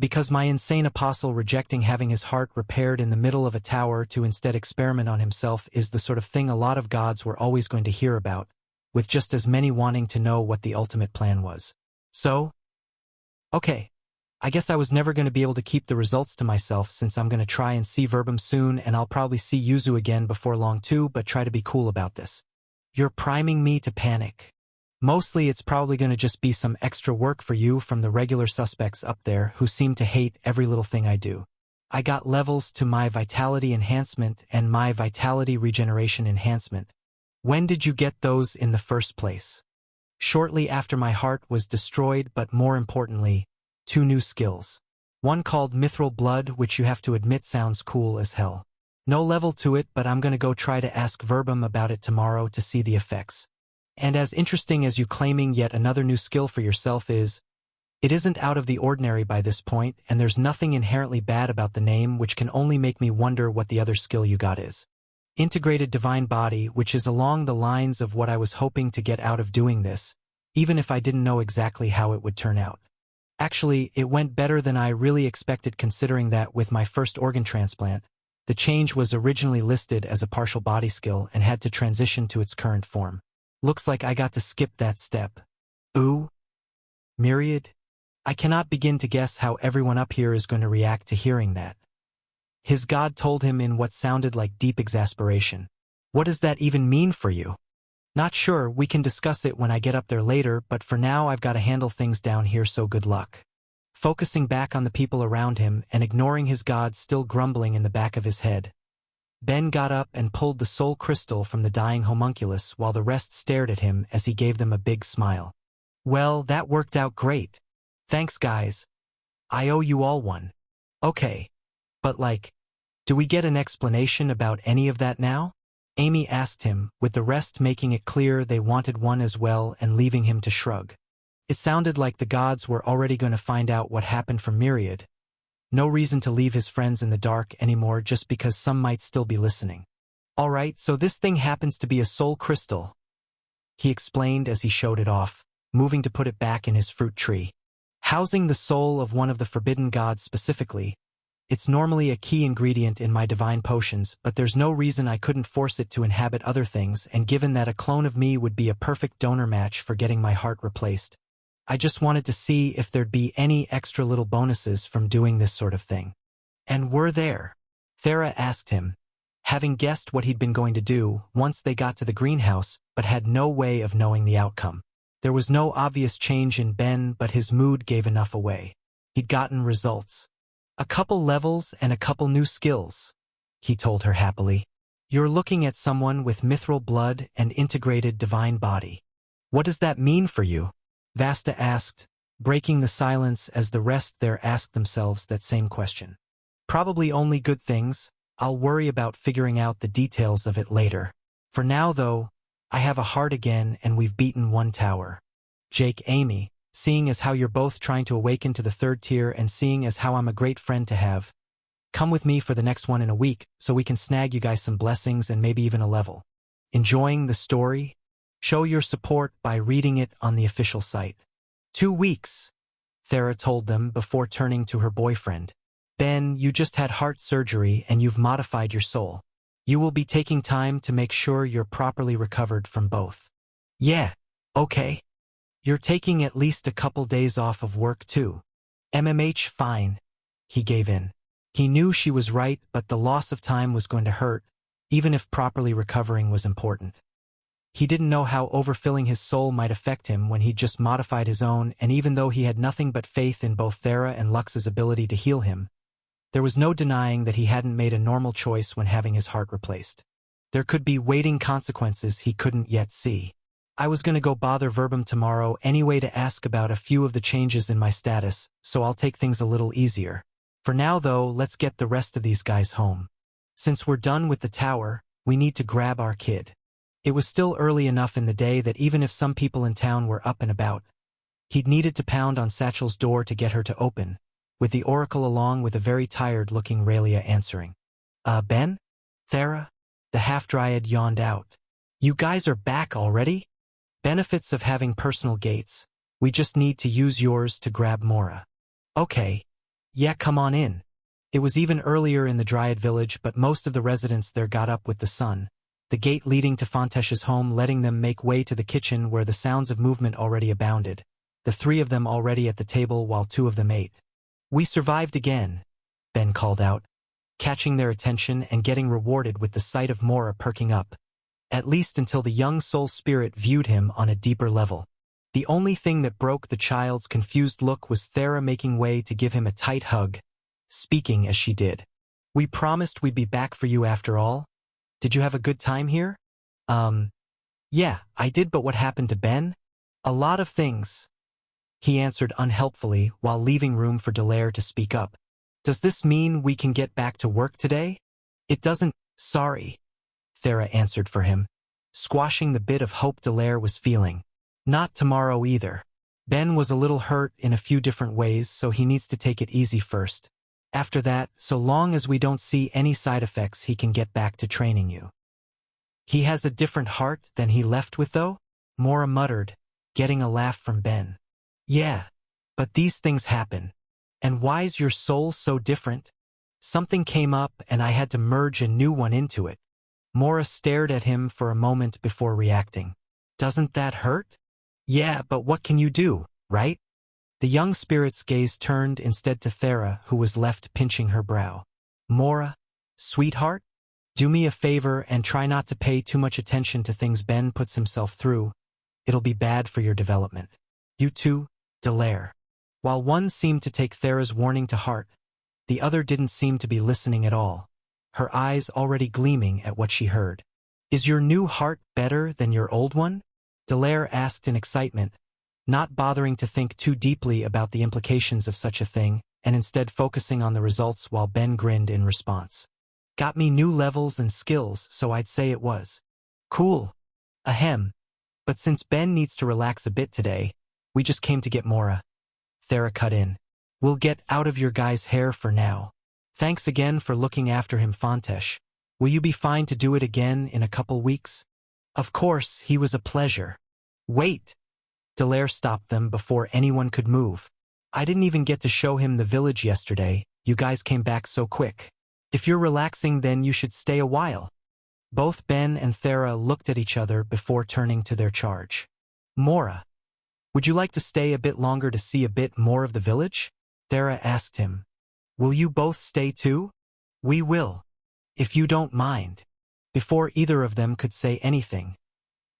Because my insane apostle rejecting having his heart repaired in the middle of a tower to instead experiment on himself is the sort of thing a lot of gods were always going to hear about, with just as many wanting to know what the ultimate plan was. So? Okay. I guess I was never going to be able to keep the results to myself since I'm going to try and see Verbum soon, and I'll probably see Yuzu again before long too, but try to be cool about this. You're priming me to panic. Mostly it's probably going to just be some extra work for you from the regular suspects up there who seem to hate every little thing I do. I got levels to my Vitality Enhancement and my Vitality Regeneration Enhancement. When did you get those in the first place? Shortly after my heart was destroyed, but more importantly, 2 new skills. One called Mithril Blood, which you have to admit sounds cool as hell. No level to it, but I'm gonna go try to ask Verbum about it tomorrow to see the effects. And as interesting as you claiming yet another new skill for yourself is, it isn't out of the ordinary by this point, and there's nothing inherently bad about the name, which can only make me wonder what the other skill you got is. Integrated Divine Body, which is along the lines of what I was hoping to get out of doing this, even if I didn't know exactly how it would turn out. Actually, it went better than I really expected, considering that with my first organ transplant, the change was originally listed as a partial body skill and had to transition to its current form. Looks like I got to skip that step. Ooh. Myriad? I cannot begin to guess how everyone up here is going to react to hearing that. His god told him in what sounded like deep exasperation. What does that even mean for you? Not sure, we can discuss it when I get up there later, but for now I've got to handle things down here, so good luck. Focusing back on the people around him and ignoring his god still grumbling in the back of his head, Ben got up and pulled the soul crystal from the dying homunculus while the rest stared at him as he gave them a big smile. Well, that worked out great. Thanks, guys. I owe you all one. Okay. But do we get an explanation about any of that now? Amy asked him, with the rest making it clear they wanted one as well and leaving him to shrug. It sounded like the gods were already going to find out what happened from Myriad. No reason to leave his friends in the dark anymore just because some might still be listening. Alright, so this thing happens to be a soul crystal, he explained as he showed it off, moving to put it back in his fruit tree. Housing the soul of one of the forbidden gods specifically, it's normally a key ingredient in my divine potions, but there's no reason I couldn't force it to inhabit other things, and given that a clone of me would be a perfect donor match for getting my heart replaced, I just wanted to see if there'd be any extra little bonuses from doing this sort of thing. And were there? Thera asked him, having guessed what he'd been going to do once they got to the greenhouse, but had no way of knowing the outcome. There was no obvious change in Ben, but his mood gave enough away. He'd gotten results. A couple levels and a couple new skills, he told her happily. You're looking at someone with mithril blood and integrated divine body. What does that mean for you? Vasta asked, breaking the silence as the rest there asked themselves that same question. Probably only good things. I'll worry about figuring out the details of it later. For now, though, I have a heart again and we've beaten one tower. Jake, Amy, seeing as how you're both trying to awaken to the third tier and seeing as how I'm a great friend to have, come with me for the next one in a week so we can snag you guys some blessings and maybe even a level. Enjoying the story? Show your support by reading it on the official site. 2 weeks, Thera told them before turning to her boyfriend. Ben, you just had heart surgery and you've modified your soul. You will be taking time to make sure you're properly recovered from both. Yeah, okay. You're taking at least a couple days off of work too. MMH, fine. He gave in. He knew she was right, but the loss of time was going to hurt, even if properly recovering was important. He didn't know how overfilling his soul might affect him when he'd just modified his own, and even though he had nothing but faith in both Thera and Lux's ability to heal him, there was no denying that he hadn't made a normal choice when having his heart replaced. There could be waiting consequences he couldn't yet see. I was going to go bother Verbum tomorrow anyway to ask about a few of the changes in my status, so I'll take things a little easier. For now, though, let's get the rest of these guys home. Since we're done with the tower, we need to grab our kid. It was still early enough in the day that even if some people in town were up and about, he'd needed to pound on Satchel's door to get her to open, with the Oracle along with a very tired-looking Raelia answering. Ben? Thera? The half-dryad yawned out. You guys are back already? Benefits of having personal gates. We just need to use yours to grab Mora. Okay. Yeah, come on in. It was even earlier in the Dryad village, but most of the residents there got up with the sun, the gate leading to Fontesh's home letting them make way to the kitchen where the sounds of movement already abounded, the 3 of them already at the table while 2 of them ate. We survived again, Ben called out, catching their attention and getting rewarded with the sight of Mora perking up, at least until the young soul spirit viewed him on a deeper level. The only thing that broke the child's confused look was Thera making way to give him a tight hug, speaking as she did. We promised we'd be back for you after all. Did you have a good time here? Yeah, I did, but what happened to Ben? A lot of things, he answered unhelpfully while leaving room for Delaire to speak up. Does this mean we can get back to work today? It doesn't, sorry, Thera answered for him, squashing the bit of hope Dallaire was feeling. Not tomorrow either. Ben was a little hurt in a few different ways, so he needs to take it easy first. After that, so long as we don't see any side effects, he can get back to training you. He has a different heart than he left with, though? Mora muttered, getting a laugh from Ben. Yeah, but these things happen. And why's your soul so different? Something came up and I had to merge a new one into it. Mora stared at him for a moment before reacting. Doesn't that hurt? Yeah, but what can you do, right? The young spirit's gaze turned instead to Thera, who was left pinching her brow. Mora, sweetheart? Do me a favor and try not to pay too much attention to things Ben puts himself through. It'll be bad for your development. You too, Dallaire. While one seemed to take Thera's warning to heart, the other didn't seem to be listening at all, her eyes already gleaming at what she heard. Is your new heart better than your old one? Dallaire asked in excitement, not bothering to think too deeply about the implications of such a thing, and instead focusing on the results while Ben grinned in response. Got me new levels and skills, so I'd say it was. Cool. Ahem. But since Ben needs to relax a bit today, we just came to get Mora. Thera cut in. We'll get out of your guy's hair for now. Thanks again for looking after him, Fontesh. Will you be fine to do it again in a couple weeks? Of course, he was a pleasure. Wait. Dallaire stopped them before anyone could move. I didn't even get to show him the village yesterday. You guys came back so quick. If you're relaxing, then you should stay a while. Both Ben and Thera looked at each other before turning to their charge. Mora, would you like to stay a bit longer to see a bit more of the village? Thera asked him. Will you both stay too? We will. If you don't mind. Before either of them could say anything,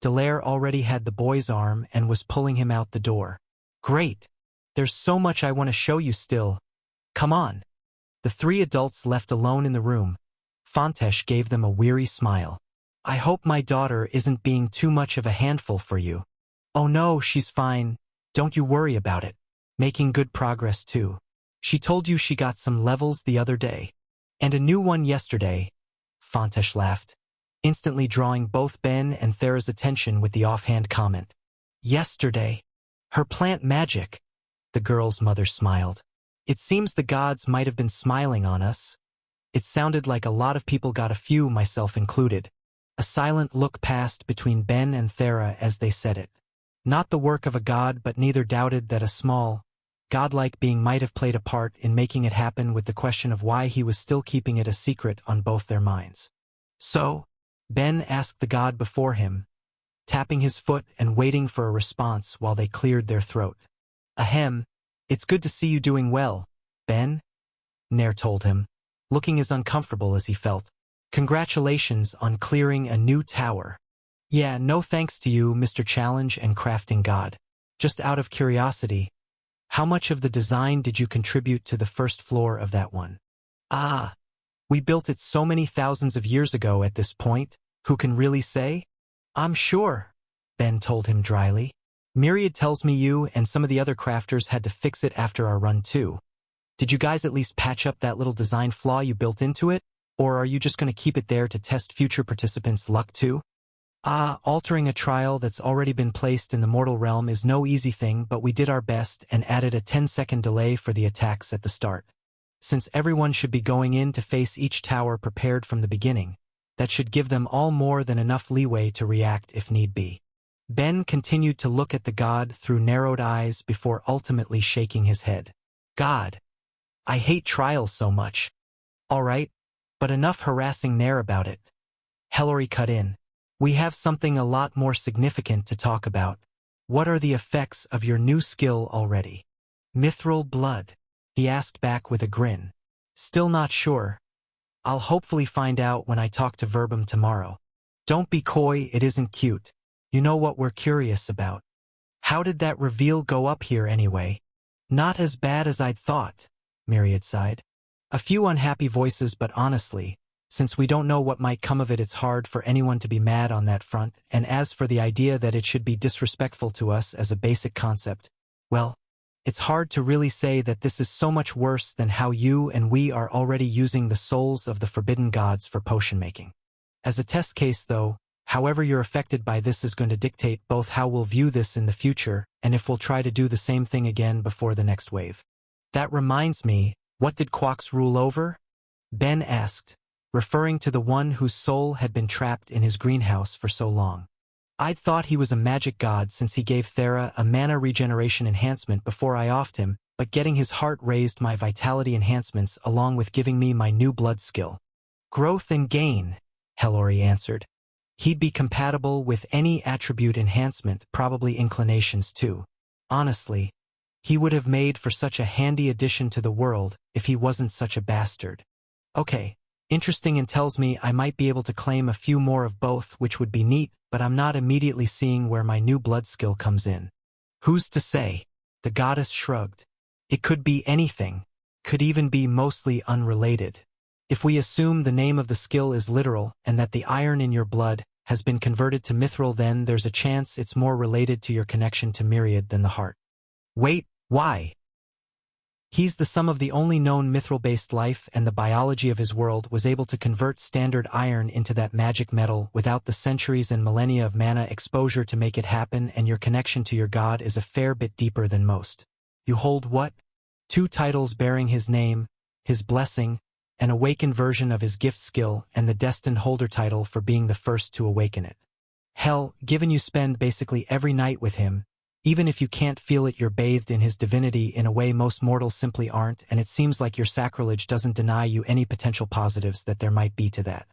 Dallaire already had the boy's arm and was pulling him out the door. Great. There's so much I want to show you still. Come on. The three adults left alone in the room. Fontesh gave them a weary smile. I hope my daughter isn't being too much of a handful for you. Oh no, she's fine. Don't you worry about it. Making good progress too. She told you she got some levels the other day. And a new one yesterday. Fontesh laughed, instantly drawing both Ben and Thera's attention with the offhand comment. Yesterday. Her plant magic. The girl's mother smiled. It seems the gods might have been smiling on us. It sounded like a lot of people got a few, myself included. A silent look passed between Ben and Thera as they said it. Not the work of a god, but neither doubted that a small, godlike being might have played a part in making it happen, with the question of why he was still keeping it a secret on both their minds. So, Ben asked the god before him, tapping his foot and waiting for a response while they cleared their throat. Ahem, it's good to see you doing well, Ben, Nair told him, looking as uncomfortable as he felt. Congratulations on clearing a new tower. Yeah, no thanks to you, Mr. Challenge and Crafting God. Just out of curiosity, how much of the design did you contribute to the first floor of that one? Ah, we built it so many thousands of years ago at this point, who can really say? I'm sure, Ben told him dryly. Myriad tells me you and some of the other crafters had to fix it after our run too. Did you guys at least patch up that little design flaw you built into it? Or are you just going to keep it there to test future participants' luck too? Altering a trial that's already been placed in the mortal realm is no easy thing, but we did our best and added a 10-second delay for the attacks at the start. Since everyone should be going in to face each tower prepared from the beginning, that should give them all more than enough leeway to react if need be. Ben continued to look at the god through narrowed eyes before ultimately shaking his head. God, I hate trials so much. All right, but enough harassing Nair about it. Hellori cut in. We have something a lot more significant to talk about. What are the effects of your new skill already? Mithril blood, he asked back with a grin. Still not sure. I'll hopefully find out when I talk to Verbum tomorrow. Don't be coy, it isn't cute. You know what we're curious about. How did that reveal go up here anyway? Not as bad as I'd thought, Myriad sighed. A few unhappy voices, but honestly, since we don't know what might come of it, it's hard for anyone to be mad on that front, and as for the idea that it should be disrespectful to us as a basic concept, well, It's hard to really say that this is so much worse than how you and we are already using the souls of the forbidden gods for potion making. As a test case though, however you're affected by this is going to dictate both how we'll view this in the future and if we'll try to do the same thing again before the next wave. That reminds me, what did Quox rule over? Ben asked, referring to the one whose soul had been trapped in his greenhouse for so long. I'd thought he was a magic god since he gave Thera a mana regeneration enhancement before I offed him, but getting his heart raised my vitality enhancements along with giving me my new blood skill. Growth and gain, Hellori answered. He'd be compatible with any attribute enhancement, probably inclinations too. Honestly, he would have made for such a handy addition to the world if he wasn't such a bastard. Okay, interesting, and tells me I might be able to claim a few more of both, which would be neat, but I'm not immediately seeing where my new blood skill comes in. Who's to say? The goddess shrugged. It could be anything, could even be mostly unrelated. If we assume the name of the skill is literal and that the iron in your blood has been converted to mithril, then there's a chance it's more related to your connection to Myriad than the heart. Wait, why? He's the sum of the only known mithril-based life, and the biology of his world was able to convert standard iron into that magic metal without the centuries and millennia of mana exposure to make it happen, and your connection to your god is a fair bit deeper than most. You hold what? 2 titles bearing his name, his blessing, an awakened version of his gift skill, and the destined holder title for being the first to awaken it. Hell, given you spend basically every night with him, even if you can't feel it, you're bathed in his divinity in a way most mortals simply aren't, and it seems like your sacrilege doesn't deny you any potential positives that there might be to that.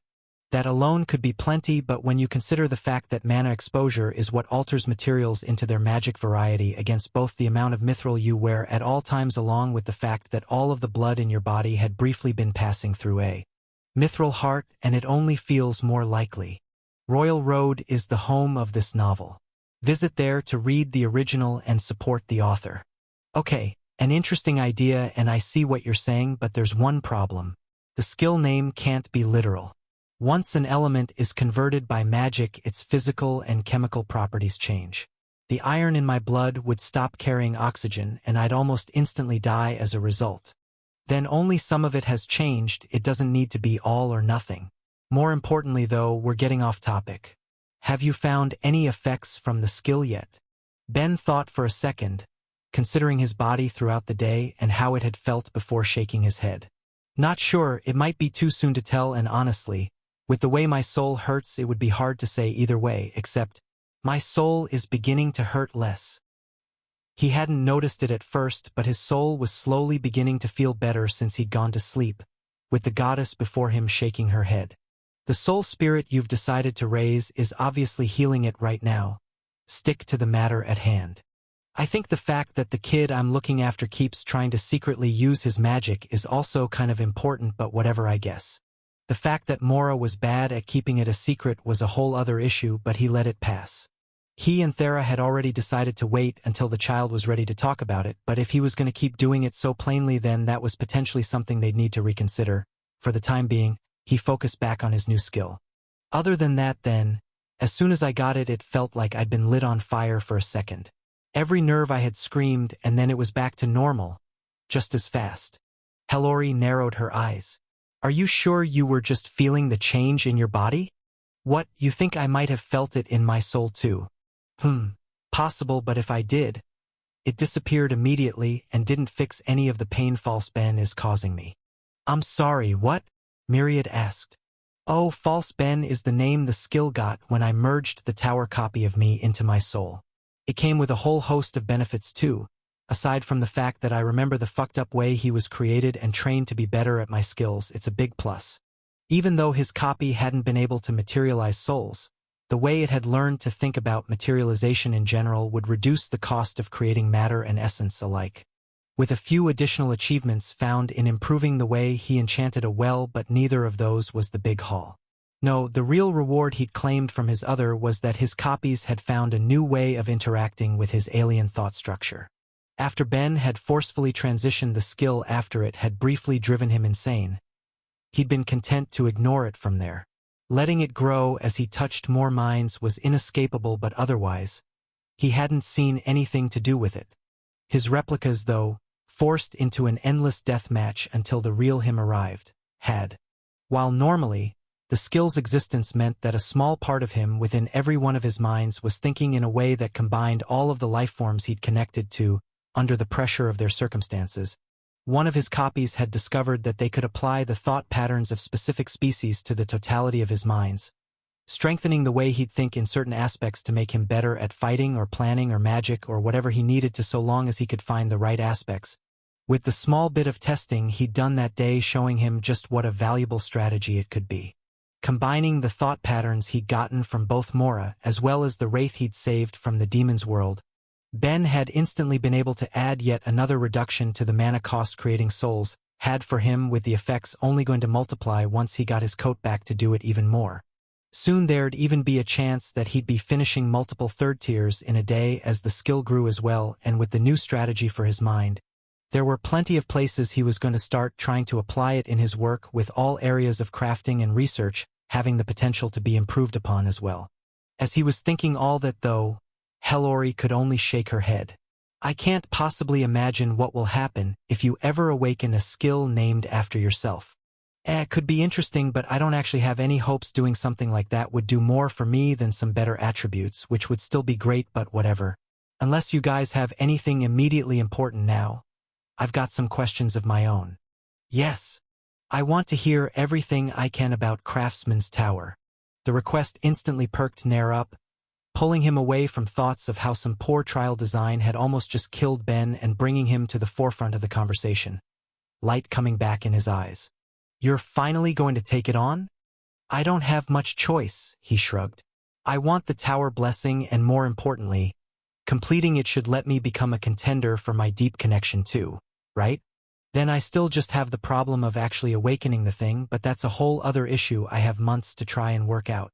That alone could be plenty, but when you consider the fact that mana exposure is what alters materials into their magic variety against both the amount of mithril you wear at all times along with the fact that all of the blood in your body had briefly been passing through a mithril heart, and it only feels more likely. Royal Road is the home of this novel. Visit there to read the original and support the author. Okay, an interesting idea, and I see what you're saying, but there's one problem. The skill name can't be literal. Once an element is converted by magic, its physical and chemical properties change. The iron in my blood would stop carrying oxygen, and I'd almost instantly die as a result. Then only some of it has changed, it doesn't need to be all or nothing. More importantly though, we're getting off topic. Have you found any effects from the skill yet? Ben thought for a second, considering his body throughout the day and how it had felt before shaking his head. Not sure, it might be too soon to tell, and honestly, with the way my soul hurts, it would be hard to say either way, except, my soul is beginning to hurt less. He hadn't noticed it at first, but his soul was slowly beginning to feel better since he'd gone to sleep, with the goddess before him shaking her head. The soul spirit you've decided to raise is obviously healing it right now. Stick to the matter at hand. I think the fact that the kid I'm looking after keeps trying to secretly use his magic is also kind of important, but whatever, I guess. The fact that Mora was bad at keeping it a secret was a whole other issue, but he let it pass. He and Thera had already decided to wait until the child was ready to talk about it, but if he was going to keep doing it so plainly, then that was potentially something they'd need to reconsider. For the time being, he focused back on his new skill. Other than that then, as soon as I got it, it felt like I'd been lit on fire for a second. Every nerve I had screamed, and then it was back to normal, just as fast. Hellori narrowed her eyes. Are you sure you were just feeling the change in your body? What, you think I might have felt it in my soul too? Possible, but if I did, it disappeared immediately and didn't fix any of the pain False Ben is causing me. I'm sorry, what? Myriad asked. Oh, False Ben is the name the skill got when I merged the tower copy of me into my soul. It came with a whole host of benefits too, aside from the fact that I remember the fucked up way he was created and trained to be better at my skills. It's a big plus. Even though his copy hadn't been able to materialize souls, the way it had learned to think about materialization in general would reduce the cost of creating matter and essence alike. With a few additional achievements found in improving the way he enchanted a well, but neither of those was the big haul. No, the real reward he'd claimed from his other was that his copies had found a new way of interacting with his alien thought structure. After Ben had forcefully transitioned the skill after it had briefly driven him insane, he'd been content to ignore it from there. Letting it grow as he touched more minds was inescapable, but otherwise, he hadn't seen anything to do with it. His replicas, though, forced into an endless death match until the real him arrived, had. While normally, the skill's existence meant that a small part of him within every one of his minds was thinking in a way that combined all of the lifeforms he'd connected to under the pressure of their circumstances. One of his copies had discovered that they could apply the thought patterns of specific species to the totality of his minds, strengthening the way he'd think in certain aspects to make him better at fighting or planning or magic or whatever he needed to, so long as he could find the right aspects. With the small bit of testing he'd done that day showing him just what a valuable strategy it could be. Combining the thought patterns he'd gotten from both Mora as well as the wraith he'd saved from the demon's world, Ben had instantly been able to add yet another reduction to the mana cost creating souls had for him, with the effects only going to multiply once he got his coat back to do it even more. Soon there'd even be a chance that he'd be finishing multiple third tiers in a day as the skill grew as well, and with the new strategy for his mind, there were plenty of places he was going to start trying to apply it in his work, with all areas of crafting and research having the potential to be improved upon as well. As he was thinking all that, though, Hellori could only shake her head. I can't possibly imagine what will happen if you ever awaken a skill named after yourself. It could be interesting, but I don't actually have any hopes doing something like that would do more for me than some better attributes, which would still be great, but whatever. Unless you guys have anything immediately important now, I've got some questions of my own. Yes. I want to hear everything I can about Craftsman's Tower. The request instantly perked Nair up, pulling him away from thoughts of how some poor trial design had almost just killed Ben and bringing him to the forefront of the conversation. Light coming back in his eyes. You're finally going to take it on? I don't have much choice, he shrugged. I want the tower blessing, and more importantly, completing it should let me become a contender for my deep connection too, right? Then I still just have the problem of actually awakening the thing, but that's a whole other issue I have months to try and work out.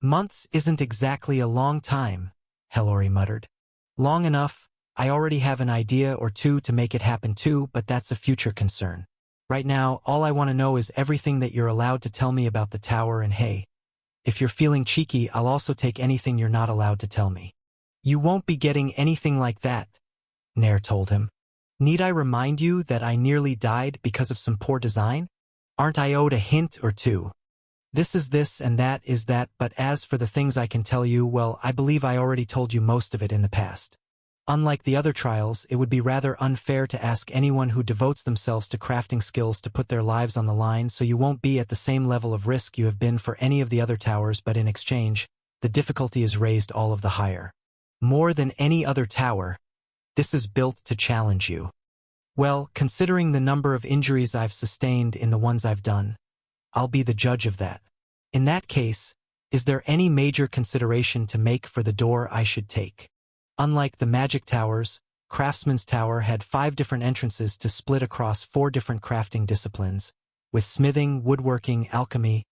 Months isn't exactly a long time, Hellori muttered. Long enough, I already have an idea or two to make it happen too, but that's a future concern. Right now, all I want to know is everything that you're allowed to tell me about the tower, and hey, if you're feeling cheeky, I'll also take anything you're not allowed to tell me. You won't be getting anything like that, Nair told him. Need I remind you that I nearly died because of some poor design? Aren't I owed a hint or two? This is this and that is that, but as for the things I can tell you, well, I believe I already told you most of it in the past. Unlike the other trials, it would be rather unfair to ask anyone who devotes themselves to crafting skills to put their lives on the line, so you won't be at the same level of risk you have been for any of the other towers, but in exchange, the difficulty is raised all of the higher. More than any other tower, this is built to challenge you. Well, considering the number of injuries I've sustained in the ones I've done, I'll be the judge of that. In that case, is there any major consideration to make for the door I should take? Unlike the magic towers, Craftsman's Tower had 5 different entrances to split across 4 different crafting disciplines, with smithing, woodworking, alchemy,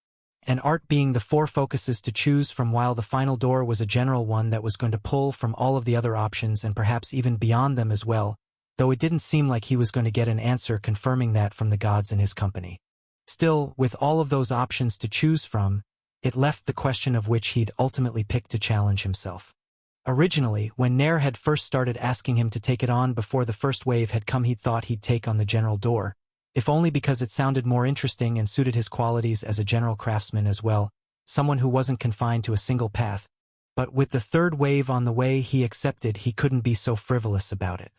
and art being the 4 focuses to choose from, while the final door was a general one that was going to pull from all of the other options and perhaps even beyond them as well, though it didn't seem like he was going to get an answer confirming that from the gods in his company. Still, with all of those options to choose from, it left the question of which he'd ultimately pick to challenge himself. Originally, when Nair had first started asking him to take it on before the first wave had come, he'd thought he'd take on the general door, if only because it sounded more interesting and suited his qualities as a general craftsman as well, someone who wasn't confined to a single path. But with the third wave on the way, he accepted he couldn't be so frivolous about it.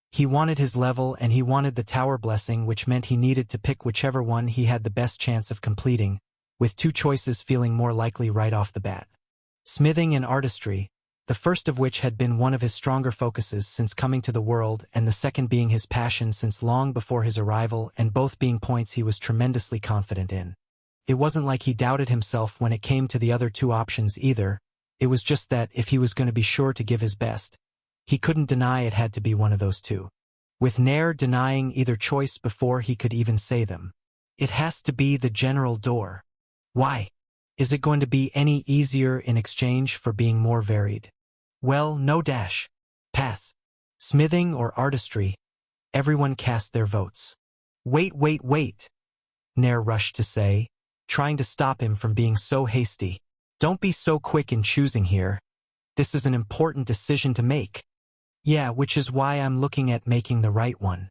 He wanted his level, and he wanted the tower blessing, which meant he needed to pick whichever one he had the best chance of completing, with 2 choices feeling more likely right off the bat. Smithing and artistry, the first of which had been one of his stronger focuses since coming to the world, and the second being his passion since long before his arrival, and both being points he was tremendously confident in. It wasn't like he doubted himself when it came to the other 2 options either, it was just that if he was going to be sure to give his best, he couldn't deny it had to be one of those 2. With Nair denying either choice before he could even say them. It has to be the general door. Why? Is it going to be any easier in exchange for being more varied? Well, no dash. Pass. Smithing or artistry? Everyone cast their votes. Wait. Nair rushed to say, trying to stop him from being so hasty. Don't be so quick in choosing here. This is an important decision to make. Yeah, which is why I'm looking at making the right one.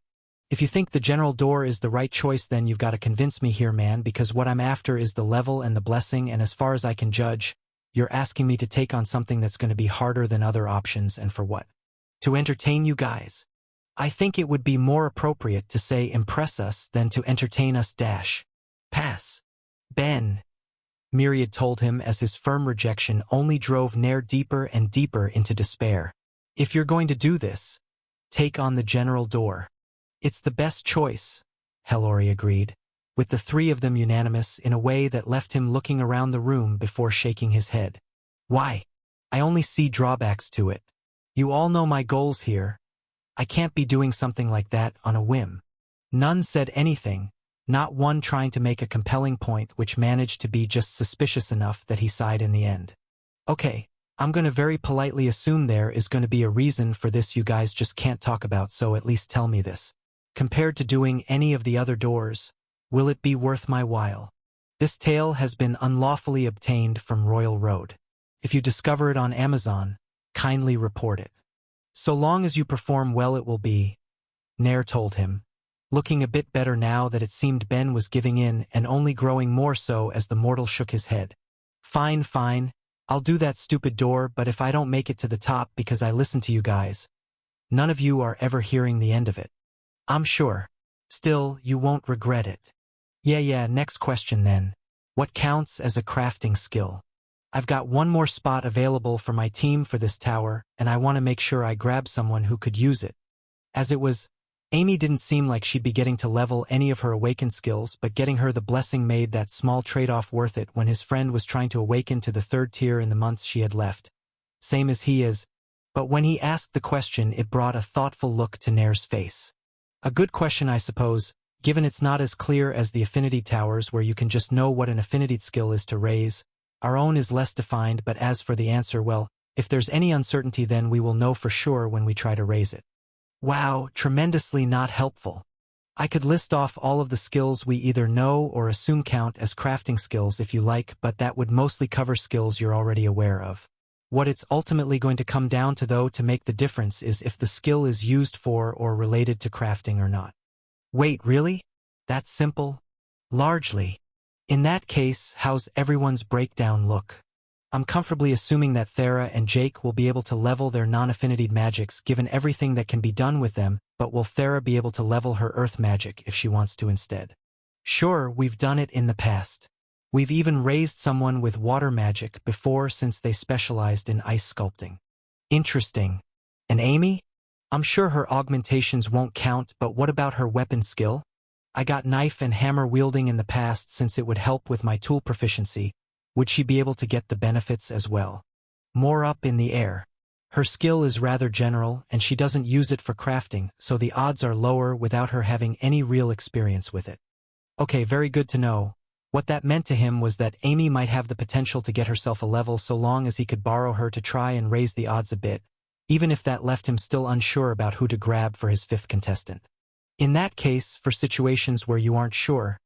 If you think the general door is the right choice, then you've got to convince me here, man, because what I'm after is the level and the blessing, and as far as I can judge, you're asking me to take on something that's going to be harder than other options, and for what? To entertain you guys. I think it would be more appropriate to say impress us than to entertain us dash. Pass. Ben. Myriad told him as his firm rejection only drove Nair deeper and deeper into despair. If you're going to do this, take on the general door. It's the best choice, Hellori agreed, with the three of them unanimous in a way that left him looking around the room before shaking his head. Why? I only see drawbacks to it. You all know my goals here. I can't be doing something like that on a whim. None said anything, not one trying to make a compelling point, which managed to be just suspicious enough that he sighed in the end. Okay, I'm going to very politely assume there is going to be a reason for this you guys just can't talk about, so at least tell me this. Compared to doing any of the other doors, will it be worth my while? This tale has been unlawfully obtained from Royal Road. If you discover it on Amazon, kindly report it. So long as you perform well it will be, Nair told him, looking a bit better now that it seemed Ben was giving in and only growing more so as the mortal shook his head. Fine, fine, I'll do that stupid door, but if I don't make it to the top because I listen to you guys, none of you are ever hearing the end of it. I'm sure. Still, you won't regret it. Yeah, next question then. What counts as a crafting skill? I've got one more spot available for my team for this tower, and I want to make sure I grab someone who could use it. As it was, Amy didn't seem like she'd be getting to level any of her awakened skills, but getting her the blessing made that small trade-off worth it when his friend was trying to awaken to the 3rd tier in the months she had left. Same as he is, but when he asked the question it brought a thoughtful look to Nair's face. A good question, I suppose, given it's not as clear as the affinity towers where you can just know what an affinity skill is to raise. Our own is less defined, but as for the answer, well, if there's any uncertainty then we will know for sure when we try to raise it. Wow, tremendously not helpful. I could list off all of the skills we either know or assume count as crafting skills if you like, but that would mostly cover skills you're already aware of. What it's ultimately going to come down to, though, to make the difference is if the skill is used for or related to crafting or not. Wait, really? That simple? Largely. In that case, how's everyone's breakdown look? I'm comfortably assuming that Thera and Jake will be able to level their non-affinity magics given everything that can be done with them, but will Thera be able to level her earth magic if she wants to instead? Sure, we've done it in the past. We've even raised someone with water magic before since they specialized in ice sculpting. Interesting. And Amy? I'm sure her augmentations won't count, but what about her weapon skill? I got knife and hammer wielding in the past since it would help with my tool proficiency. Would she be able to get the benefits as well? More up in the air. Her skill is rather general, and she doesn't use it for crafting, so the odds are lower without her having any real experience with it. Okay, very good to know. What that meant to him was that Amy might have the potential to get herself a level so long as he could borrow her to try and raise the odds a bit, even if that left him still unsure about who to grab for his 5th contestant. In that case, for situations where you aren't sure,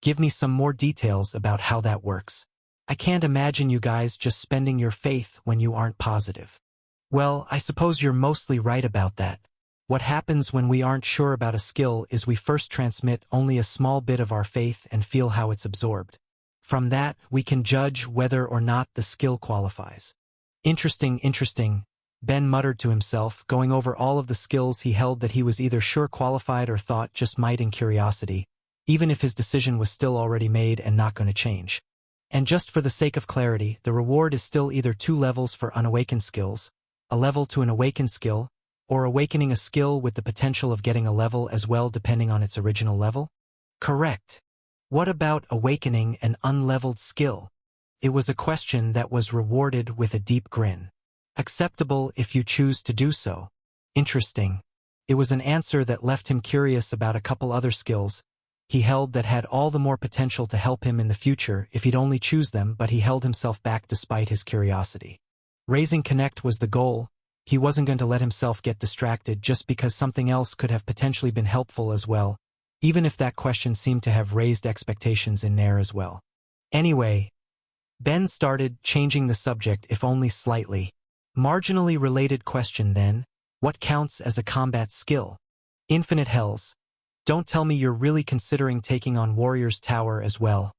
give me some more details about how that works. I can't imagine you guys just spending your faith when you aren't positive. Well, I suppose you're mostly right about that. What happens when we aren't sure about a skill is we first transmit only a small bit of our faith and feel how it's absorbed. From that, we can judge whether or not the skill qualifies. Interesting, Ben muttered to himself, going over all of the skills he held that he was either sure qualified or thought just might in curiosity, even if his decision was still already made and not going to change. And just for the sake of clarity, the reward is still either 2 levels for unawakened skills, a level to an awakened skill, or awakening a skill with the potential of getting a level as well depending on its original level? Correct. What about awakening an unleveled skill? It was a question that was rewarded with a deep grin. Acceptable if you choose to do so. Interesting. It was an answer that left him curious about a couple other skills he held that had all the more potential to help him in the future if he'd only choose them, but he held himself back despite his curiosity. Raising Connect was the goal. He wasn't going to let himself get distracted just because something else could have potentially been helpful as well, even if that question seemed to have raised expectations in Nair as well. Anyway, Ben started changing the subject, if only slightly. Marginally related question then, What counts as a combat skill? Infinite hells. Don't tell me you're really considering taking on Warrior's Tower as well.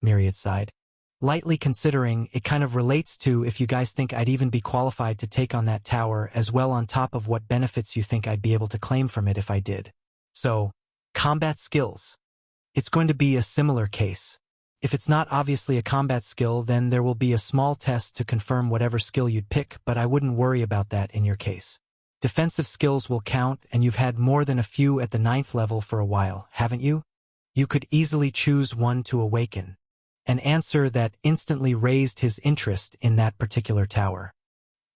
Myriad sighed. Lightly considering, it kind of relates to if you guys think I'd even be qualified to take on that tower as well on top of what benefits you think I'd be able to claim from it if I did. So, combat skills. It's going to be a similar case. If it's not obviously a combat skill, then there will be a small test to confirm whatever skill you'd pick, but I wouldn't worry about that in your case. Defensive skills will count, and you've had more than a few at the 9th level for a while, haven't you? You could easily choose one to awaken. An answer that instantly raised his interest in that particular tower.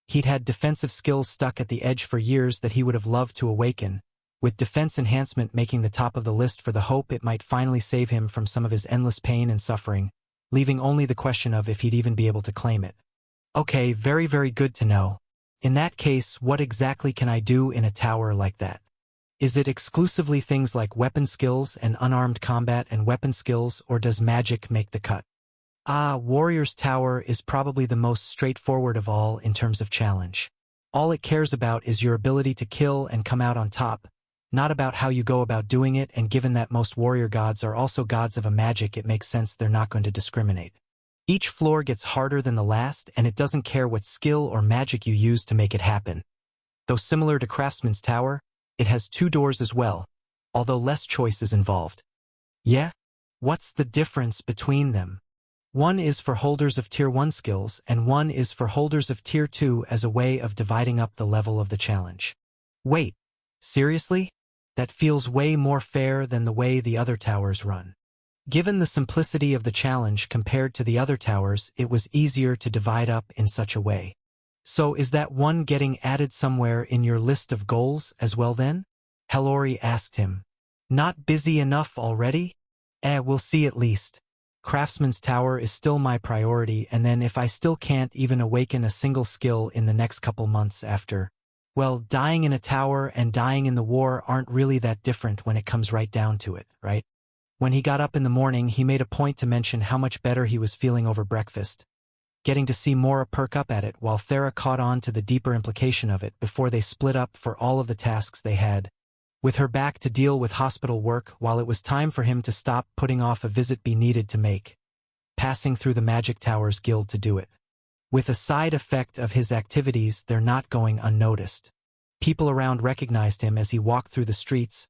He'd had defensive skills stuck at the edge for years that he would have loved to awaken, with defense enhancement making the top of the list for the hope it might finally save him from some of his endless pain and suffering, leaving only the question of if he'd even be able to claim it. Okay, very, very good to know. In that case, what exactly can I do in a tower like that? Is it exclusively things like weapon skills and unarmed combat and weapon skills, or does magic make the cut? Warrior's Tower is probably the most straightforward of all in terms of challenge. All it cares about is your ability to kill and come out on top, not about how you go about doing it, and given that most warrior gods are also gods of a magic, it makes sense they're not going to discriminate. Each floor gets harder than the last, and it doesn't care what skill or magic you use to make it happen. Though similar to Craftsman's Tower, it has 2 doors as well, although less choice is involved. Yeah? What's the difference between them? One is for holders of Tier 1 skills, and one is for holders of Tier 2 as a way of dividing up the level of the challenge. Wait, seriously? That feels way more fair than the way the other towers run. Given the simplicity of the challenge compared to the other towers, it was easier to divide up in such a way. So is that one getting added somewhere in your list of goals as well then? Hellori asked him. Not busy enough already? We'll see at least. Craftsman's Tower is still my priority, and then if I still can't even awaken a single skill in the next couple months after, well, dying in a tower and dying in the war aren't really that different when it comes right down to it, right? When he got up in the morning, he made a point to mention how much better he was feeling over breakfast. Getting to see Mora perk up at it while Thera caught on to the deeper implication of it before they split up for all of the tasks they had. With her back to deal with hospital work while it was time for him to stop putting off a visit be needed to make. Passing through the Magic Towers Guild to do it. With a side effect of his activities, they're not going unnoticed. People around recognized him as he walked through the streets,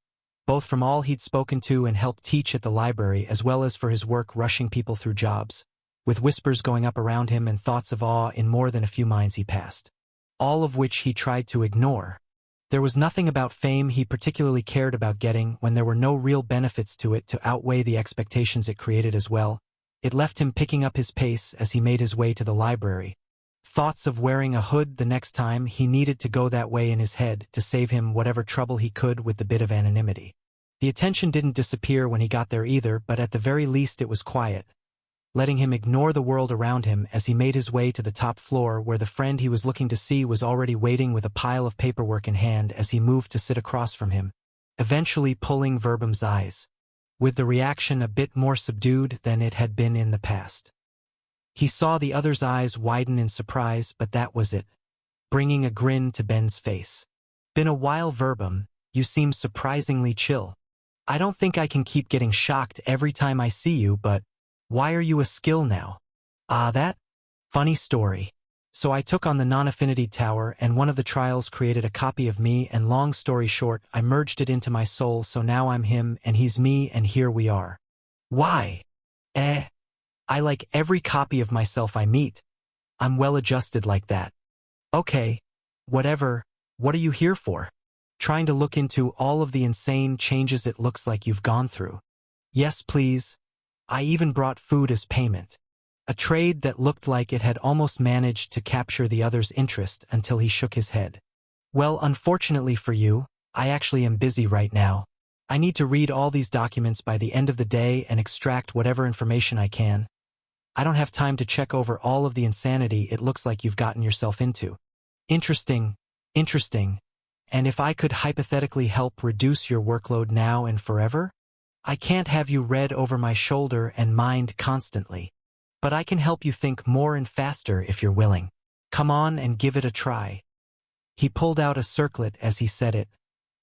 both from all he'd spoken to and helped teach at the library as well as for his work rushing people through jobs, with whispers going up around him and thoughts of awe in more than a few minds he passed. All of which he tried to ignore. There was nothing about fame he particularly cared about getting when there were no real benefits to it to outweigh the expectations it created as well. It left him picking up his pace as he made his way to the library. Thoughts of wearing a hood the next time he needed to go that way in his head to save him whatever trouble he could with the bit of anonymity. The attention didn't disappear when he got there either, but at the very least it was quiet, letting him ignore the world around him as he made his way to the top floor where the friend he was looking to see was already waiting with a pile of paperwork in hand as he moved to sit across from him, eventually pulling Verbum's eyes, with the reaction a bit more subdued than it had been in the past. He saw the other's eyes widen in surprise, but that was it, bringing a grin to Ben's face. Been a while, Verbum. You seem surprisingly chill. I don't think I can keep getting shocked every time I see you, but why are you a skill now? That? Funny story. So I took on the non-affinity tower, and one of the trials created a copy of me, and long story short, I merged it into my soul, so now I'm him and he's me, and here we are. Why? I like every copy of myself I meet. I'm well adjusted like that. Okay. Whatever. What are you here for? Trying to look into all of the insane changes it looks like you've gone through. Yes, please. I even brought food as payment. A trade that looked like it had almost managed to capture the other's interest until he shook his head. Well, unfortunately for you, I actually am busy right now. I need to read all these documents by the end of the day and extract whatever information I can. I don't have time to check over all of the insanity it looks like you've gotten yourself into. Interesting. And if I could hypothetically help reduce your workload now and forever? I can't have you read over my shoulder and mind constantly. But I can help you think more and faster if you're willing. Come on and give it a try. He pulled out a circlet as he said it,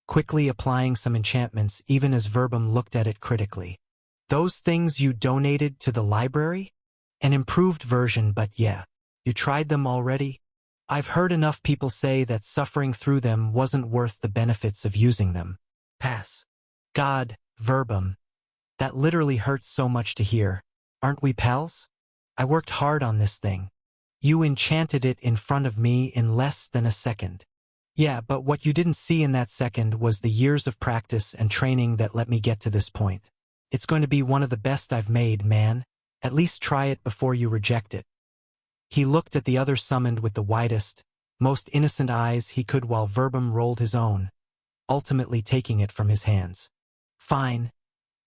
quickly applying some enchantments even as Verbum looked at it critically. Those things you donated to the library? An improved version, but yeah. You tried them already? I've heard enough people say that suffering through them wasn't worth the benefits of using them. Pass. God, Verbum. That literally hurts so much to hear. Aren't we pals? I worked hard on this thing. You enchanted it in front of me in less than a second. Yeah, but what you didn't see in that second was the years of practice and training that let me get to this point. It's going to be one of the best I've made, man. At least try it before you reject it. He looked at the other summoned with the widest, most innocent eyes he could while Verbum rolled his own, ultimately taking it from his hands. Fine.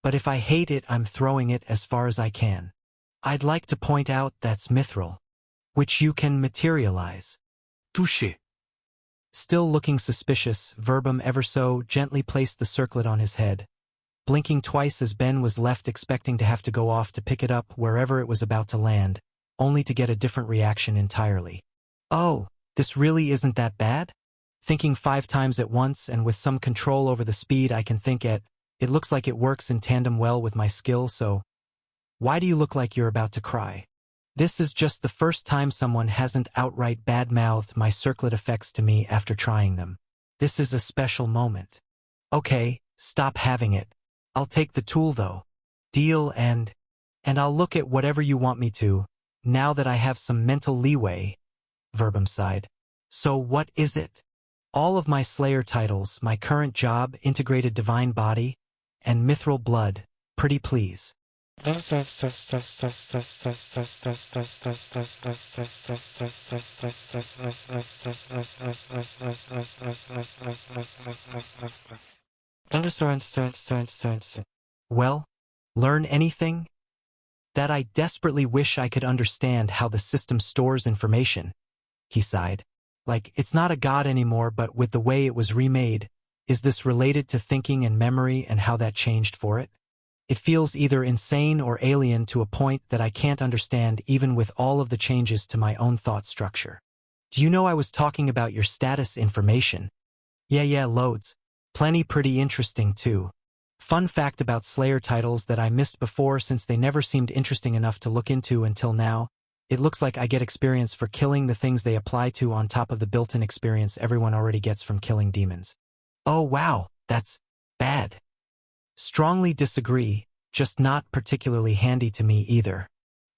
But if I hate it, I'm throwing it as far as I can. I'd like to point out that's mithril, which you can materialize. Touché. Still looking suspicious, Verbum ever so gently placed the circlet on his head, blinking twice as Ben was left expecting to have to go off to pick it up wherever it was about to land, only to get a different reaction entirely. Oh, this really isn't that bad? Thinking 5 times at once and with some control over the speed I can think at, it looks like it works in tandem well with my skill, so... Why do you look like you're about to cry? This is just the first time someone hasn't outright bad-mouthed my circlet effects to me after trying them. This is a special moment. Okay, stop having it. I'll take the tool though. Deal and I'll look at whatever you want me to, now that I have some mental leeway. Verbum sighed. So what is it? All of my Slayer titles, my current job, Integrated Divine Body, and Mithril Blood, pretty please. Well, learn anything? That I desperately wish I could understand how the system stores information, he sighed. Like, it's not a god anymore, but with the way it was remade, is this related to thinking and memory and how that changed for it? It feels either insane or alien to a point that I can't understand even with all of the changes to my own thought structure. Do you know I was talking about your status information? Yeah, loads. Plenty pretty interesting too. Fun fact about Slayer titles that I missed before since they never seemed interesting enough to look into until now. It looks like I get experience for killing the things they apply to on top of the built-in experience everyone already gets from killing demons. Oh wow, that's bad. Strongly disagree, just not particularly handy to me either.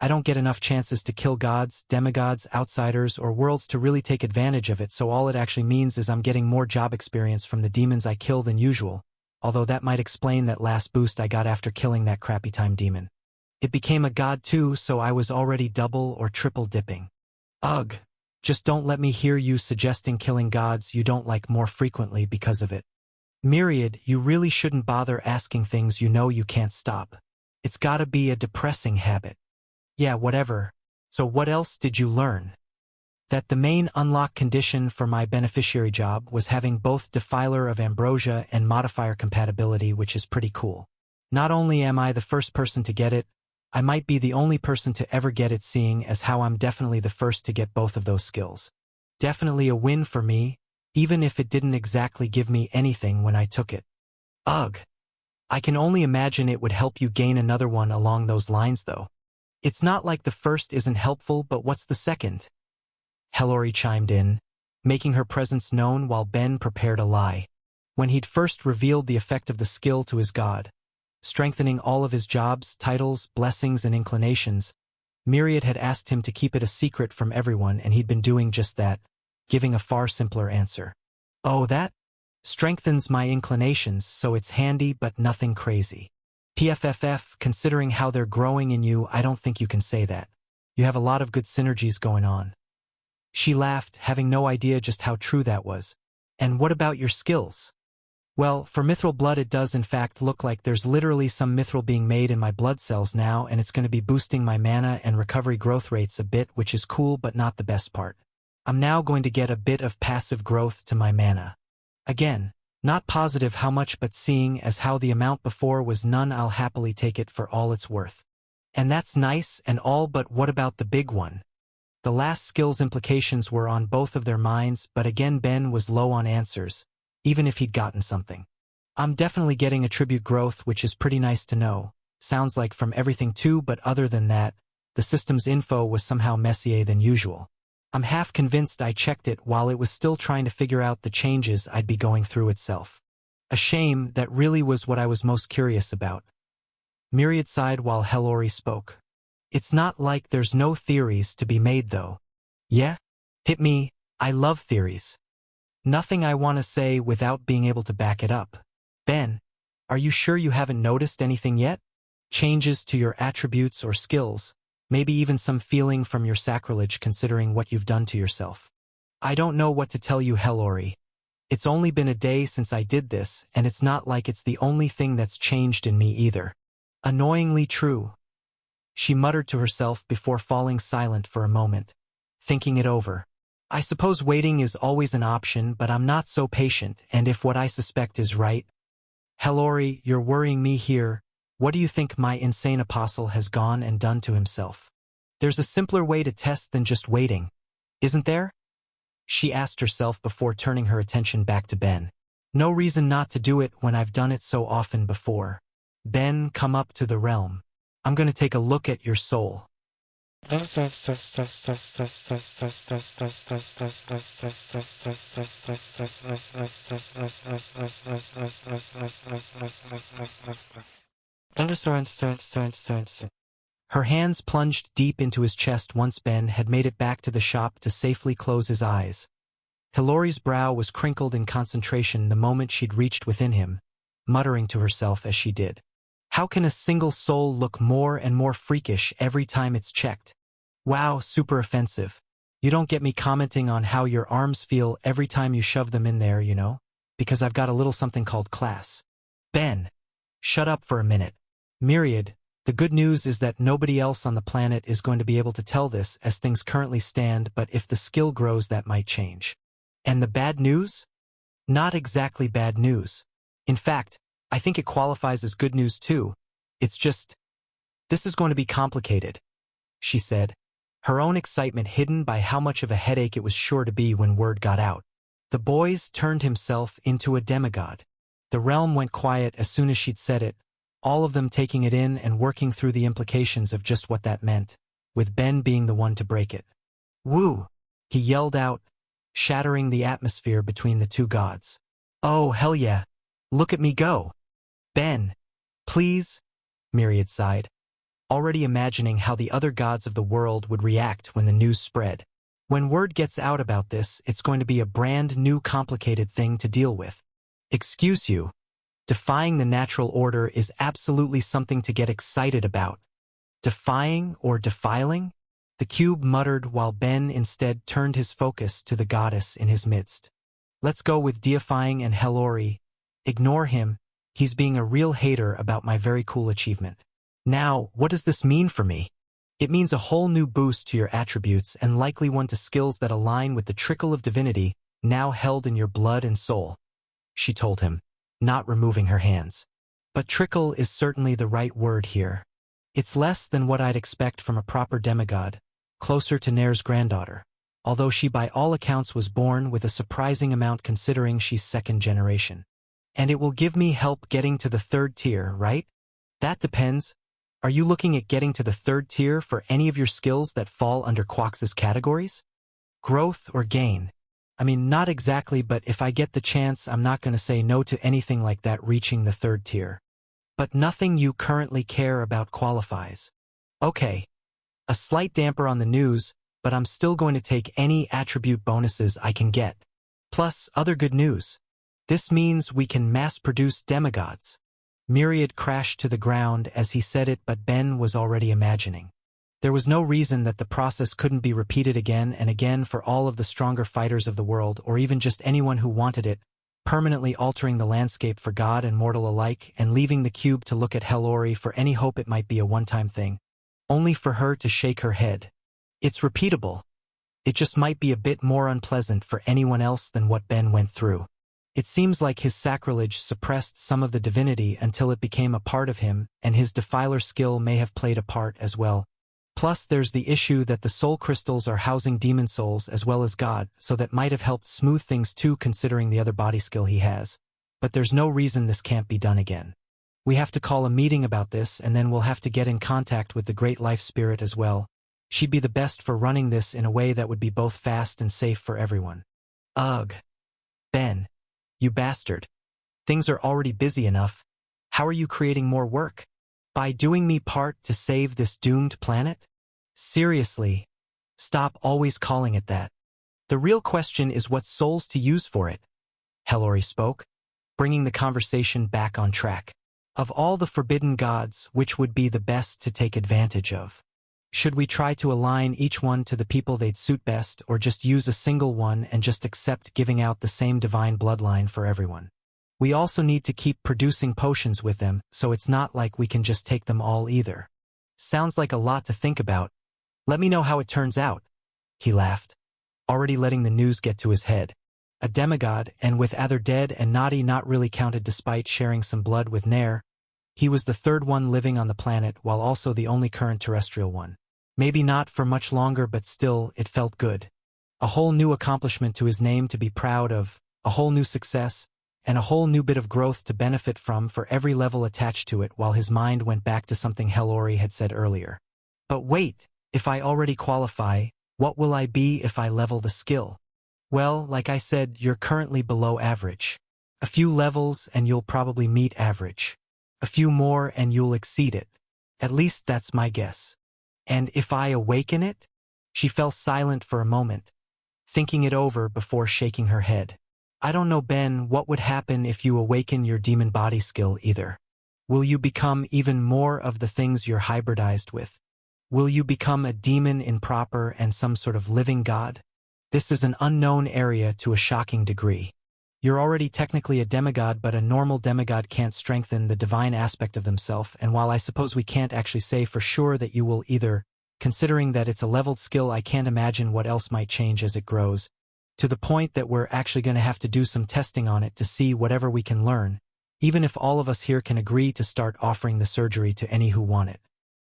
I don't get enough chances to kill gods, demigods, outsiders, or worlds to really take advantage of it, so all it actually means is I'm getting more job experience from the demons I kill than usual, although that might explain that last boost I got after killing that crappy time demon. It became a god too, so I was already double or triple dipping. Ugh, just don't let me hear you suggesting killing gods you don't like more frequently because of it. Myriad, you really shouldn't bother asking things you know you can't stop. It's gotta be a depressing habit. Yeah, whatever. So what else did you learn? That the main unlock condition for my beneficiary job was having both Defiler of Ambrosia and Modifier compatibility, which is pretty cool. Not only am I the first person to get it, I might be the only person to ever get it, seeing as how I'm definitely the first to get both of those skills. Definitely a win for me, even if it didn't exactly give me anything when I took it. Ugh. I can only imagine it would help you gain another one along those lines though. It's not like the first isn't helpful, but what's the second? Hellori chimed in, making her presence known while Ben prepared a lie. When he'd first revealed the effect of the skill to his god, strengthening all of his jobs, titles, blessings, and inclinations, Myriad had asked him to keep it a secret from everyone, and he'd been doing just that, giving a far simpler answer. Oh, that? Strengthens my inclinations, so it's handy but nothing crazy. PFFF, considering how they're growing in you, I don't think you can say that. You have a lot of good synergies going on. She laughed, having no idea just how true that was. And what about your skills? Well, for Mithril Blood it does in fact look like there's literally some mithril being made in my blood cells now, and it's going to be boosting my mana and recovery growth rates a bit, which is cool but not the best part. I'm now going to get a bit of passive growth to my mana. Again, not positive how much, but seeing as how the amount before was none, I'll happily take it for all it's worth. And that's nice and all, but what about the big one? The last skill's implications were on both of their minds, but again Ben was low on answers, even if he'd gotten something. I'm definitely getting attribute growth, which is pretty nice to know. Sounds like from everything too, but other than that, the system's info was somehow messier than usual. I'm half convinced I checked it while it was still trying to figure out the changes I'd be going through itself. A shame, that really was what I was most curious about. Myriad sighed while Hellori spoke. It's not like there's no theories to be made though. Yeah? Hit me, I love theories. Nothing I want to say without being able to back it up. Ben, are you sure you haven't noticed anything yet? Changes to your attributes or skills, maybe even some feeling from your sacrilege considering what you've done to yourself. I don't know what to tell you, Hellori. It's only been a day since I did this, and it's not like it's the only thing that's changed in me either. Annoyingly true. She muttered to herself before falling silent for a moment, thinking it over. I suppose waiting is always an option, but I'm not so patient, and if what I suspect is right... Hellori, you're worrying me here. What do you think my insane apostle has gone and done to himself? There's a simpler way to test than just waiting, isn't there? She asked herself before turning her attention back to Ben. No reason not to do it when I've done it so often before. Ben, come up to the realm. I'm going to take a look at your soul. Her hands plunged deep into his chest once Ben had made it back to the shop to safely close his eyes. Hellori's brow was crinkled in concentration the moment she'd reached within him, muttering to herself as she did. How can a single soul look more and more freakish every time it's checked? Wow, super offensive. You don't get me commenting on how your arms feel every time you shove them in there, you know? Because I've got a little something called class. Ben, shut up for a minute. Myriad, the good news is that nobody else on the planet is going to be able to tell this as things currently stand, but if the skill grows that might change. And the bad news? Not exactly bad news. In fact, I think it qualifies as good news too. It's just... This is going to be complicated, she said, her own excitement hidden by how much of a headache it was sure to be when word got out. The boys turned himself into a demigod. The realm went quiet as soon as she'd said it, all of them taking it in and working through the implications of just what that meant, with Ben being the one to break it. Woo! He yelled out, shattering the atmosphere between the two gods. Oh, hell yeah! Look at me go! Ben, please, Myriad sighed, already imagining how the other gods of the world would react when the news spread. When word gets out about this, it's going to be a brand new complicated thing to deal with. Excuse you. Defying the natural order is absolutely something to get excited about. Defying or defiling? The cube muttered while Ben instead turned his focus to the goddess in his midst. Let's go with deifying and Hellori. Ignore him. He's being a real hater about my very cool achievement. Now, what does this mean for me? It means a whole new boost to your attributes and likely one to skills that align with the trickle of divinity now held in your blood and soul, she told him, not removing her hands. But trickle is certainly the right word here. It's less than what I'd expect from a proper demigod, closer to Nair's granddaughter, although she by all accounts was born with a surprising amount considering she's second generation. And it will give me help getting to the third tier, right? That depends. Are you looking at getting to the third tier for any of your skills that fall under Quax's categories? Growth or gain? I mean, not exactly, but if I get the chance, I'm not going to say no to anything like that reaching the third tier. But nothing you currently care about qualifies. Okay. A slight damper on the news, but I'm still going to take any attribute bonuses I can get. Plus, other good news. This means we can mass-produce demigods. Myriad crashed to the ground as he said it, but Ben was already imagining. There was no reason that the process couldn't be repeated again and again for all of the stronger fighters of the world, or even just anyone who wanted it, permanently altering the landscape for god and mortal alike and leaving the cube to look at Hellori for any hope it might be a one-time thing, only for her to shake her head. It's repeatable. It just might be a bit more unpleasant for anyone else than what Ben went through. It seems like his sacrilege suppressed some of the divinity until it became a part of him, and his defiler skill may have played a part as well. Plus there's the issue that the soul crystals are housing demon souls as well as God, so that might have helped smooth things too considering the other body skill he has. But there's no reason this can't be done again. We have to call a meeting about this, and then we'll have to get in contact with the Great Life Spirit as well. She'd be the best for running this in a way that would be both fast and safe for everyone. Ugh. Ben. You bastard. Things are already busy enough. How are you creating more work? By doing me part to save this doomed planet? Seriously. Stop always calling it that. The real question is what souls to use for it. Hellori spoke, bringing the conversation back on track. Of all the forbidden gods, which would be the best to take advantage of? Should we try to align each one to the people they'd suit best, or just use a single one and just accept giving out the same divine bloodline for everyone? We also need to keep producing potions with them, so it's not like we can just take them all either. Sounds like a lot to think about. Let me know how it turns out. He laughed, already letting the news get to his head. A demigod, and with Ather dead and Nadi not really counted despite sharing some blood with Nair, he was the third one living on the planet while also the only current terrestrial one. Maybe not for much longer, but still, it felt good. A whole new accomplishment to his name to be proud of, a whole new success, and a whole new bit of growth to benefit from for every level attached to it, while his mind went back to something Hellori had said earlier. But wait, if I already qualify, what will I be if I level the skill? Well, like I said, you're currently below average. A few levels and you'll probably meet average. A few more and you'll exceed it. At least that's my guess. And if I awaken it? She fell silent for a moment, thinking it over before shaking her head. I don't know, Ben, what would happen if you awaken your demon body skill either. Will you become even more of the things you're hybridized with? Will you become a demon in proper and some sort of living god? This is an unknown area to a shocking degree. You're already technically a demigod, but a normal demigod can't strengthen the divine aspect of themselves, and while I suppose we can't actually say for sure that you will either, considering that it's a leveled skill, I can't imagine what else might change as it grows, to the point that we're actually going to have to do some testing on it to see whatever we can learn, even if all of us here can agree to start offering the surgery to any who want it.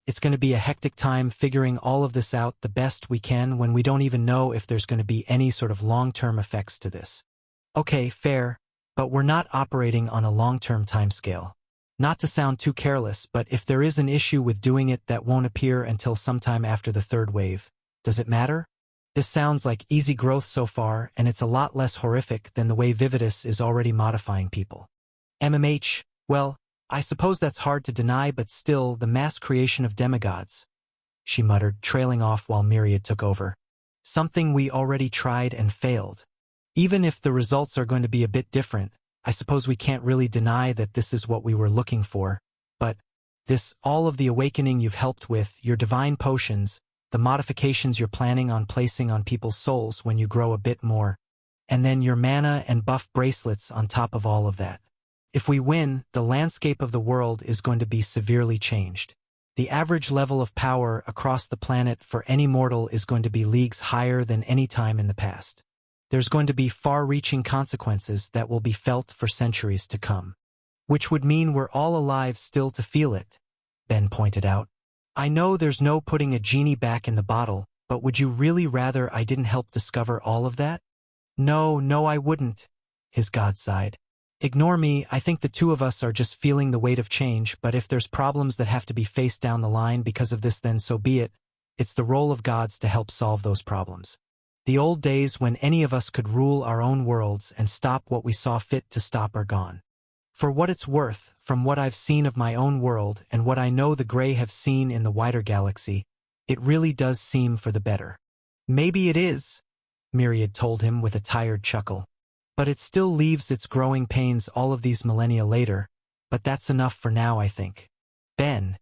It's going to be a hectic time figuring all of this out the best we can when we don't even know if there's going to be any sort of long-term effects to this. Okay, fair, but we're not operating on a long-term timescale. Not to sound too careless, but if there is an issue with doing it that won't appear until sometime after the third wave, does it matter? This sounds like easy growth so far, and it's a lot less horrific than the way Vividus is already modifying people. MMH, well, I suppose that's hard to deny, but still, the mass creation of demigods, she muttered, trailing off while Myriad took over. Something we already tried and failed. Even if the results are going to be a bit different, I suppose we can't really deny that this is what we were looking for. But all of the awakening you've helped with, your divine potions, the modifications you're planning on placing on people's souls when you grow a bit more, and then your mana and buff bracelets on top of all of that. If we win, the landscape of the world is going to be severely changed. The average level of power across the planet for any mortal is going to be leagues higher than any time in the past. There's going to be far-reaching consequences that will be felt for centuries to come. Which would mean we're all alive still to feel it, Ben pointed out. I know there's no putting a genie back in the bottle, but would you really rather I didn't help discover all of that? No, I wouldn't, his god sighed. Ignore me, I think the two of us are just feeling the weight of change, but if there's problems that have to be faced down the line because of this, then so be it. It's the role of gods to help solve those problems. The old days when any of us could rule our own worlds and stop what we saw fit to stop are gone. For what it's worth, from what I've seen of my own world and what I know the Grey have seen in the wider galaxy, it really does seem for the better. Maybe it is, Myriad told him with a tired chuckle. But it still leaves its growing pains all of these millennia later, but that's enough for now, I think. Ben,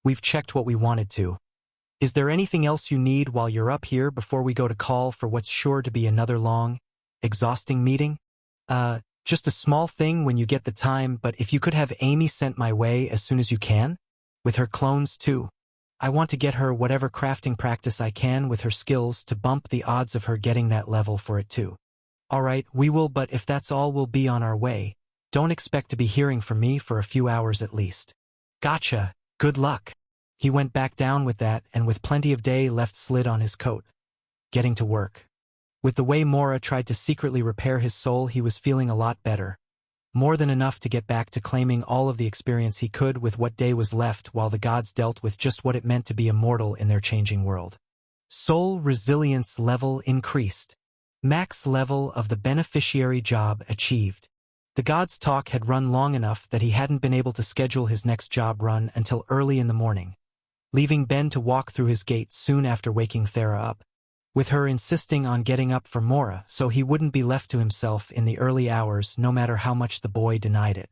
we've checked what we wanted to. Is there anything else you need while you're up here before we go to call for what's sure to be another long, exhausting meeting? Just a small thing when you get the time, but if you could have Amy sent my way as soon as you can? With her clones too. I want to get her whatever crafting practice I can with her skills to bump the odds of her getting that level for it too. Alright, we will, but if that's all, we'll be on our way. Don't expect to be hearing from me for a few hours at least. Gotcha. Good luck. He went back down with that and with plenty of day left slid on his coat. Getting to work. With the way Mora tried to secretly repair his soul, he was feeling a lot better. More than enough to get back to claiming all of the experience he could with what day was left while the gods dealt with just what it meant to be immortal in their changing world. Soul resilience level increased. Max level of the beneficiary job achieved. The gods' talk had run long enough that he hadn't been able to schedule his next job run until early in the morning, leaving Ben to walk through his gate soon after waking Thera up, with her insisting on getting up for Mora so he wouldn't be left to himself in the early hours no matter how much the boy denied it.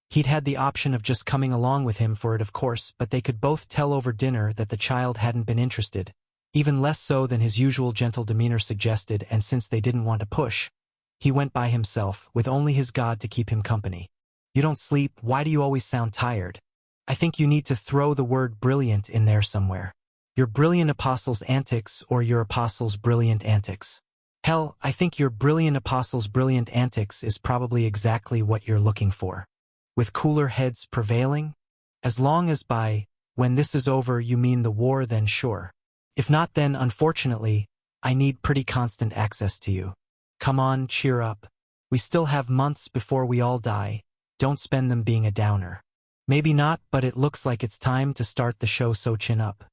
He'd had the option of just coming along with him for it, of course, but they could both tell over dinner that the child hadn't been interested, even less so than his usual gentle demeanor suggested, and since they didn't want to push, he went by himself, with only his god to keep him company. You don't sleep, why do you always sound tired? I think you need to throw the word brilliant in there somewhere. Your brilliant apostle's antics or your apostle's brilliant antics. Hell, I think your brilliant apostle's brilliant antics is probably exactly what you're looking for. With cooler heads prevailing? As long as by, when this is over, you mean the war, then sure. If not, then unfortunately, I need pretty constant access to you. Come on, cheer up. We still have months before we all die. Don't spend them being a downer. Maybe not, but it looks like it's time to start the show, so chin up.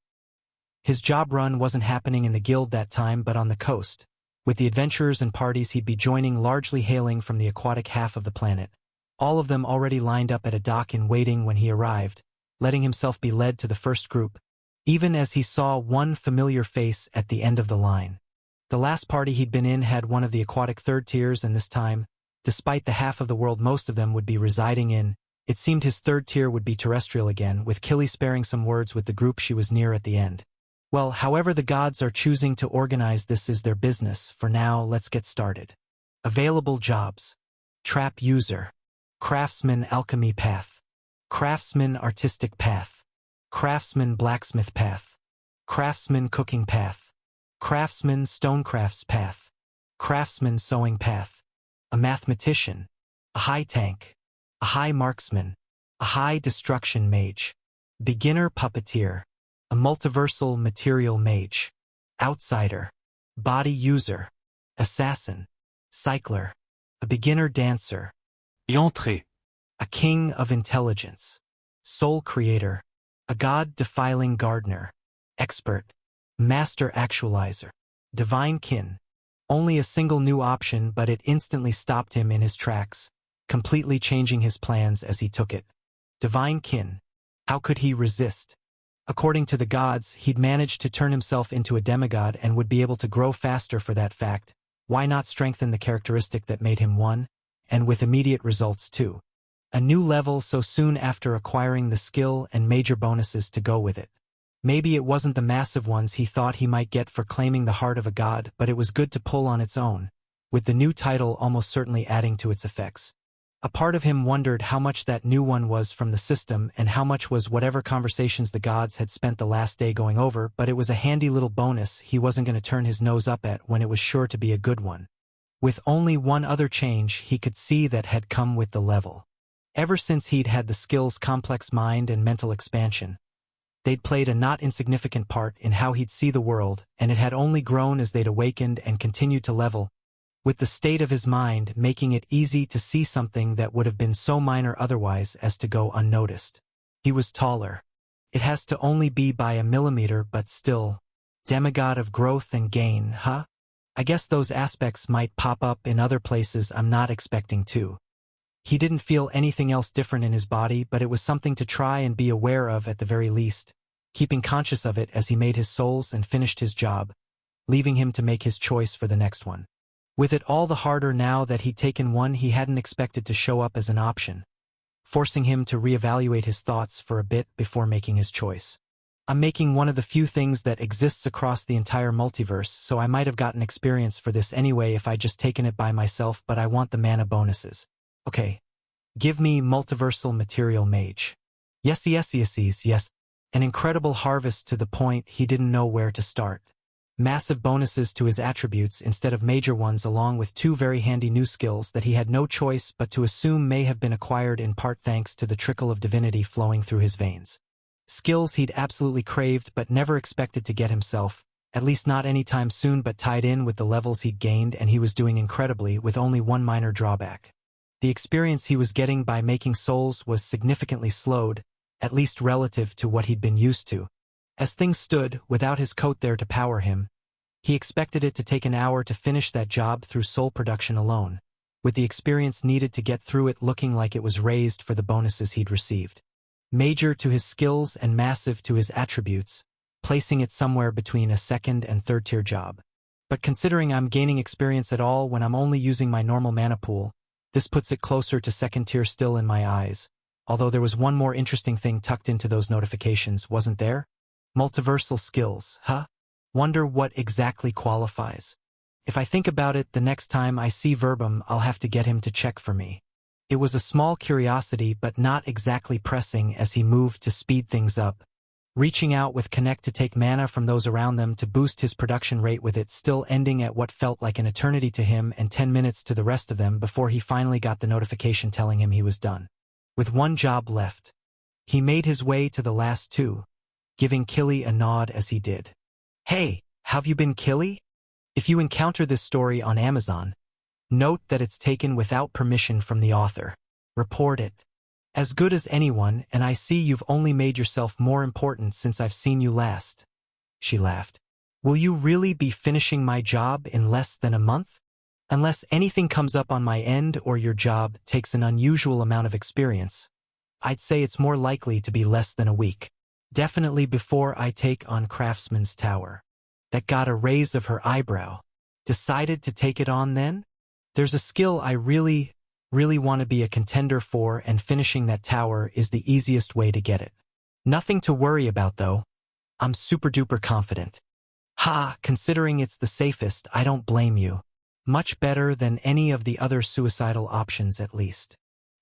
His job run wasn't happening in the guild that time but on the coast, with the adventurers and parties he'd be joining largely hailing from the aquatic half of the planet, all of them already lined up at a dock in waiting when he arrived, letting himself be led to the first group, even as he saw one familiar face at the end of the line. The last party he'd been in had one of the aquatic third tiers, and this time, despite the half of the world most of them would be residing in, it seemed his third tier would be terrestrial again, with Killy sparing some words with the group she was near at the end. Well, however the gods are choosing to organize this is their business. For now, let's get started. Available jobs. Trap user. Craftsman alchemy path. Craftsman artistic path. Craftsman blacksmith path. Craftsman cooking path. Craftsman stonecrafts path. Craftsman sewing path. A mathematician. A high tank. A high marksman. A high destruction mage. Beginner puppeteer. A multiversal material mage. Outsider. Body user. Assassin. Cycler. A beginner dancer. Entrée. A king of intelligence. Soul creator. A god-defiling gardener. Expert. Master actualizer. Divine kin. Only a single new option, but it instantly stopped him in his tracks, completely changing his plans as he took it. Divine kin. How could he resist? According to the gods, he'd managed to turn himself into a demigod and would be able to grow faster for that fact. Why not strengthen the characteristic that made him one? And with immediate results too. A new level so soon after acquiring the skill and major bonuses to go with it. Maybe it wasn't the massive ones he thought he might get for claiming the heart of a god, but it was good to pull on its own, with the new title almost certainly adding to its effects. A part of him wondered how much that new one was from the system and how much was whatever conversations the gods had spent the last day going over, but it was a handy little bonus he wasn't going to turn his nose up at when it was sure to be a good one. With only one other change he could see that had come with the level. Ever since he'd had the skill's complex mind and mental expansion, they'd played a not insignificant part in how he'd see the world, and it had only grown as they'd awakened and continued to level, with the state of his mind making it easy to see something that would have been so minor otherwise as to go unnoticed. He was taller. It has to only be by a millimeter, but still. Demigod of growth and gain, huh? I guess those aspects might pop up in other places I'm not expecting to. He didn't feel anything else different in his body, but it was something to try and be aware of at the very least, keeping conscious of it as he made his souls and finished his job, leaving him to make his choice for the next one. With it all the harder now that he'd taken one he hadn't expected to show up as an option, forcing him to reevaluate his thoughts for a bit before making his choice. I'm making one of the few things that exists across the entire multiverse, so I might have gotten experience for this anyway if I'd just taken it by myself, but I want the mana bonuses. Okay. Give me multiversal material mage. Yes. An incredible harvest to the point he didn't know where to start. Massive bonuses to his attributes instead of major ones, along with two very handy new skills that he had no choice but to assume may have been acquired in part thanks to the trickle of divinity flowing through his veins. Skills he'd absolutely craved but never expected to get himself, at least not anytime soon, but tied in with the levels he'd gained, and he was doing incredibly with only one minor drawback. The experience he was getting by making souls was significantly slowed, at least relative to what he'd been used to. As things stood, without his coat there to power him, he expected it to take an hour to finish that job through soul production alone, with the experience needed to get through it looking like it was raised for the bonuses he'd received. Major to his skills and massive to his attributes, placing it somewhere between a second and third tier job. But considering I'm gaining experience at all when I'm only using my normal mana pool, this puts it closer to second tier still in my eyes. Although there was one more interesting thing tucked into those notifications, wasn't there? Multiversal skills, huh? Wonder what exactly qualifies. If I think about it, the next time I see Verbum, I'll have to get him to check for me. It was a small curiosity, but not exactly pressing as he moved to speed things up, reaching out with Connect to take mana from those around them to boost his production rate, with it still ending at what felt like an eternity to him and 10 minutes to the rest of them before he finally got the notification telling him he was done. With one job left, he made his way to the last two, giving Killy a nod as he did. Hey, have you been, Killy? If you encounter this story on Amazon, note that it's taken without permission from the author. Report it. As good as anyone, and I see you've only made yourself more important since I've seen you last. She laughed. Will you really be finishing my job in less than a month? Unless anything comes up on my end or your job takes an unusual amount of experience, I'd say it's more likely to be less than a week. Definitely before I take on Craftsman's Tower. That got a raise of her eyebrow. Decided to take it on then? There's a skill I really want to be a contender for, and finishing that tower is the easiest way to get it. Nothing to worry about though. I'm super duper confident. Ha, considering it's the safest, I don't blame you. Much better than any of the other suicidal options at least.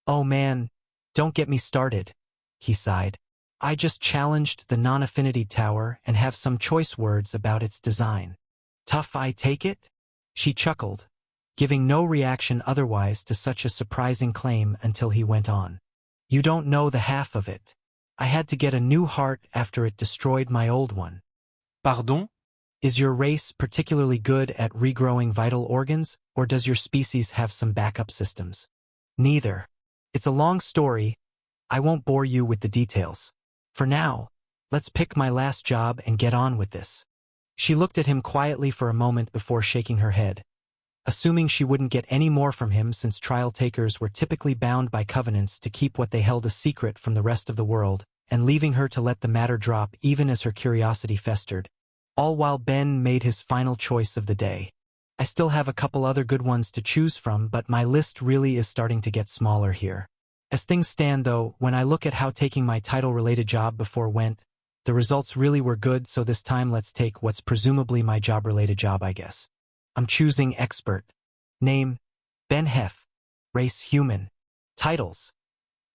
Oh man, don't get me started, he sighed. I just challenged the non-affinity tower and have some choice words about its design. Tough, I take it? She chuckled, giving no reaction otherwise to such a surprising claim until he went on. You don't know the half of it. I had to get a new heart after it destroyed my old one. Pardon? Is your race particularly good at regrowing vital organs, or does your species have some backup systems? Neither. It's a long story. I won't bore you with the details. For now, let's pick my last job and get on with this. She looked at him quietly for a moment before shaking her head, assuming she wouldn't get any more from him since trial takers were typically bound by covenants to keep what they held a secret from the rest of the world, and leaving her to let the matter drop even as her curiosity festered. All while Ben made his final choice of the day. I still have a couple other good ones to choose from, but my list really is starting to get smaller here. As things stand though, when I look at how taking my title-related job before went, the results really were good, so this time let's take what's presumably my job-related job, I guess. I'm choosing Expert. Name, Ben Hef. Race, human. Titles: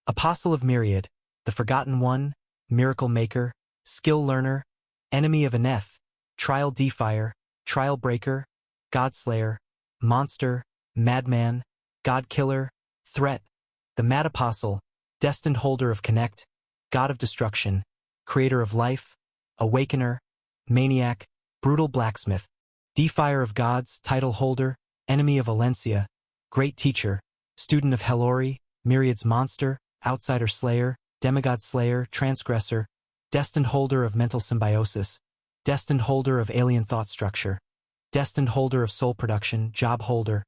Apostle of Myriad, The Forgotten One, Miracle Maker, Skill Learner, Enemy of Aneth, Trial Defier, Trial Breaker, Godslayer, Monster, Madman, God Killer, Threat, the Mad Apostle, Destined Holder of Connect, God of Destruction, Creator of Life, Awakener, Maniac, Brutal Blacksmith, Defier of Gods, Title Holder, Enemy of Valencia, Great Teacher, Student of Helori, Myriad's Monster, Outsider Slayer, Demigod Slayer, Transgressor, Destined Holder of Mental Symbiosis, Destined Holder of Alien Thought Structure, Destined Holder of Soul Production, Job Holder,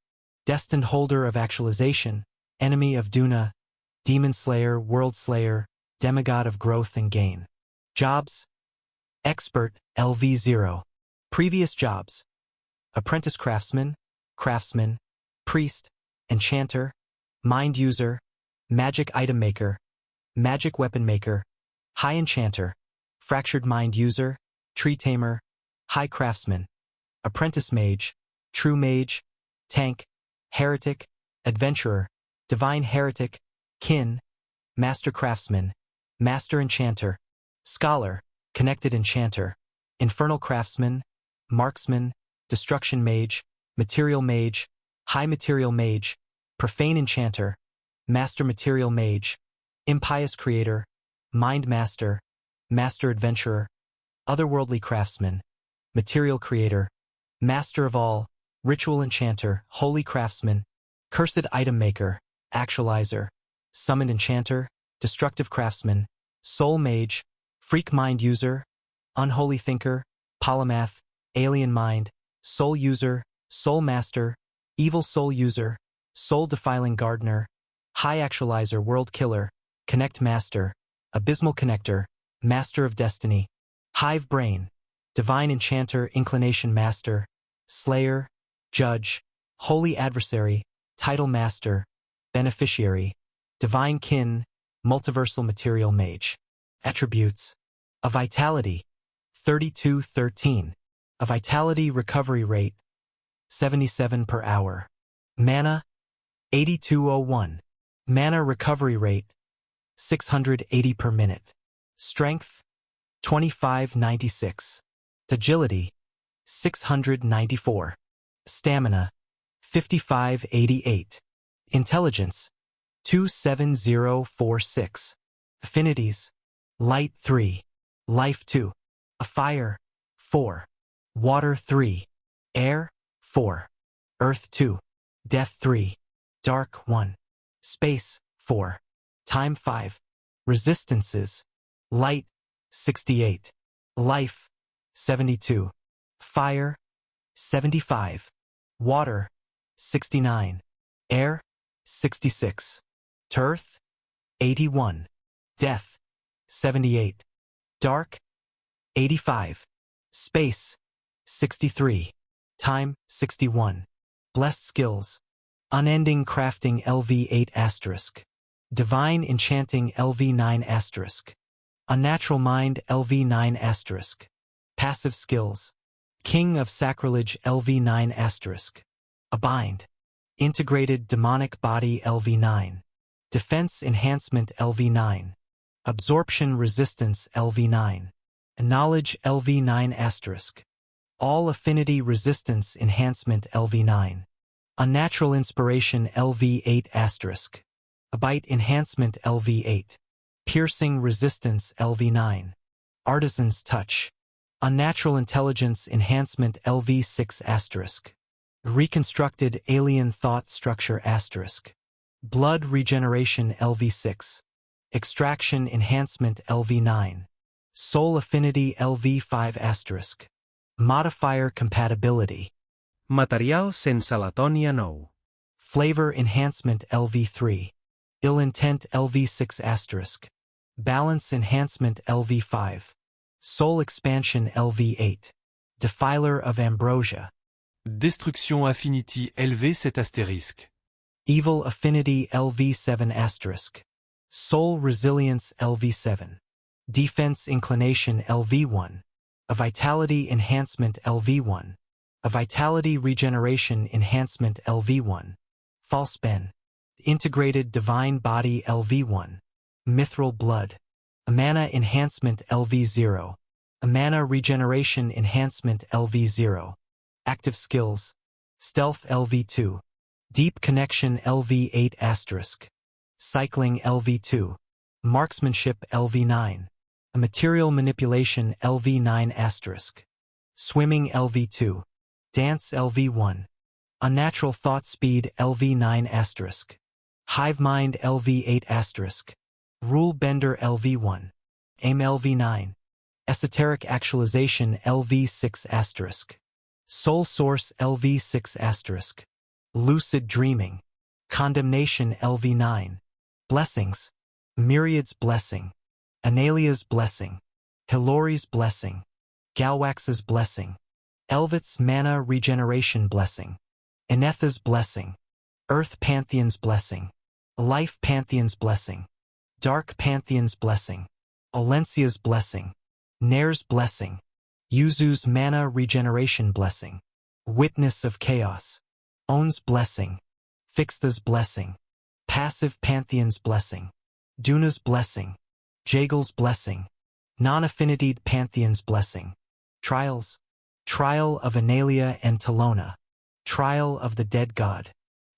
Destined Holder of Actualization, Enemy of Duna, Demon Slayer, World Slayer, Demigod of Growth and Gain. Jobs: Expert, LV0. Previous jobs: Apprentice Craftsman, Craftsman, Priest, Enchanter, Mind User, Magic Item Maker, Magic Weapon Maker, High Enchanter, Fractured Mind User, Tree Tamer, High Craftsman, Apprentice Mage, True Mage, Tank, Heretic, Adventurer, Divine Heretic, Kin, Master Craftsman, Master Enchanter, Scholar, Connected Enchanter, Infernal Craftsman, Marksman, Destruction Mage, Material Mage, High Material Mage, Profane Enchanter, Master Material Mage, Impious Creator, Mind Master, Master Adventurer, Otherworldly Craftsman, Material Creator, Master of All, Ritual Enchanter, Holy Craftsman, Cursed Item Maker, Actualizer, Summoned Enchanter, Destructive Craftsman, Soul Mage, Freak Mind User, Unholy Thinker, Polymath, Alien Mind, Soul User, Soul Master, Evil Soul User, Soul Defiling Gardener, High Actualizer World Killer, Connect Master, Abysmal Connector, Master of Destiny, Hive Brain, Divine Enchanter Inclination Master, Slayer, Judge, Holy Adversary, Title Master, Beneficiary, Divine Kin, Multiversal Material Mage. Attributes: a Vitality, 3213. A Vitality Recovery Rate, 77 per hour. Mana, 8201. Mana Recovery Rate, 680 per minute. Strength, 2596. Agility, 694. Stamina, 5588. Intelligence, 27046. Affinities: Light 3, Life 2, Fire 4, Water 3, Air 4, Earth 2, Death 3, Dark 1, Space 4, Time 5. Resistances: Light 68, Life 72, Fire 75, Water 69, Air 66, Earth 81, Death 78, Dark 85, Space 63, Time 61. Blessed Skills: Unending Crafting LV8*, Divine Enchanting LV9*, Unnatural Mind LV9*, Passive Skills: King of Sacrilege LV9*, Abind, Integrated Demonic Body LV9, Defense Enhancement LV9, Absorption Resistance LV9, Knowledge LV9*, All Affinity Resistance Enhancement LV9, Unnatural Inspiration LV8*, Bite Enhancement LV8, Piercing Resistance LV9, Artisan's Touch, Unnatural Intelligence Enhancement LV6*, Reconstructed Alien Thought Structure *, Blood Regeneration LV6, Extraction Enhancement LV9, Soul Affinity LV5*, Modifier Compatibility, Material sense Latonia No. Flavor Enhancement LV3, Ill Intent LV6*, Balance Enhancement LV5, Soul Expansion LV8, Defiler of Ambrosia, Destruction Affinity LV7*, Evil Affinity LV7*, Soul Resilience LV7, Defense Inclination LV1, a Vitality Enhancement LV1, a Vitality Regeneration Enhancement LV1, False Ben, Integrated Divine Body LV1, Mithril Blood, a Mana Enhancement LV0, a Mana Regeneration Enhancement LV0, Active Skills: Stealth LV2, Deep Connection LV8*, Cycling LV2, Marksmanship LV9, a Material Manipulation LV9*, Swimming LV2, Dance LV1, Unnatural Thought Speed LV9*, Hive Mind LV8*, Rule Bender LV1, Aim LV9, Esoteric Actualization LV6*, Soul Source LV6*, Lucid Dreaming, Condemnation LV9, Blessings: Myriad's Blessing, Analia's Blessing, Hilori's Blessing, Galwax's Blessing, Elvet's Mana Regeneration Blessing, Enetha's Blessing, Earth Pantheon's Blessing, Life Pantheon's Blessing, Dark Pantheon's Blessing, Olencia's Blessing, Nair's Blessing, Yuzu's Mana Regeneration Blessing, Witness of Chaos, On's Blessing, Fixtha's Blessing, Passive Pantheon's Blessing, Duna's Blessing, Jagel's Blessing, Non-Affinitied Pantheon's Blessing, Trials: Trial of Analia and Talona, Trial of the Dead God,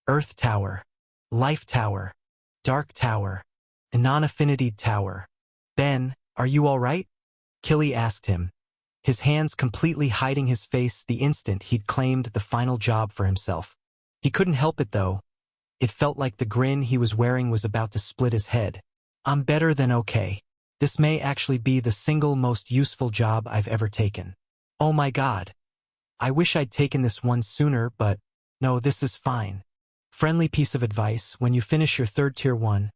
Earth Tower, Life Tower, Dark Tower, Non-Affinitied Tower. Ben, are you all right? Killy asked him, his hands completely hiding his face the instant he'd claimed the final job for himself. He couldn't help it though. It felt like the grin he was wearing was about to split his head. I'm better than okay. This may actually be the single most useful job I've ever taken. Oh my God. I wish I'd taken this one sooner, but no, this is fine. Friendly piece of advice: when you finish your third tier 1,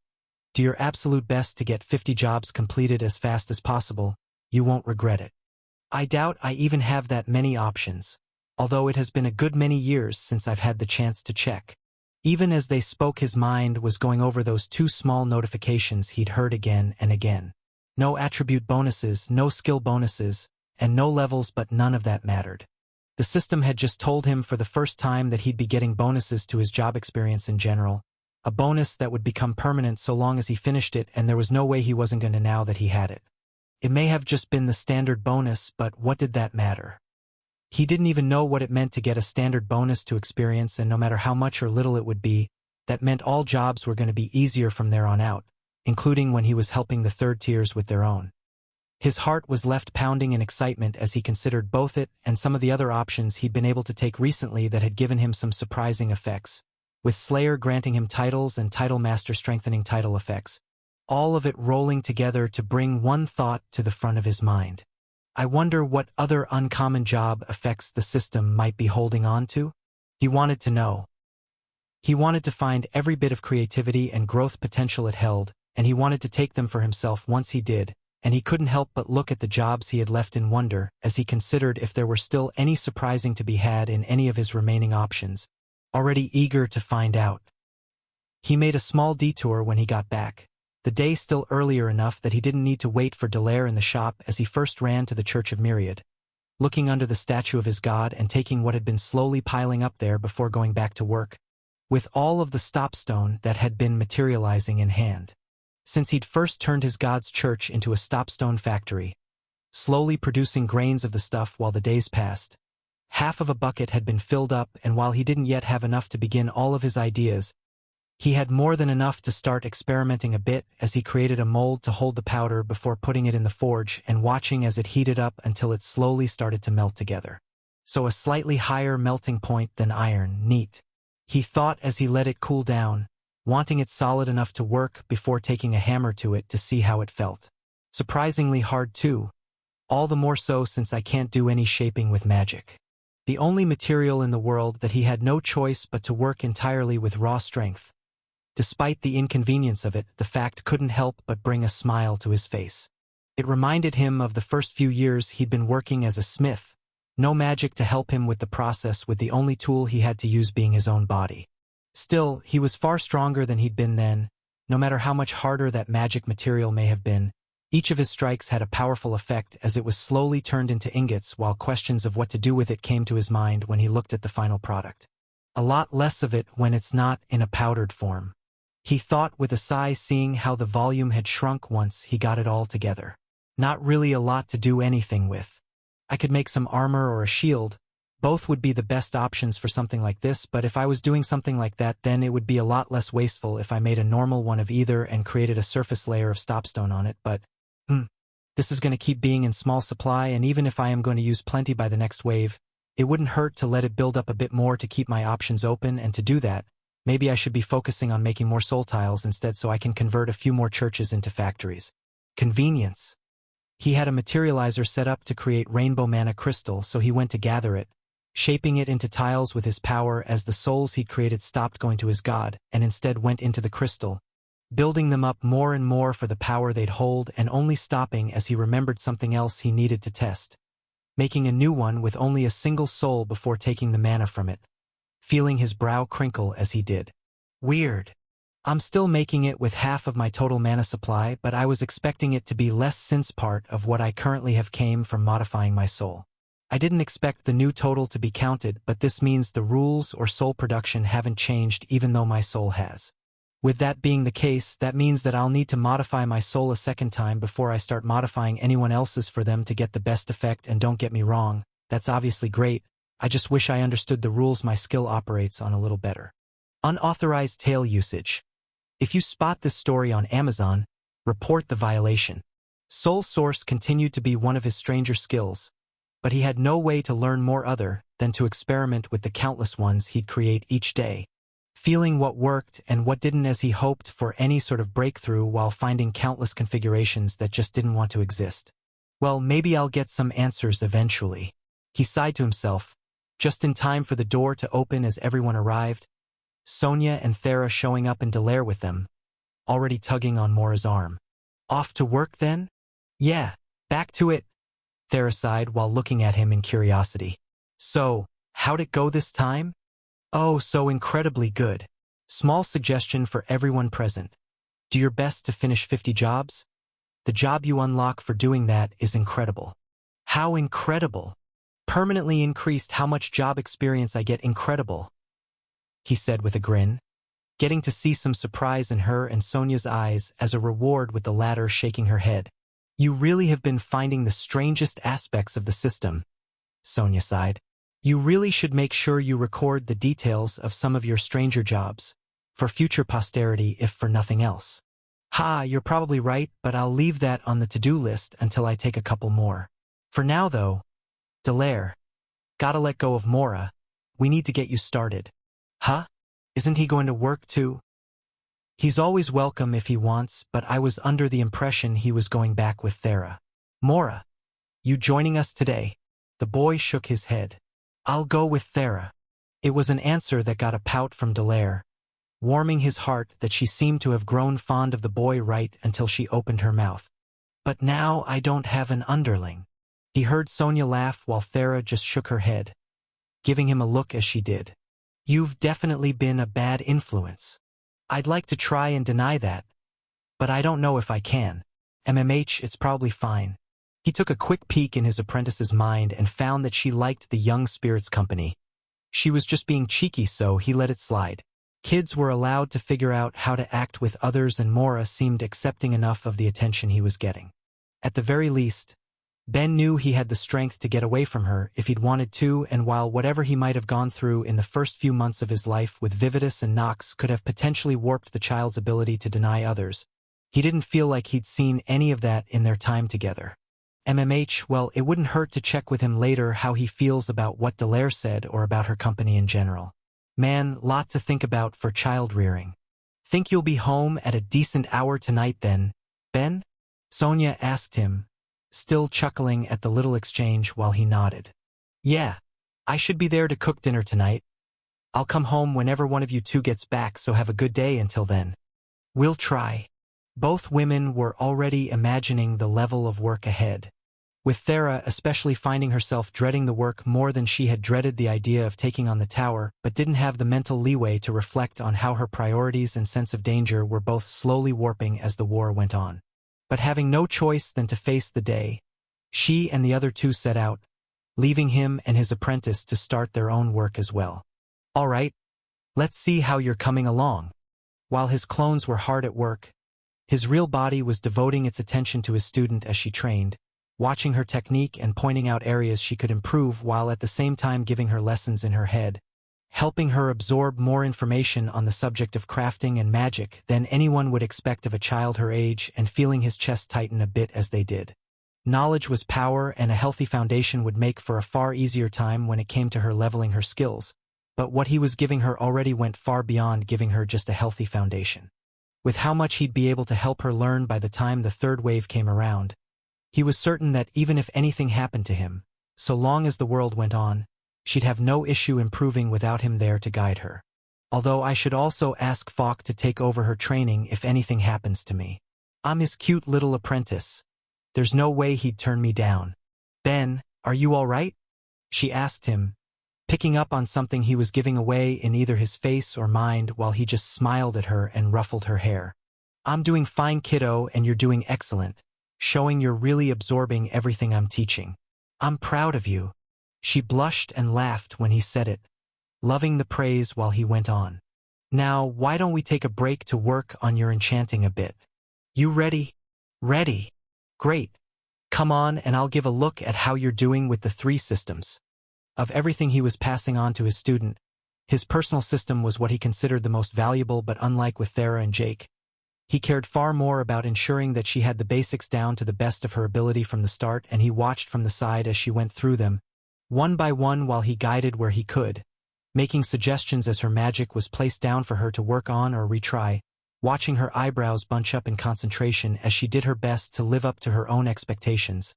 do your absolute best to get 50 jobs completed as fast as possible. You won't regret it. I doubt I even have that many options, although it has been a good many years since I've had the chance to check. Even as they spoke, his mind was going over those 2 small notifications he'd heard again and again. No attribute bonuses, no skill bonuses, and no levels, but none of that mattered. The system had just told him for the first time that he'd be getting bonuses to his job experience in general, a bonus that would become permanent so long as he finished it, and there was no way he wasn't going to now that he had it. It may have just been the standard bonus, but what did that matter? He didn't even know what it meant to get a standard bonus to experience, and no matter how much or little it would be, that meant all jobs were going to be easier from there on out, including when he was helping the third tiers with their own. His heart was left pounding in excitement as he considered both it and some of the other options he'd been able to take recently that had given him some surprising effects, with Slayer granting him titles and Title Master strengthening title effects, all of it rolling together to bring one thought to the front of his mind. I wonder what other uncommon job effects the system might be holding on to? He wanted to know. He wanted to find every bit of creativity and growth potential it held, and he wanted to take them for himself once he did, and he couldn't help but look at the jobs he had left in wonder as he considered if there were still any surprising to be had in any of his remaining options, already eager to find out. He made a small detour when he got back, the day still earlier enough that he didn't need to wait for Dallaire in the shop as he first ran to the Church of Myriad, looking under the statue of his god and taking what had been slowly piling up there before going back to work, with all of the stopstone that had been materializing in hand. Since he'd first turned his god's church into a stopstone factory, slowly producing grains of the stuff while the days passed, half of a bucket had been filled up, and while he didn't yet have enough to begin all of his ideas, he had more than enough to start experimenting a bit as he created a mold to hold the powder before putting it in the forge and watching as it heated up until it slowly started to melt together. So a slightly higher melting point than iron, neat. He thought as he let it cool down, wanting it solid enough to work before taking a hammer to it to see how it felt. Surprisingly hard too, all the more so since I can't do any shaping with magic. The only material in the world that he had no choice but to work entirely with raw strength. Despite the inconvenience of it, the fact couldn't help but bring a smile to his face. It reminded him of the first few years he'd been working as a smith, no magic to help him with the process, with the only tool he had to use being his own body. Still, he was far stronger than he'd been then, no matter how much harder that magic material may have been. Each of his strikes had a powerful effect as it was slowly turned into ingots, while questions of what to do with it came to his mind when he looked at the final product. A lot less of it when it's not in a powdered form. He thought with a sigh, seeing how the volume had shrunk once he got it all together. Not really a lot to do anything with. I could make some armor or a shield. Both would be the best options for something like this, but if I was doing something like that, then it would be a lot less wasteful if I made a normal one of either and created a surface layer of stopstone on it, but this is going to keep being in small supply, and even if I am going to use plenty by the next wave, it wouldn't hurt to let it build up a bit more to keep my options open, and to do that, maybe I should be focusing on making more soul tiles instead so I can convert a few more churches into factories. Convenience. He had a materializer set up to create rainbow mana crystal, so he went to gather it, shaping it into tiles with his power as the souls he'd created stopped going to his god and instead went into the crystal, building them up more and more for the power they'd hold, and only stopping as he remembered something else he needed to test, making a new one with only a single soul before taking the mana from it, feeling his brow crinkle as he did. Weird. I'm still making it with half of my total mana supply, but I was expecting it to be less since part of what I currently have came from modifying my soul. I didn't expect the new total to be counted, but this means the rules or soul production haven't changed even though my soul has. With that being the case, that means that I'll need to modify my soul a second time before I start modifying anyone else's for them to get the best effect, and don't get me wrong, that's obviously great, I just wish I understood the rules my skill operates on a little better. Unauthorized tail usage. If you spot this story on Amazon, report the violation. Soul Source continued to be one of his stranger skills, but he had no way to learn more other than to experiment with the countless ones he'd create each day, feeling what worked and what didn't as he hoped for any sort of breakthrough while finding countless configurations that just didn't want to exist. Well, maybe I'll get some answers eventually. He sighed to himself, just in time for the door to open as everyone arrived, Sonia and Thera showing up and Dallaire with them, already tugging on Mora's arm. Off to work then? Yeah, back to it, Thera sighed while looking at him in curiosity. So, how'd it go this time? Oh, so incredibly good. Small suggestion for everyone present. Do your best to finish 50 jobs. The job you unlock for doing that is incredible. How incredible! Permanently increased how much job experience I get. Incredible, he said with a grin, getting to see some surprise in her and Sonia's eyes as a reward, with the latter shaking her head. You really have been finding the strangest aspects of the system, Sonia sighed. You really should make sure you record the details of some of your stranger jobs, for future posterity if for nothing else. Ha, you're probably right, but I'll leave that on the to-do list until I take a couple more. For now though, Dallaire, gotta let go of Mora. We need to get you started. Huh? Isn't he going to work too? He's always welcome if he wants, but I was under the impression he was going back with Thera. Mora, you joining us today? The boy shook his head. I'll go with Thera. It was an answer that got a pout from Dallaire, warming his heart that she seemed to have grown fond of the boy right until she opened her mouth. But now I don't have an underling. He heard Sonia laugh while Thera just shook her head, giving him a look as she did. You've definitely been a bad influence. I'd like to try and deny that, but I don't know if I can. It's probably fine. He took a quick peek in his apprentice's mind and found that she liked the young spirit's company. She was just being cheeky, so he let it slide. Kids were allowed to figure out how to act with others, and Mora seemed accepting enough of the attention he was getting. At the very least, Ben knew he had the strength to get away from her if he'd wanted to, and while whatever he might have gone through in the first few months of his life with Vividus and Nox could have potentially warped the child's ability to deny others, he didn't feel like he'd seen any of that in their time together. Well, it wouldn't hurt to check with him later how he feels about what Dallaire said or about her company in general. Man, lot to think about for child rearing. Think you'll be home at a decent hour tonight then, Ben? Sonia asked him, still chuckling at the little exchange while he nodded. Yeah, I should be there to cook dinner tonight. I'll come home whenever one of you two gets back, so have a good day until then. We'll try. Both women were already imagining the level of work ahead, with Thera especially finding herself dreading the work more than she had dreaded the idea of taking on the tower, but didn't have the mental leeway to reflect on how her priorities and sense of danger were both slowly warping as the war went on. But having no choice than to face the day, she and the other two set out, leaving him and his apprentice to start their own work as well. All right, let's see how you're coming along. While his clones were hard at work, his real body was devoting its attention to his student as she trained, watching her technique and pointing out areas she could improve while at the same time giving her lessons in her head, helping her absorb more information on the subject of crafting and magic than anyone would expect of a child her age, and feeling his chest tighten a bit as they did. Knowledge was power, and a healthy foundation would make for a far easier time when it came to her leveling her skills, but what he was giving her already went far beyond giving her just a healthy foundation. With how much he'd be able to help her learn by the time the third wave came around, he was certain that even if anything happened to him, so long as the world went on, she'd have no issue improving without him there to guide her. Although I should also ask Falk to take over her training if anything happens to me. I'm his cute little apprentice. There's no way he'd turn me down. Ben, are you all right? She asked him, picking up on something he was giving away in either his face or mind while he just smiled at her and ruffled her hair. I'm doing fine, kiddo, and you're doing excellent, showing you're really absorbing everything I'm teaching. I'm proud of you. She blushed and laughed when he said it, loving the praise while he went on. Now, why don't we take a break to work on your enchanting a bit? You ready? Ready. Great. Come on and I'll give a look at how you're doing with the 3 systems. Of everything he was passing on to his student, his personal system was what he considered the most valuable, but unlike with Thera and Jake, He cared far more about ensuring that she had the basics down to the best of her ability from the start, and he watched from the side as she went through them, one by one, while he guided where he could, making suggestions as her magic was placed down for her to work on or retry, watching her eyebrows bunch up in concentration as she did her best to live up to her own expectations,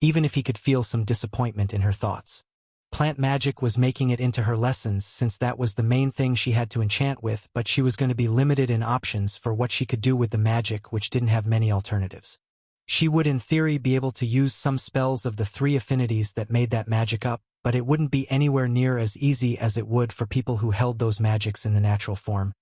even if he could feel some disappointment in her thoughts. Plant magic was making it into her lessons, since that was the main thing she had to enchant with, but she was going to be limited in options for what she could do with the magic, which didn't have many alternatives. She would in theory be able to use some spells of the 3 affinities that made that magic up, but it wouldn't be anywhere near as easy as it would for people who held those magics in the natural form.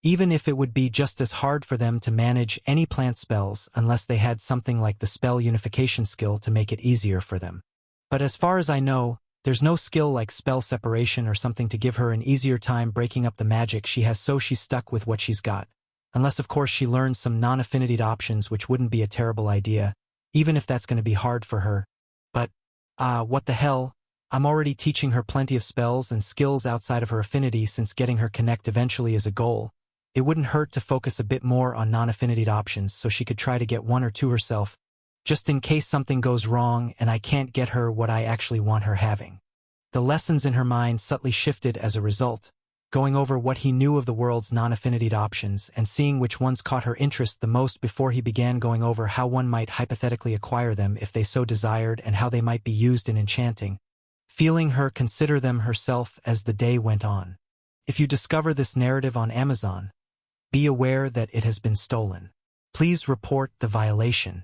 Even if it would be just as hard for them to manage any plant spells unless they had something like the spell unification skill to make it easier for them. But as far as I know, there's no skill like spell separation or something to give her an easier time breaking up the magic she has, so she's stuck with what she's got. Unless of course she learns some non-affinityed options, which wouldn't be a terrible idea, even if that's going to be hard for her. But, what the hell? I'm already teaching her plenty of spells and skills outside of her affinity, since getting her connect eventually is a goal. It wouldn't hurt to focus a bit more on non-affinityed options so she could try to get 1 or 2 herself, just in case something goes wrong and I can't get her what I actually want her having. The lessons in her mind subtly shifted as a result, going over what he knew of the world's non-affinityed options and seeing which ones caught her interest the most before he began going over how one might hypothetically acquire them if they so desired and how they might be used in enchanting, feeling her consider them herself as the day went on. If you discover this narrative on Amazon, be aware that it has been stolen. Please report the violation.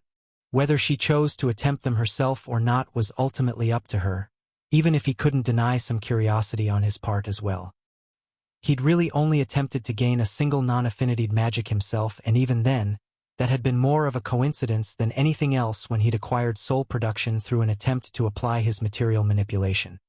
Whether she chose to attempt them herself or not was ultimately up to her, even if he couldn't deny some curiosity on his part as well. He'd really only attempted to gain a single non-affinitied magic himself, and even then, that had been more of a coincidence than anything else when he'd acquired soul production through an attempt to apply his material manipulation.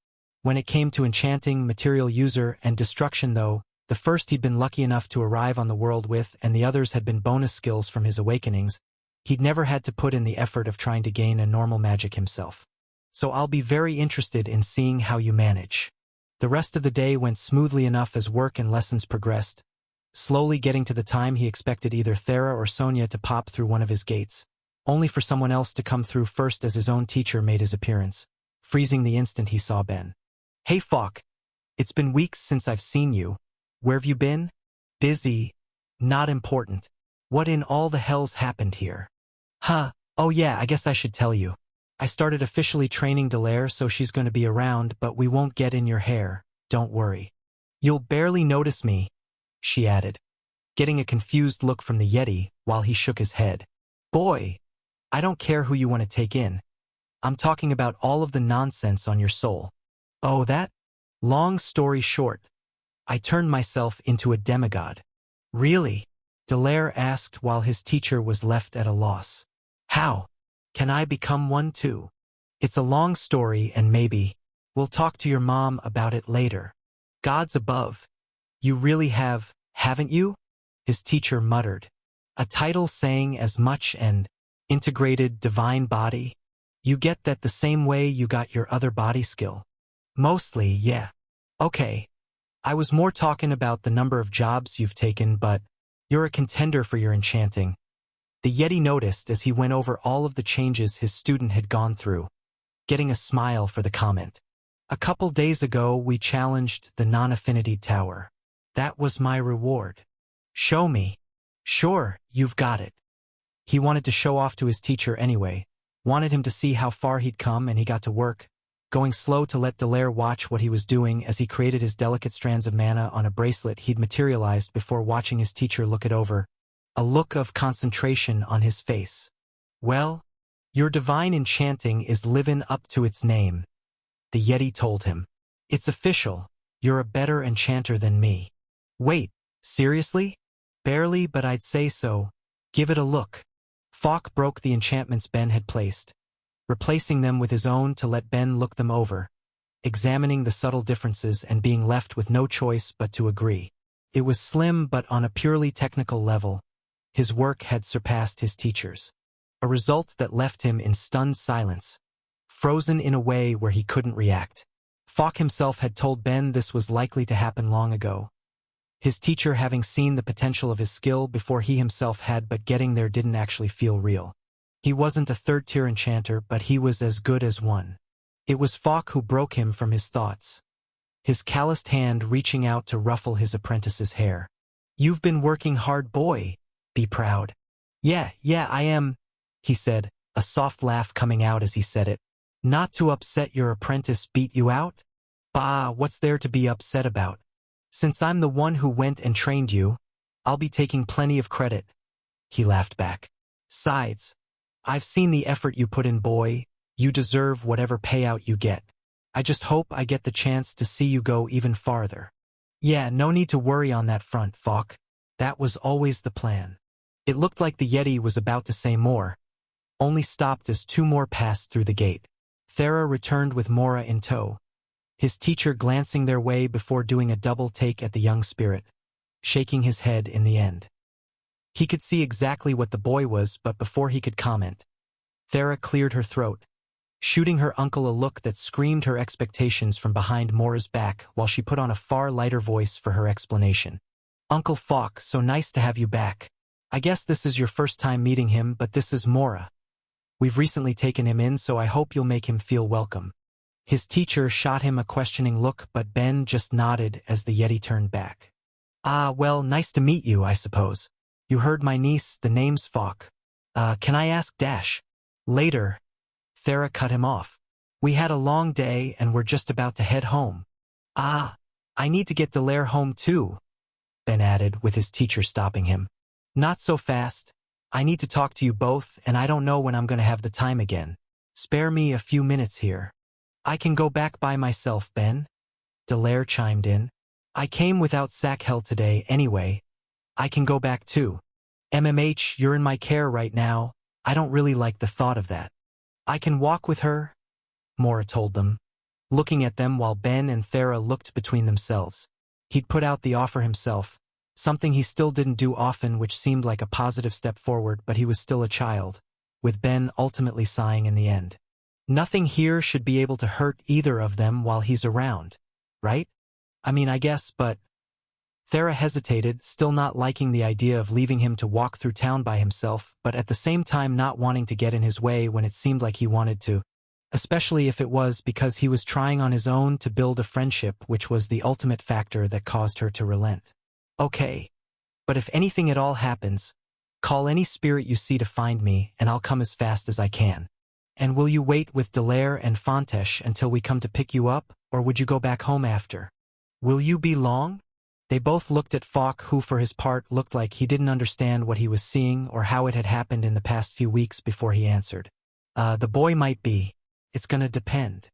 When it came to enchanting, material user, and destruction though, the first he'd been lucky enough to arrive on the world with, and the others had been bonus skills from his awakenings, he'd never had to put in the effort of trying to gain a normal magic himself. So I'll be very interested in seeing how you manage. The rest of the day went smoothly enough as work and lessons progressed, slowly getting to the time he expected either Thera or Sonia to pop through one of his gates, only for someone else to come through first as his own teacher made his appearance, freezing the instant he saw Ben. "Hey Falk, it's been weeks since I've seen you. Where've you been?" "Busy. Not important. What in all the hell's happened here?" "Huh, oh yeah, I guess I should tell you. I started officially training Delaire, so she's going to be around, but we won't get in your hair, don't worry. You'll barely notice me," she added, getting a confused look from the Yeti while he shook his head. "Boy, I don't care who you want to take in. I'm talking about all of the nonsense on your soul." "Oh, that? Long story short, I turned myself into a demigod." "Really?" Delaire asked while his teacher was left at a loss. "How? Can I become one too?" "It's a long story, and maybe we'll talk to your mom about it later." "Gods above. You really have, haven't you?" his teacher muttered. "A title saying as much, and integrated divine body? You get that the same way you got your other body skill?" "Mostly, yeah." "Okay. I was more talking about the number of jobs you've taken, but you're a contender for your enchanting." The Yeti noticed as he went over all of the changes his student had gone through, getting a smile for the comment. "A couple days ago we challenged the non-affinity tower. That was my reward." "Show me." "Sure, you've got it." He wanted to show off to his teacher anyway, wanted him to see how far he'd come, and he got to work, going slow to let Delaire watch what he was doing as he created his delicate strands of mana on a bracelet he'd materialized before watching his teacher look it over, a look of concentration on his face. "Well, your divine enchanting is livin' up to its name," the Yeti told him. "It's official, you're a better enchanter than me." "Wait, seriously?" "Barely, but I'd say so. Give it a look." Falk broke the enchantments Ben had placed, replacing them with his own to let Ben look them over, examining the subtle differences and being left with no choice but to agree. It was slim, but on a purely technical level, his work had surpassed his teacher's, a result that left him in stunned silence, frozen in a way where he couldn't react. Falk himself had told Ben this was likely to happen long ago, his teacher having seen the potential of his skill before he himself had, but getting there didn't actually feel real. He wasn't a third-tier enchanter, but he was as good as one. It was Falk who broke him from his thoughts, his calloused hand reaching out to ruffle his apprentice's hair. "You've been working hard, boy. Be proud." Yeah, I am," he said, a soft laugh coming out as he said it. "Not to upset your apprentice beat you out? Bah, what's there to be upset about? Since I'm the one who went and trained you, I'll be taking plenty of credit." He laughed back. "Sides, I've seen the effort you put in, boy. You deserve whatever payout you get. I just hope I get the chance to see you go even farther." "Yeah, no need to worry on that front, Falk. That was always the plan." It looked like the Yeti was about to say more, only stopped as two more passed through the gate. Thera returned with Mora in tow, his teacher glancing their way before doing a double take at the young spirit, shaking his head in the end. He could see exactly what the boy was, but before he could comment, Thera cleared her throat, shooting her uncle a look that screamed her expectations from behind Mora's back while she put on a far lighter voice for her explanation. "Uncle Falk, so nice to have you back. I guess this is your first time meeting him, but this is Mora. We've recently taken him in, so I hope you'll make him feel welcome." His teacher shot him a questioning look, but Ben just nodded as the Yeti turned back. "Ah, well, nice to meet you, I suppose. You heard my niece, the name's Falk. Can I ask Dash?" "Later." Thera cut him off. "We had a long day and we're just about to head home." "Ah, I need to get Delaire home too," Ben added, with his teacher stopping him. "Not so fast. I need to talk to you both, and I don't know when I'm going to have the time again. Spare me a few minutes here." "I can go back by myself, Ben," Delaire chimed in. "I came without Sakhel today anyway. I can go back too. MMH, you're in my care right now. I don't really like the thought of that." "I can walk with her," Mora told them, looking at them while Ben and Thera looked between themselves. He'd put out the offer himself, something he still didn't do often, which seemed like a positive step forward, but he was still a child, with Ben ultimately sighing in the end. Nothing here should be able to hurt either of them while he's around, right? I mean, I guess, but... Thera hesitated, still not liking the idea of leaving him to walk through town by himself, but at the same time not wanting to get in his way when it seemed like he wanted to, especially if it was because he was trying on his own to build a friendship, which was the ultimate factor that caused her to relent. "Okay, but if anything at all happens, call any spirit you see to find me, and I'll come as fast as I can. And will you wait with Delaire and Fontesh until we come to pick you up, or would you go back home after? Will you be long?" They both looked at Falk, who for his part looked like he didn't understand what he was seeing or how it had happened in the past few weeks before he answered. The boy might be. It's gonna depend."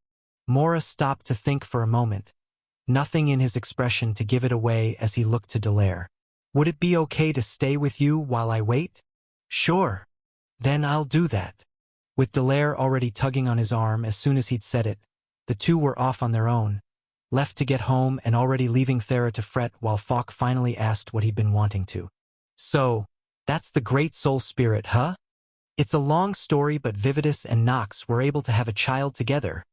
Mora stopped to think for a moment, nothing in his expression to give it away as he looked to Delaire. "Would it be okay to stay with you while I wait?" "Sure. Then I'll do that." With Delaire already tugging on his arm as soon as he'd said it, the two were off on their own, left to get home and already leaving Thera to fret while Falk finally asked what he'd been wanting to. "So, that's the great soul spirit, huh? It's a long story, but Vividus and Nox were able to have a child together,"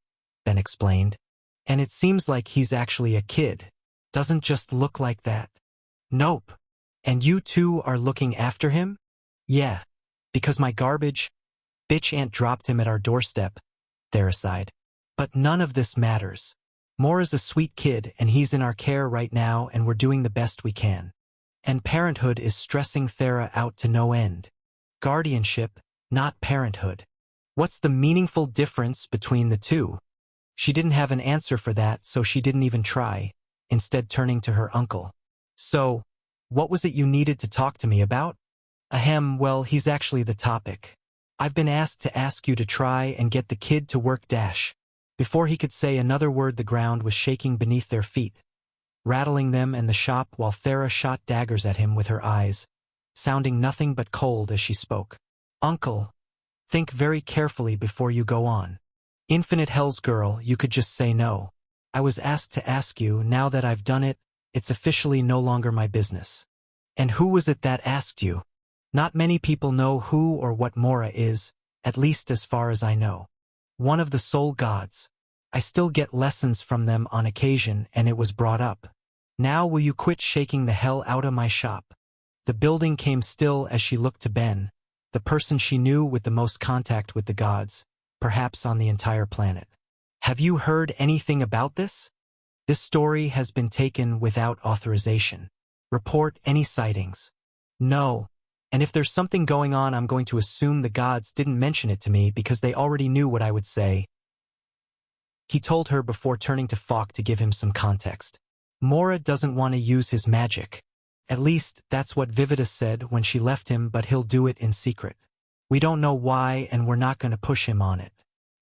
Ben explained. "And it seems like he's actually a kid. Doesn't just look like that." "Nope. And you two are looking after him?" "Yeah, because my garbage bitch aunt dropped him at our doorstep," Thera sighed. "But none of this matters. Mora's a sweet kid, and he's in our care right now, and we're doing the best we can. And parenthood is stressing Thera out to no end. Guardianship, not parenthood. What's the meaningful difference between the two?" She didn't have an answer for that, so she didn't even try, instead turning to her uncle. "So, what was it you needed to talk to me about?" "Ahem, well, he's actually the topic. I've been asked to ask you to try and get the kid to work Dash." Before he could say another word, the ground was shaking beneath their feet, rattling them and the shop while Thera shot daggers at him with her eyes, sounding nothing but cold as she spoke. "Uncle, think very carefully before you go on. Infinite Hell's girl, you could just say no. I was asked to ask you, now that I've done it, it's officially no longer my business." "And who was it that asked you?" "Not many people know who or what Mora is, at least as far as I know. One of the soul gods. I still get lessons from them on occasion, and it was brought up. Now will you quit shaking the hell out of my shop? The building came still as she looked to Ben, the person she knew with the most contact with the gods, perhaps on the entire planet. Have you heard anything about this? This story has been taken without authorization. Report any sightings. No. And if there's something going on, I'm going to assume the gods didn't mention it to me because they already knew what I would say. He told her before turning to Falk to give him some context. Mora doesn't want to use his magic. At least, that's what Vivida said when she left him, but he'll do it in secret. We don't know why, and we're not going to push him on it.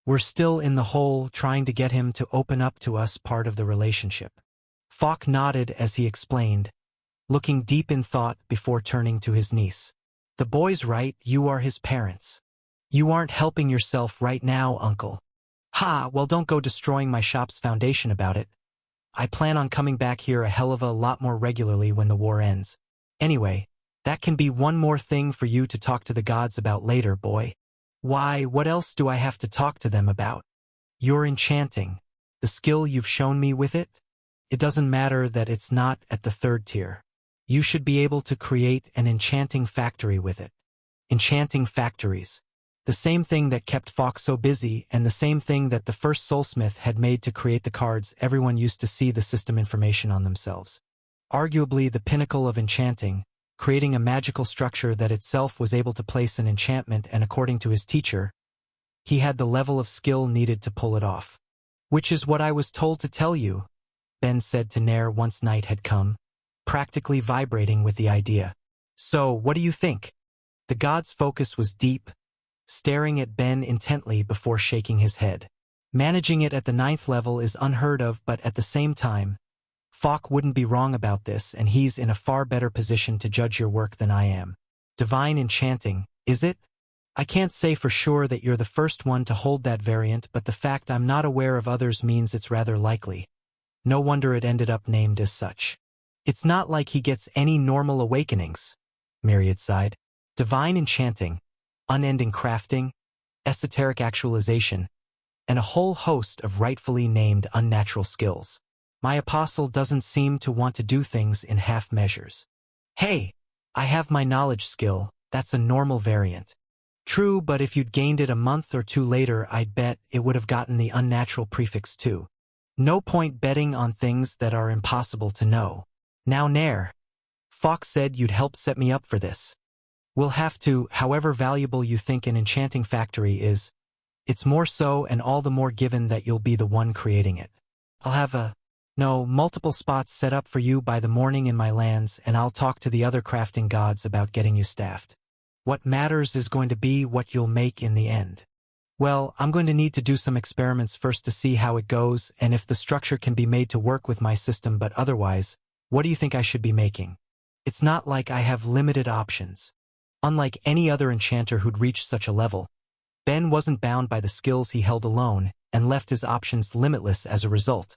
We're still in the hole, trying to get him to open up to us part of the relationship. Falk nodded as he explained, looking deep in thought before turning to his niece. The boy's right, you are his parents. You aren't helping yourself right now, uncle. Ha, well, don't go destroying my shop's foundation about it. I plan on coming back here a hell of a lot more regularly when the war ends. Anyway, that can be one more thing for you to talk to the gods about later, boy. Why, what else do I have to talk to them about? Your enchanting. The skill you've shown me with it? It doesn't matter that it's not at the 3rd tier. You should be able to create an enchanting factory with it. Enchanting factories. The same thing that kept Falk so busy, and the same thing that the first soulsmith had made to create the cards everyone used to see the system information on themselves. Arguably the pinnacle of enchanting, creating a magical structure that itself was able to place an enchantment, and according to his teacher, he had the level of skill needed to pull it off. Which is what I was told to tell you, Ben said to Nair once night had come, practically vibrating with the idea. So, what do you think? The god's focus was deep, staring at Ben intently before shaking his head. Managing it at the 9th level is unheard of, but at the same time, Falk wouldn't be wrong about this, and he's in a far better position to judge your work than I am. Divine enchanting, is it? I can't say for sure that you're the first one to hold that variant, but the fact I'm not aware of others means it's rather likely. No wonder it ended up named as such. It's not like he gets any normal awakenings, Myriad sighed. Divine enchanting, unending crafting, esoteric actualization, and a whole host of rightfully named unnatural skills. My apostle doesn't seem to want to do things in half measures. Hey, I have my knowledge skill, that's a normal variant. True, but if you'd gained it a month or two later, I'd bet it would have gotten the unnatural prefix too. No point betting on things that are impossible to know. Now Nair, Falk said you'd help set me up for this. We'll have to, however valuable you think an enchanting factory is. It's more so, and all the more given that you'll be the one creating it. I'll have multiple spots set up for you by the morning in my lands, and I'll talk to the other crafting gods about getting you staffed. What matters is going to be what you'll make in the end. Well, I'm going to need to do some experiments first to see how it goes, and if the structure can be made to work with my system, but otherwise, what do you think I should be making? It's not like I have limited options. Unlike any other enchanter who'd reached such a level, Ben wasn't bound by the skills he held alone, and left his options limitless as a result.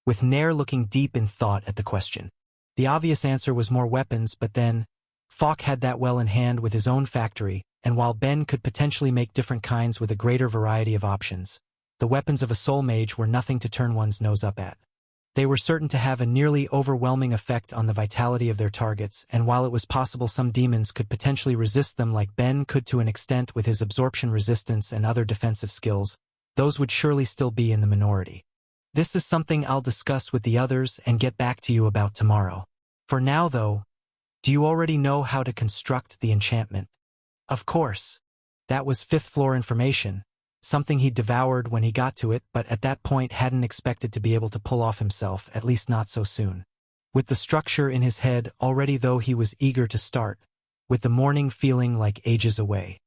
With Nair looking deep in thought at the question. The obvious answer was more weapons, but then, Falk had that well in hand with his own factory, and while Ben could potentially make different kinds with a greater variety of options, the weapons of a soul mage were nothing to turn one's nose up at. They were certain to have a nearly overwhelming effect on the vitality of their targets, and while it was possible some demons could potentially resist them like Ben could to an extent with his absorption resistance and other defensive skills, those would surely still be in the minority. This is something I'll discuss with the others and get back to you about tomorrow. For now, though, do you already know how to construct the enchantment? Of course. That was 5th floor information, something he devoured when he got to it, but at that point hadn't expected to be able to pull off himself, at least not so soon. With the structure in his head already, though, he was eager to start, with the morning feeling like ages away.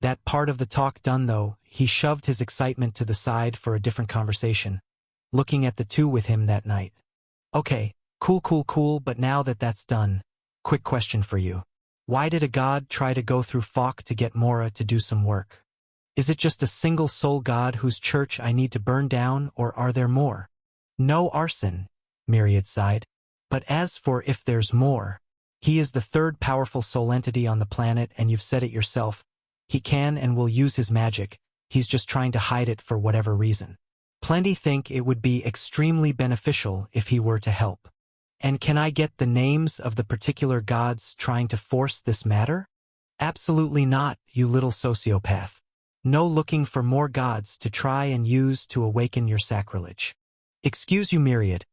That part of the talk done, though, he shoved his excitement to the side for a different conversation, looking at the two with him that night. Okay, cool, but now that that's done, quick question for you. Why did a god try to go through Falk to get Mora to do some work? Is it just a single soul god whose church I need to burn down, or are there more? No arson, Myriad sighed. But as for if there's more, he is the 3rd powerful soul entity on the planet, and you've said it yourself. He can and will use his magic, he's just trying to hide it for whatever reason. Plenty think it would be extremely beneficial if he were to help. And can I get the names of the particular gods trying to force this matter? Absolutely not, you little sociopath. No looking for more gods to try and use to awaken your sacrilege. Excuse you, Myriad.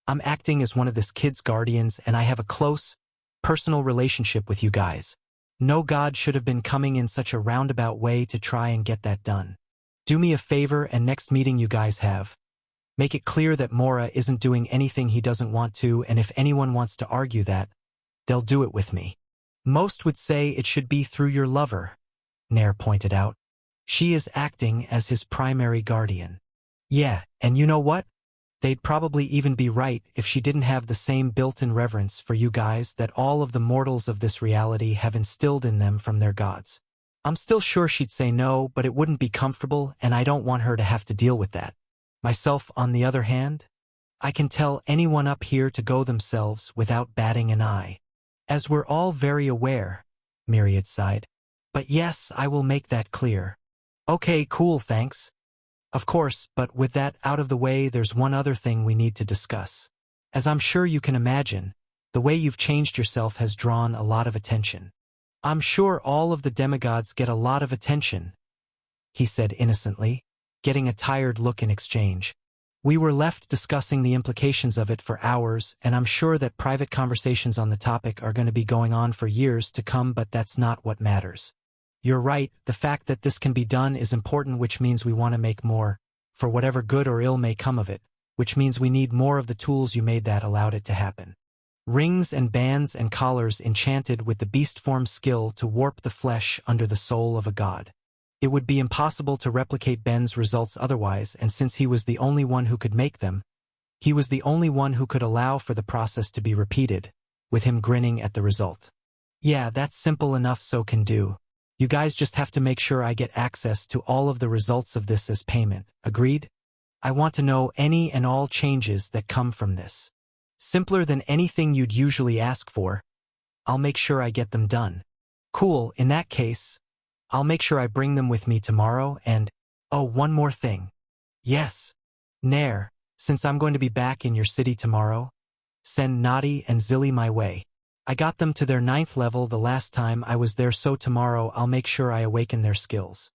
I'm acting as one of this kid's guardians and I have a close, personal relationship with you guys. No god should have been coming in such a roundabout way to try and get that done. Do me a favor and next meeting you guys have, make it clear that Mora isn't doing anything he doesn't want to, and if anyone wants to argue that, they'll do it with me. Most would say it should be through your lover, Nair pointed out. She is acting as his primary guardian. Yeah, and you know what? They'd probably even be right if she didn't have the same built-in reverence for you guys that all of the mortals of this reality have instilled in them from their gods. I'm still sure she'd say no, but it wouldn't be comfortable, and I don't want her to have to deal with that. Myself, on the other hand, I can tell anyone up here to go themselves without batting an eye. As we're all very aware, Myriad sighed. But yes, I will make that clear. Okay, cool, thanks. Of course, but with that out of the way, there's one other thing we need to discuss. As I'm sure you can imagine, the way you've changed yourself has drawn a lot of attention. I'm sure all of the demigods get a lot of attention, he said innocently, getting a tired look in exchange. We were left discussing the implications of it for hours, and I'm sure that private conversations on the topic are going to be going on for years to come, but that's not what matters. You're right, the fact that this can be done is important, which means we want to make more, for whatever good or ill may come of it, which means we need more of the tools you made that allowed it to happen. Rings and bands and collars enchanted with the beast form skill to warp the flesh under the soul of a god. It would be impossible to replicate Ben's results otherwise, and since he was the only one who could make them, he was the only one who could allow for the process to be repeated, with him grinning at the result. Yeah, that's simple enough, so can do. You guys just have to make sure I get access to all of the results of this as payment, agreed? I want to know any and all changes that come from this. Simpler than anything you'd usually ask for. I'll make sure I get them done. Cool, in that case, I'll make sure I bring them with me tomorrow and, oh, one more thing. Yes. Nair, since I'm going to be back in your city tomorrow, send Nadi and Zilly my way. I got them to their 9th level the last time I was there, so tomorrow I'll make sure I awaken their skills.